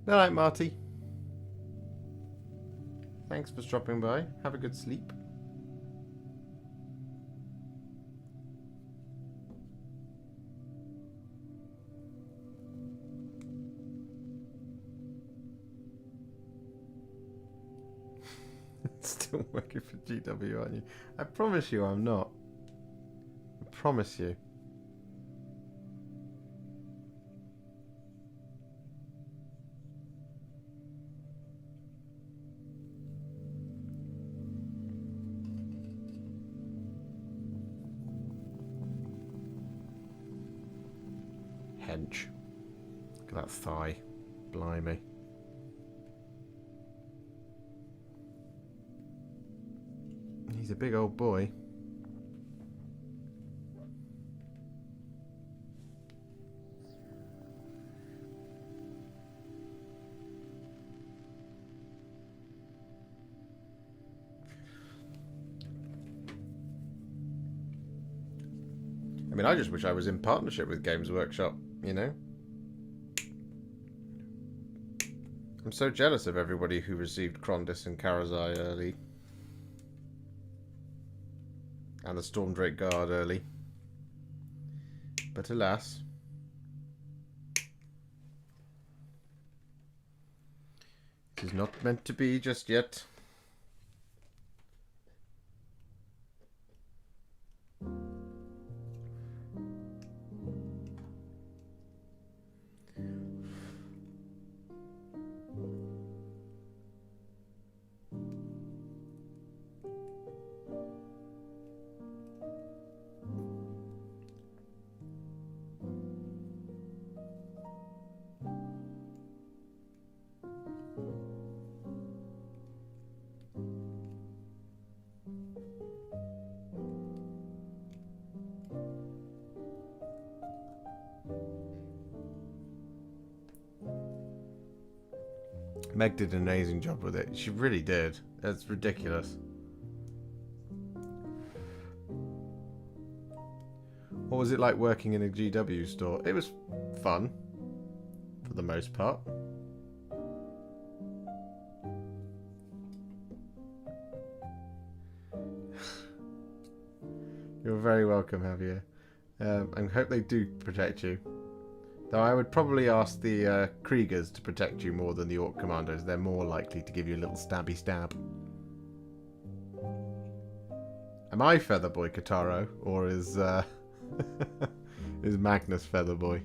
Good night, Marty. Thanks for stopping by. Have a good sleep. Still working for GW, aren't you? I promise you I'm not. I promise you. Hench. Look at that thigh. Blimey. He's a big old boy. I mean, I just wish I was in partnership with Games Workshop, you know? I'm so jealous of everybody who received Krondys and Karazai early. And the Stormdrake Guard early. But alas. It is not meant to be just yet. Meg did an amazing job with it. She really did. It's ridiculous. What was it like working in a GW store? It was fun, for the most part. You're very welcome, Javier. I hope they do protect you. Though I would probably ask the Kriegers to protect you more than the Orc Commandos. They're more likely to give you a little stabby stab. Am I Featherboy Kataro? Or is is Magnus Featherboy?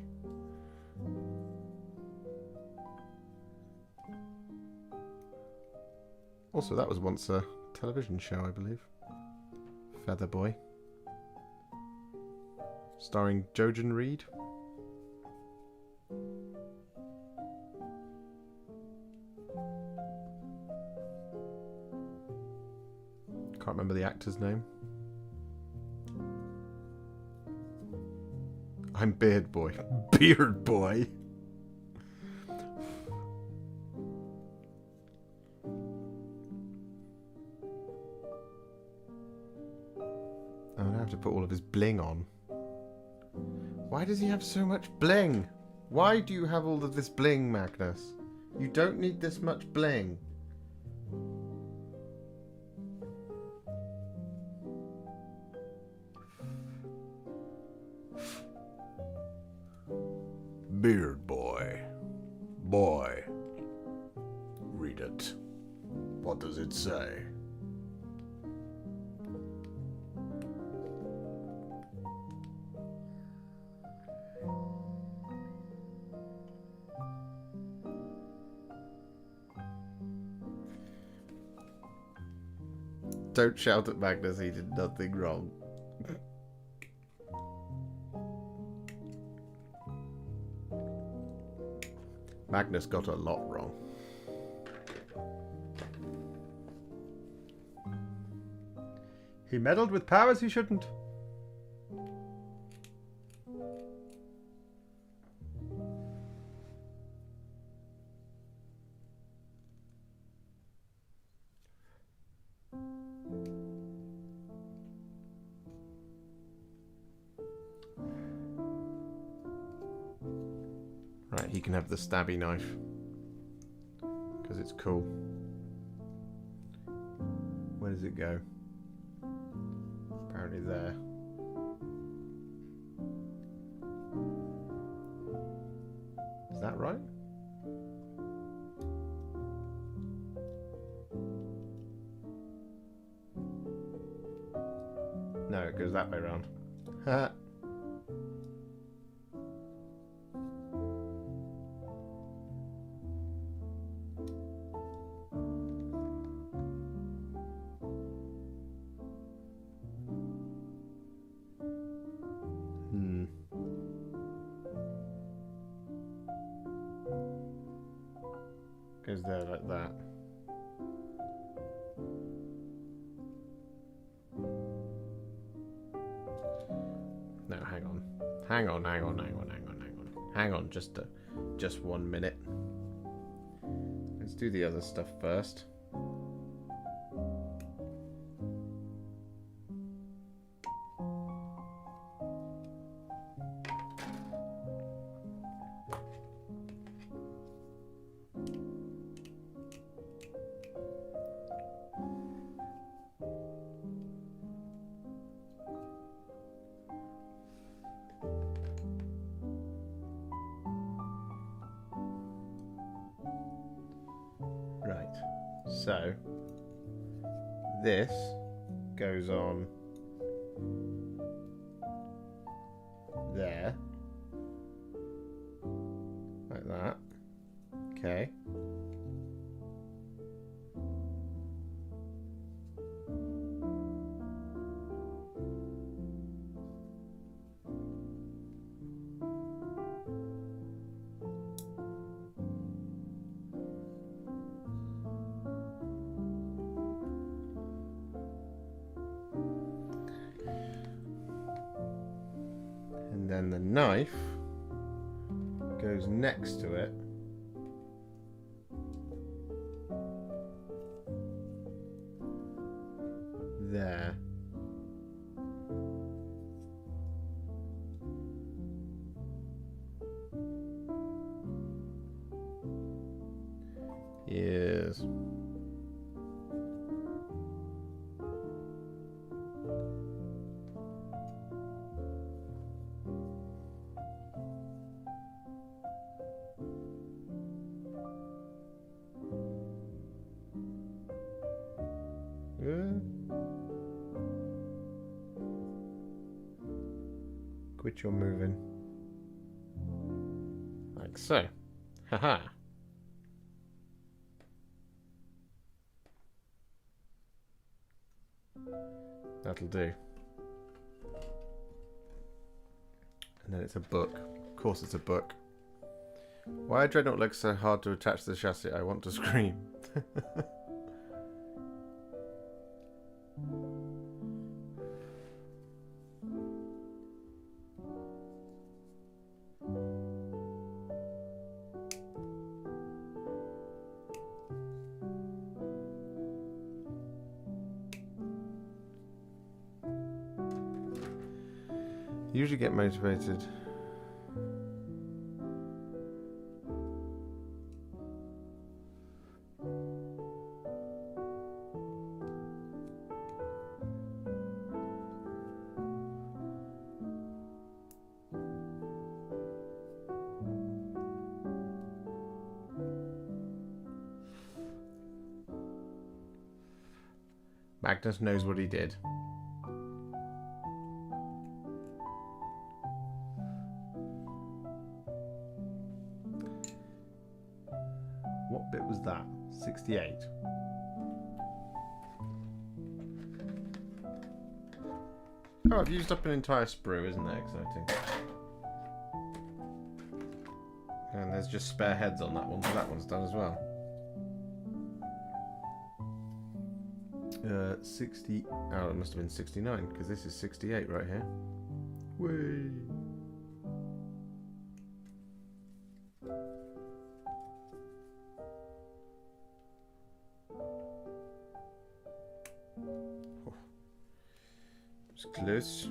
Also, that was once a television show, I believe. Featherboy. Starring Jojen Reed. Can't remember the actor's name. I'm Beard Boy. Beard Boy. I'm gonna have to put all of his bling on. Why does he have so much bling? Why do you have all of this bling, Magnus? You don't need this much bling. Beard boy. Boy. Read it. What does it say? Don't shout at Magnus, he did nothing wrong. Magnus got a lot wrong. He meddled with powers he shouldn't. Right, he can have the stabby knife. Because it's cool. Where does it go? Apparently there. Is that right? No, it goes that way around. Ha. Goes there like that. No, hang on. Hang on, just 1 minute. Let's do the other stuff first. Right, so this goes on there, like that. Okay. And then the knife goes next to it. There. Yes. Quit your moving. Like so. Haha. That'll do. And then it's a book. Of course it's a book. Why Dreadnought looks so hard to attach to the chassis? I want to scream. Usually get motivated. Magnus knows what he did. What bit was that? 68. Oh, I've used up an entire sprue, isn't that exciting? And there's just spare heads on that one, so that one's done as well. 60. Oh, it must have been 69, because this is 68 right here. Whee! Oh. It's close.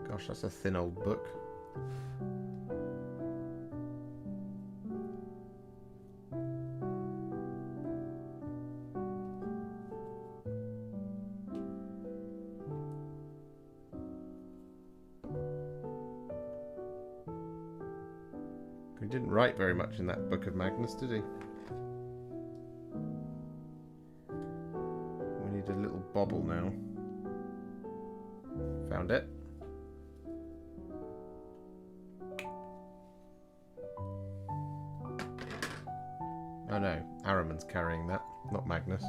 Gosh, that's a thin old book. He didn't write very much in that book of Magnus, did he? We need a little bobble now. Found it. Oh no, Araman's carrying that, not Magnus.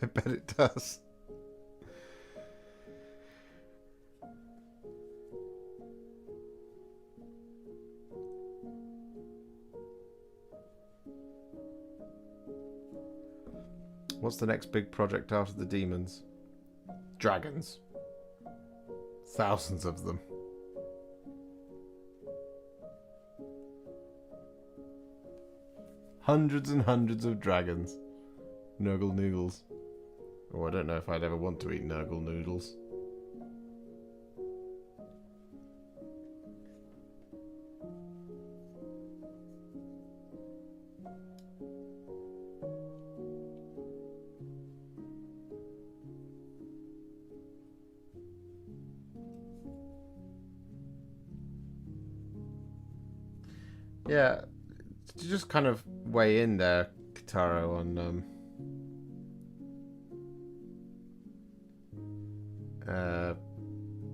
I bet it does. What's the next big project after the demons? Dragons. Thousands of them. Hundreds and hundreds of dragons. Nurgle noodles. Oh, I don't know if I'd ever want to eat Nurgle noodles. Yeah, to just kind of weigh in there, Kitaro, on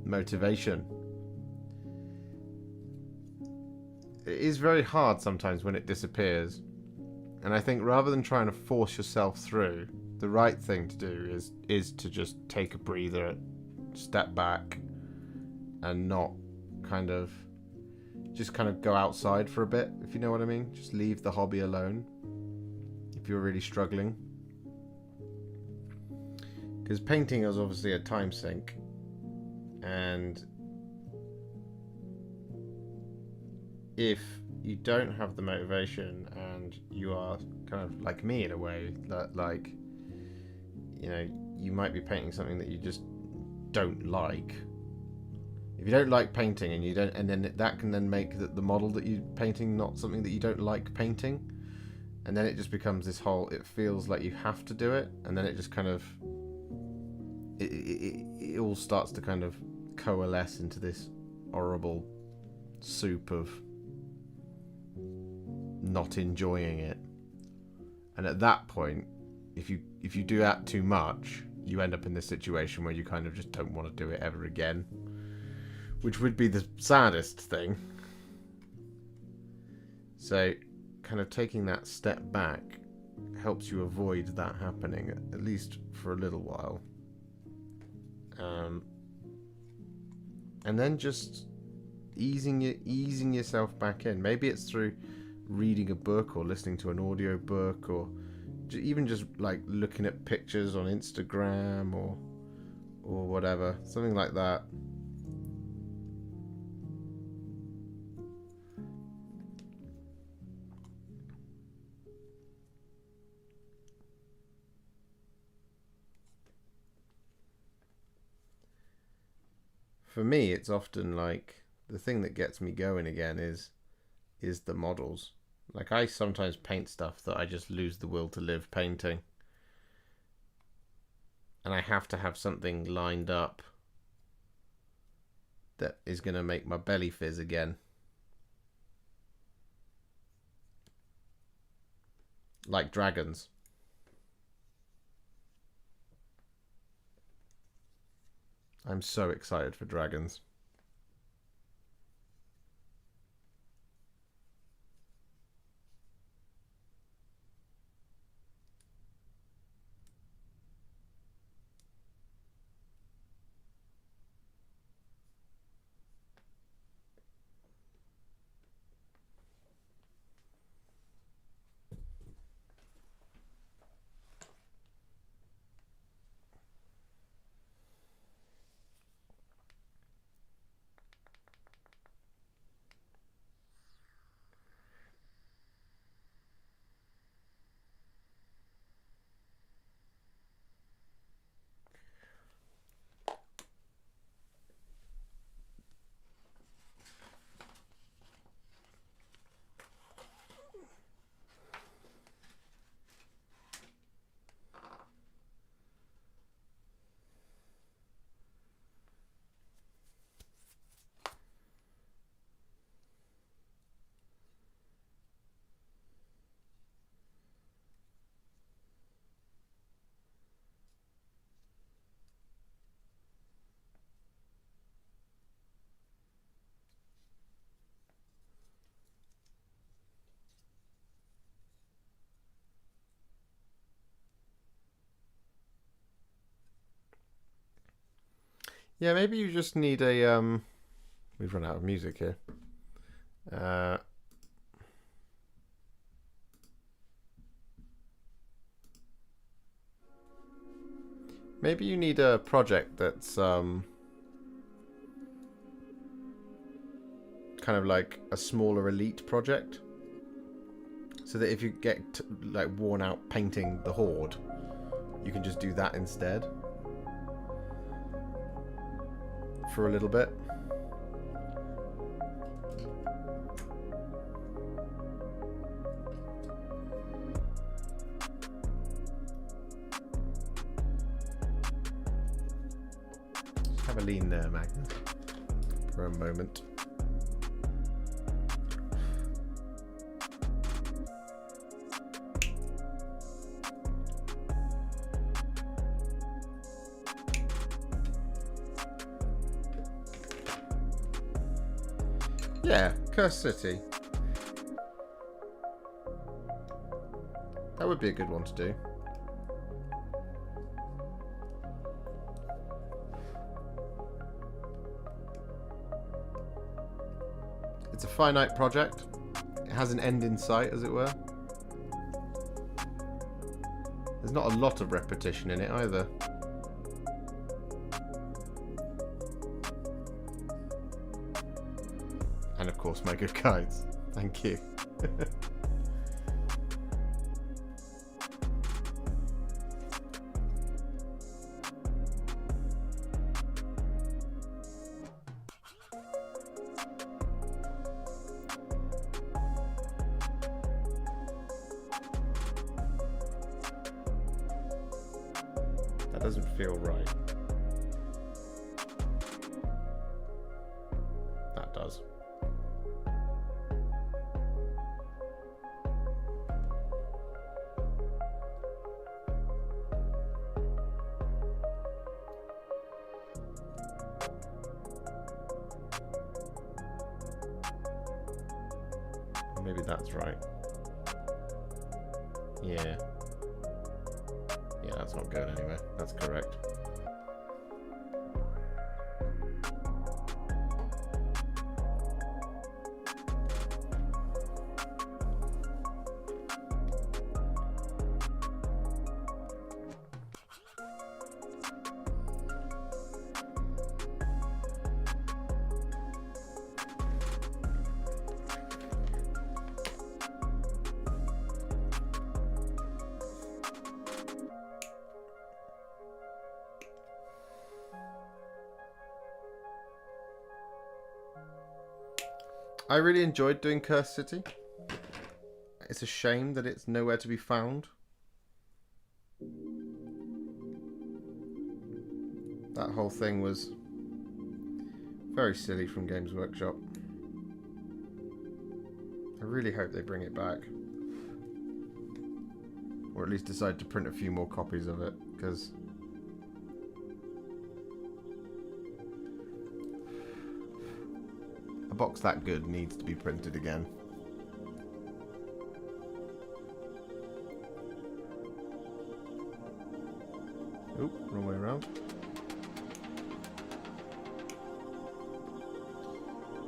motivation. It is very hard sometimes when it disappears, and I think rather than trying to force yourself through, the right thing to do is to just take a breather, step back, and not kind of just kind of go outside for a bit, if you know what I mean. Just leave the hobby alone if you're really struggling, because painting is obviously a time sink, and if you don't have the motivation and you are kind of like me in a way, that, like, you know, you might be painting something that you just don't like. If you don't like painting and you don't, and then that can then make the model that you're painting not something that you don't like painting, and then it just becomes this whole, it feels like you have to do it, and then it just kind of it all starts to kind of coalesce into this horrible soup of not enjoying it. And at that point, if you do that too much, you end up in this situation where you kind of just don't want to do it ever again, which would be the saddest thing. So kind of taking that step back helps you avoid that happening, at least for a little while. And then just easing yourself back in. Maybe it's through reading a book or listening to an audio book, or even just like looking at pictures on Instagram or whatever, something like that. For me, it's often like the thing that gets me going again is the models. Like, I sometimes paint stuff that I just lose the will to live painting, and I have to have something lined up that is going to make my belly fizz again. Like dragons. I'm so excited for dragons. Yeah, maybe you just need a we've run out of music here. Maybe you need a project that's kind of like a smaller elite project, so that if you get like worn out painting the Horde, you can just do that instead for a little bit. Just have a lean there, Magnus, for a moment. Yeah, Curse City. That would be a good one to do. It's a finite project. It has an end in sight, as it were. There's not a lot of repetition in it either. And of course, my good guides. Thank you. That doesn't feel right. That does. maybe that's right. Yeah. Yeah, that's not going anywhere. That's correct. I really enjoyed doing Cursed City. It's a shame that it's nowhere to be found. That whole thing was very silly from Games Workshop. I really hope they bring it back. Or at least decide to print a few more copies of it, because a box that good needs to be printed again. Oop, wrong way around.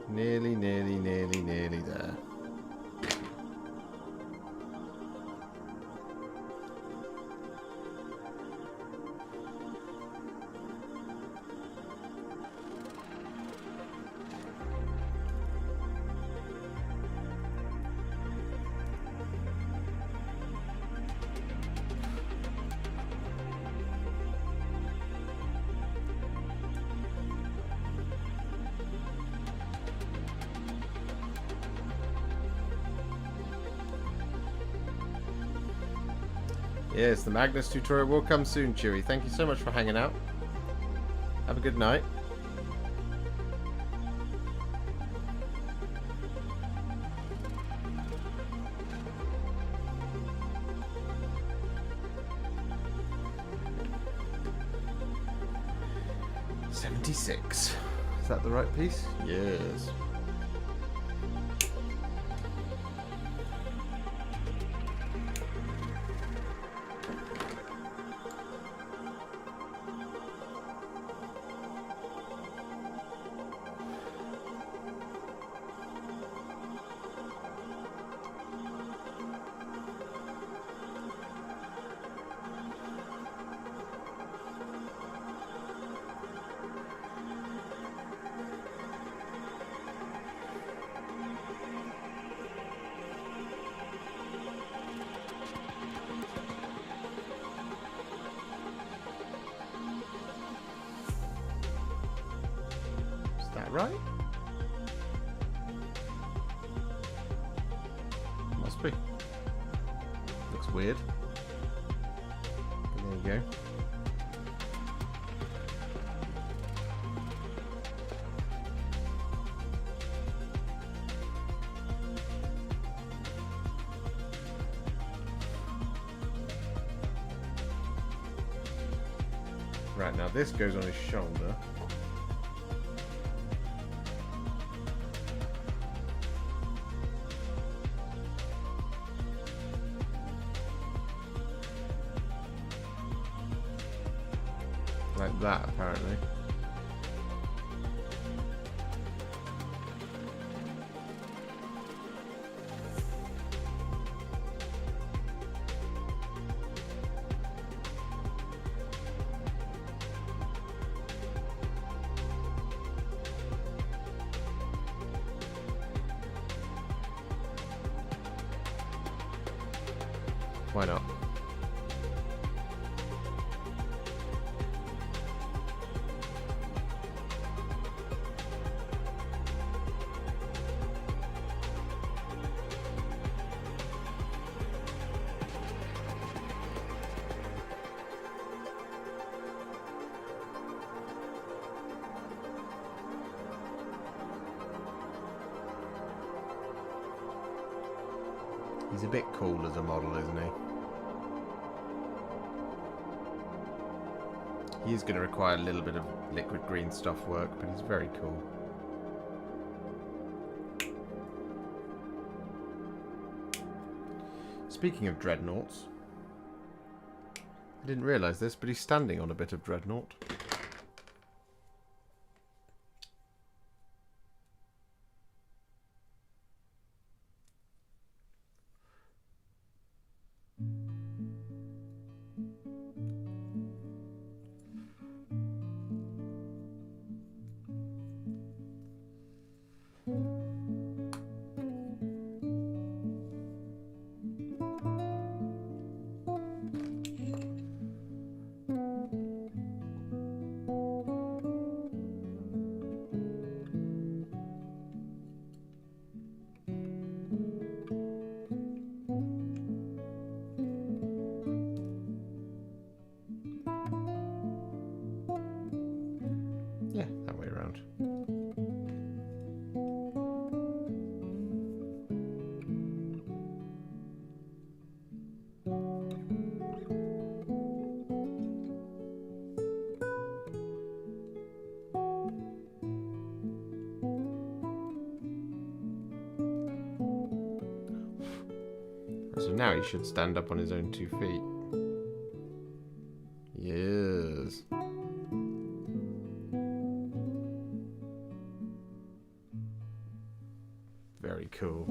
Nearly there. Yes, the Magnus tutorial will come soon, Chewy. Thank you so much for hanging out. Have a good night. $76. Is that the right piece? Yes. Right? Must be. Looks weird. There you go. Right, now this goes on his shoulder. Like that, apparently. Why not? He's a bit cool as a model, isn't he? He is going to require a little bit of liquid green stuff work, but he's very cool. Speaking of dreadnoughts, I didn't realise this, but he's standing on a bit of dreadnought. Yeah, that way around. So now he should stand up on his own 2 feet. Yes. Very cool.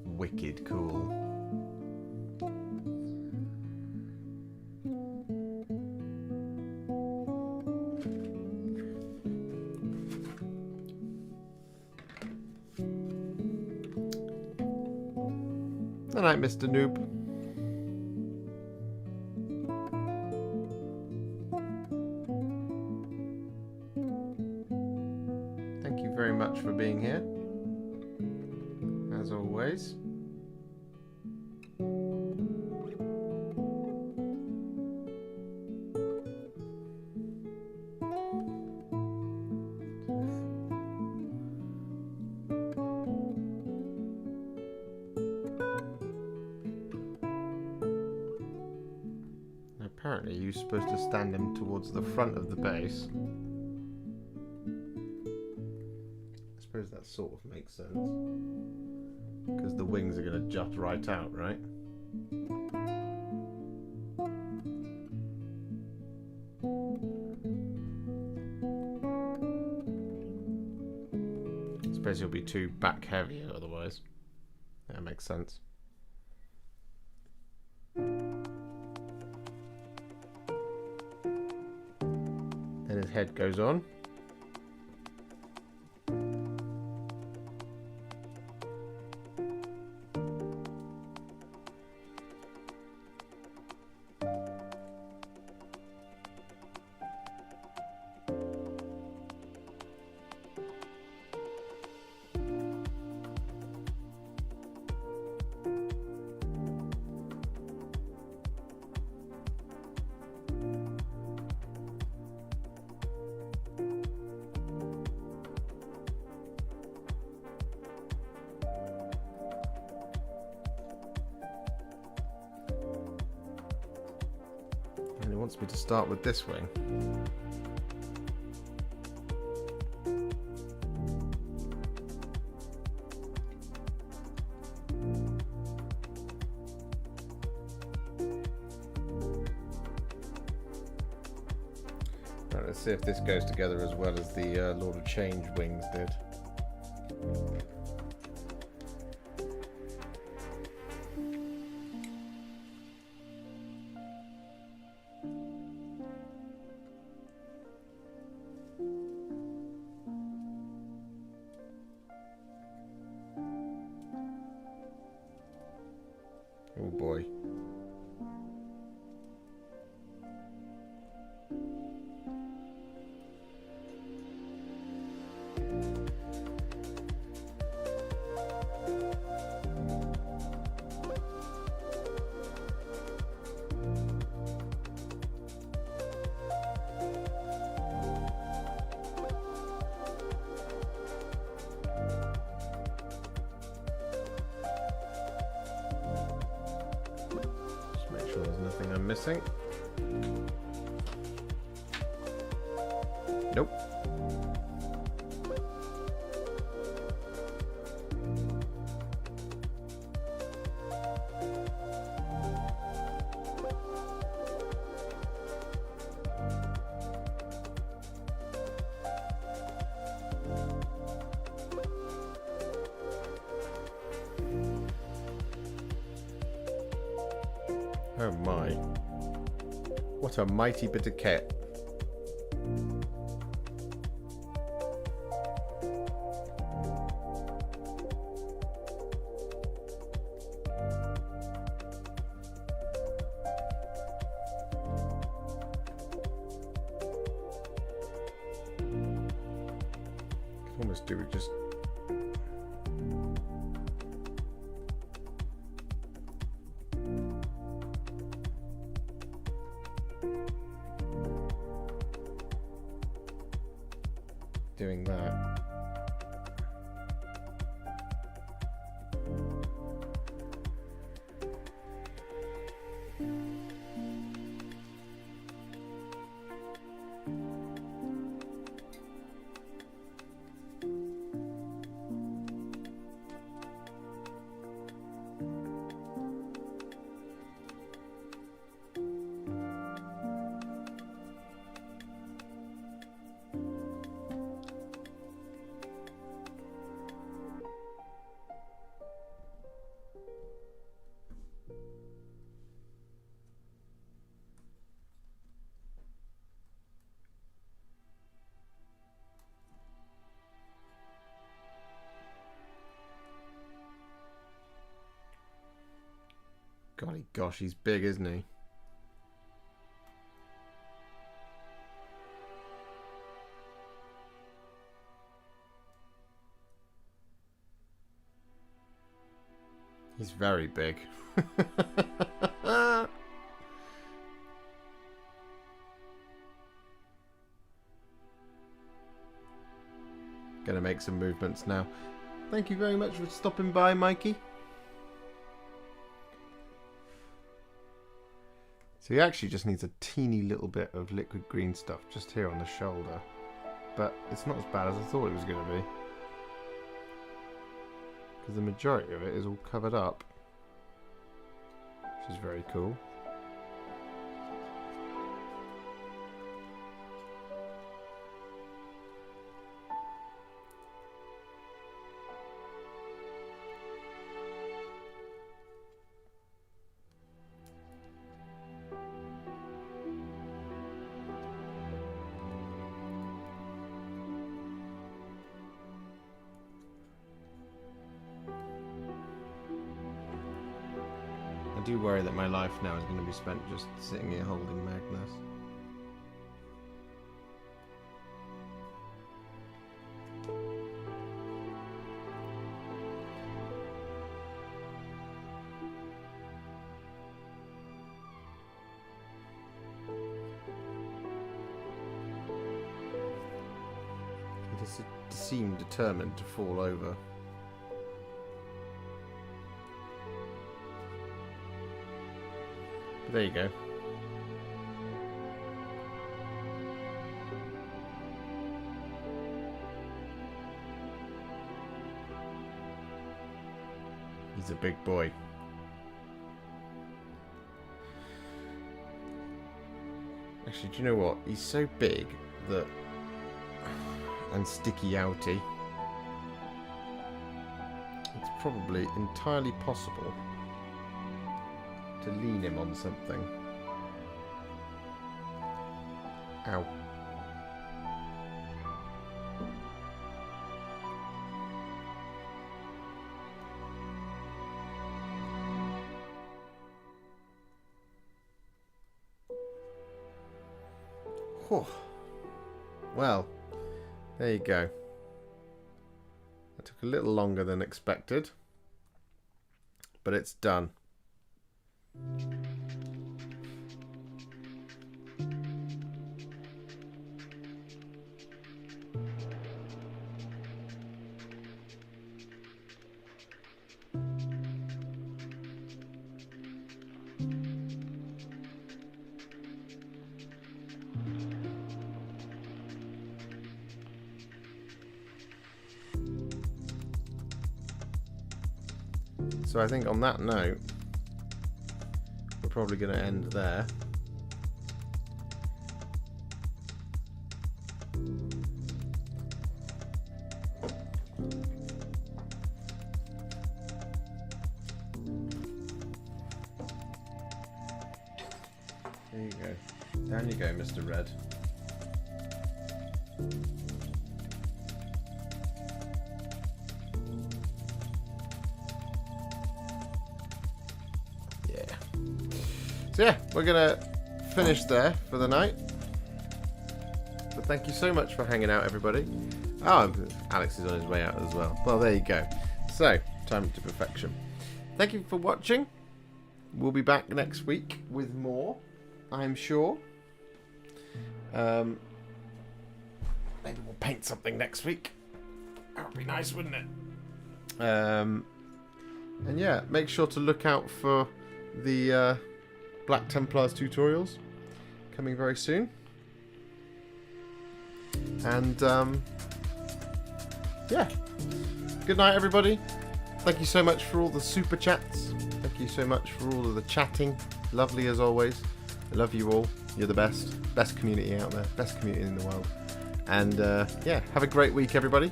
Wicked cool. Good night, Mr. Noob. Thank you very much for being here, as always. Apparently you're supposed to stand him towards the front of the base. I suppose that sort of makes sense. Because the wings are going to jut right out, right? I suppose he'll be too back heavy otherwise. That makes sense. Then his head goes on. And it wants me to start with this wing. Right, let's see if this goes together as well as the Lord of Change wings did. Oh boy. Sure there's nothing I'm missing. Nope. Oh my. What a mighty bit of kit. Could almost do it just doing that. Golly gosh, he's big, isn't he? He's very big. Gonna make some movements now. Thank you very much for stopping by, Mikey. So he actually just needs a teeny little bit of liquid green stuff just here on the shoulder. But it's not as bad as I thought it was going to be. Because the majority of it is all covered up. Which is very cool. I do worry that my life now is going to be spent just sitting here holding Magnus. He just seemed determined to fall over. There you go. He's a big boy. Actually, do you know what? He's so big that... and sticky outy. It's probably entirely possible to lean him on something. Ow. Whew. Well, there you go. That took a little longer than expected, but it's done. So I think on that note, we're probably going to end there. There you go. Down you go, Mr. Red. Yeah. So yeah, we're gonna finish there for the night. But thank you so much for hanging out, everybody. Oh, Alex is on his way out as well. Well, there you go. So, time to perfection. Thank you for watching. We'll be back next week with more, I'm sure. Maybe we'll paint something next week. That would be nice, wouldn't it? And yeah, make sure to look out for the Black Templars tutorials coming very soon. And yeah, good night, everybody. Thank you so much for all the super chats. Thank you so much for all of the chatting. Lovely as always. I love you all. You're the best. Best community out there. Best community in the world. And yeah, have a great week, everybody.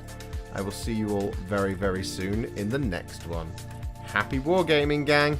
I will see you all very, very soon in the next one. Happy wargaming, gang.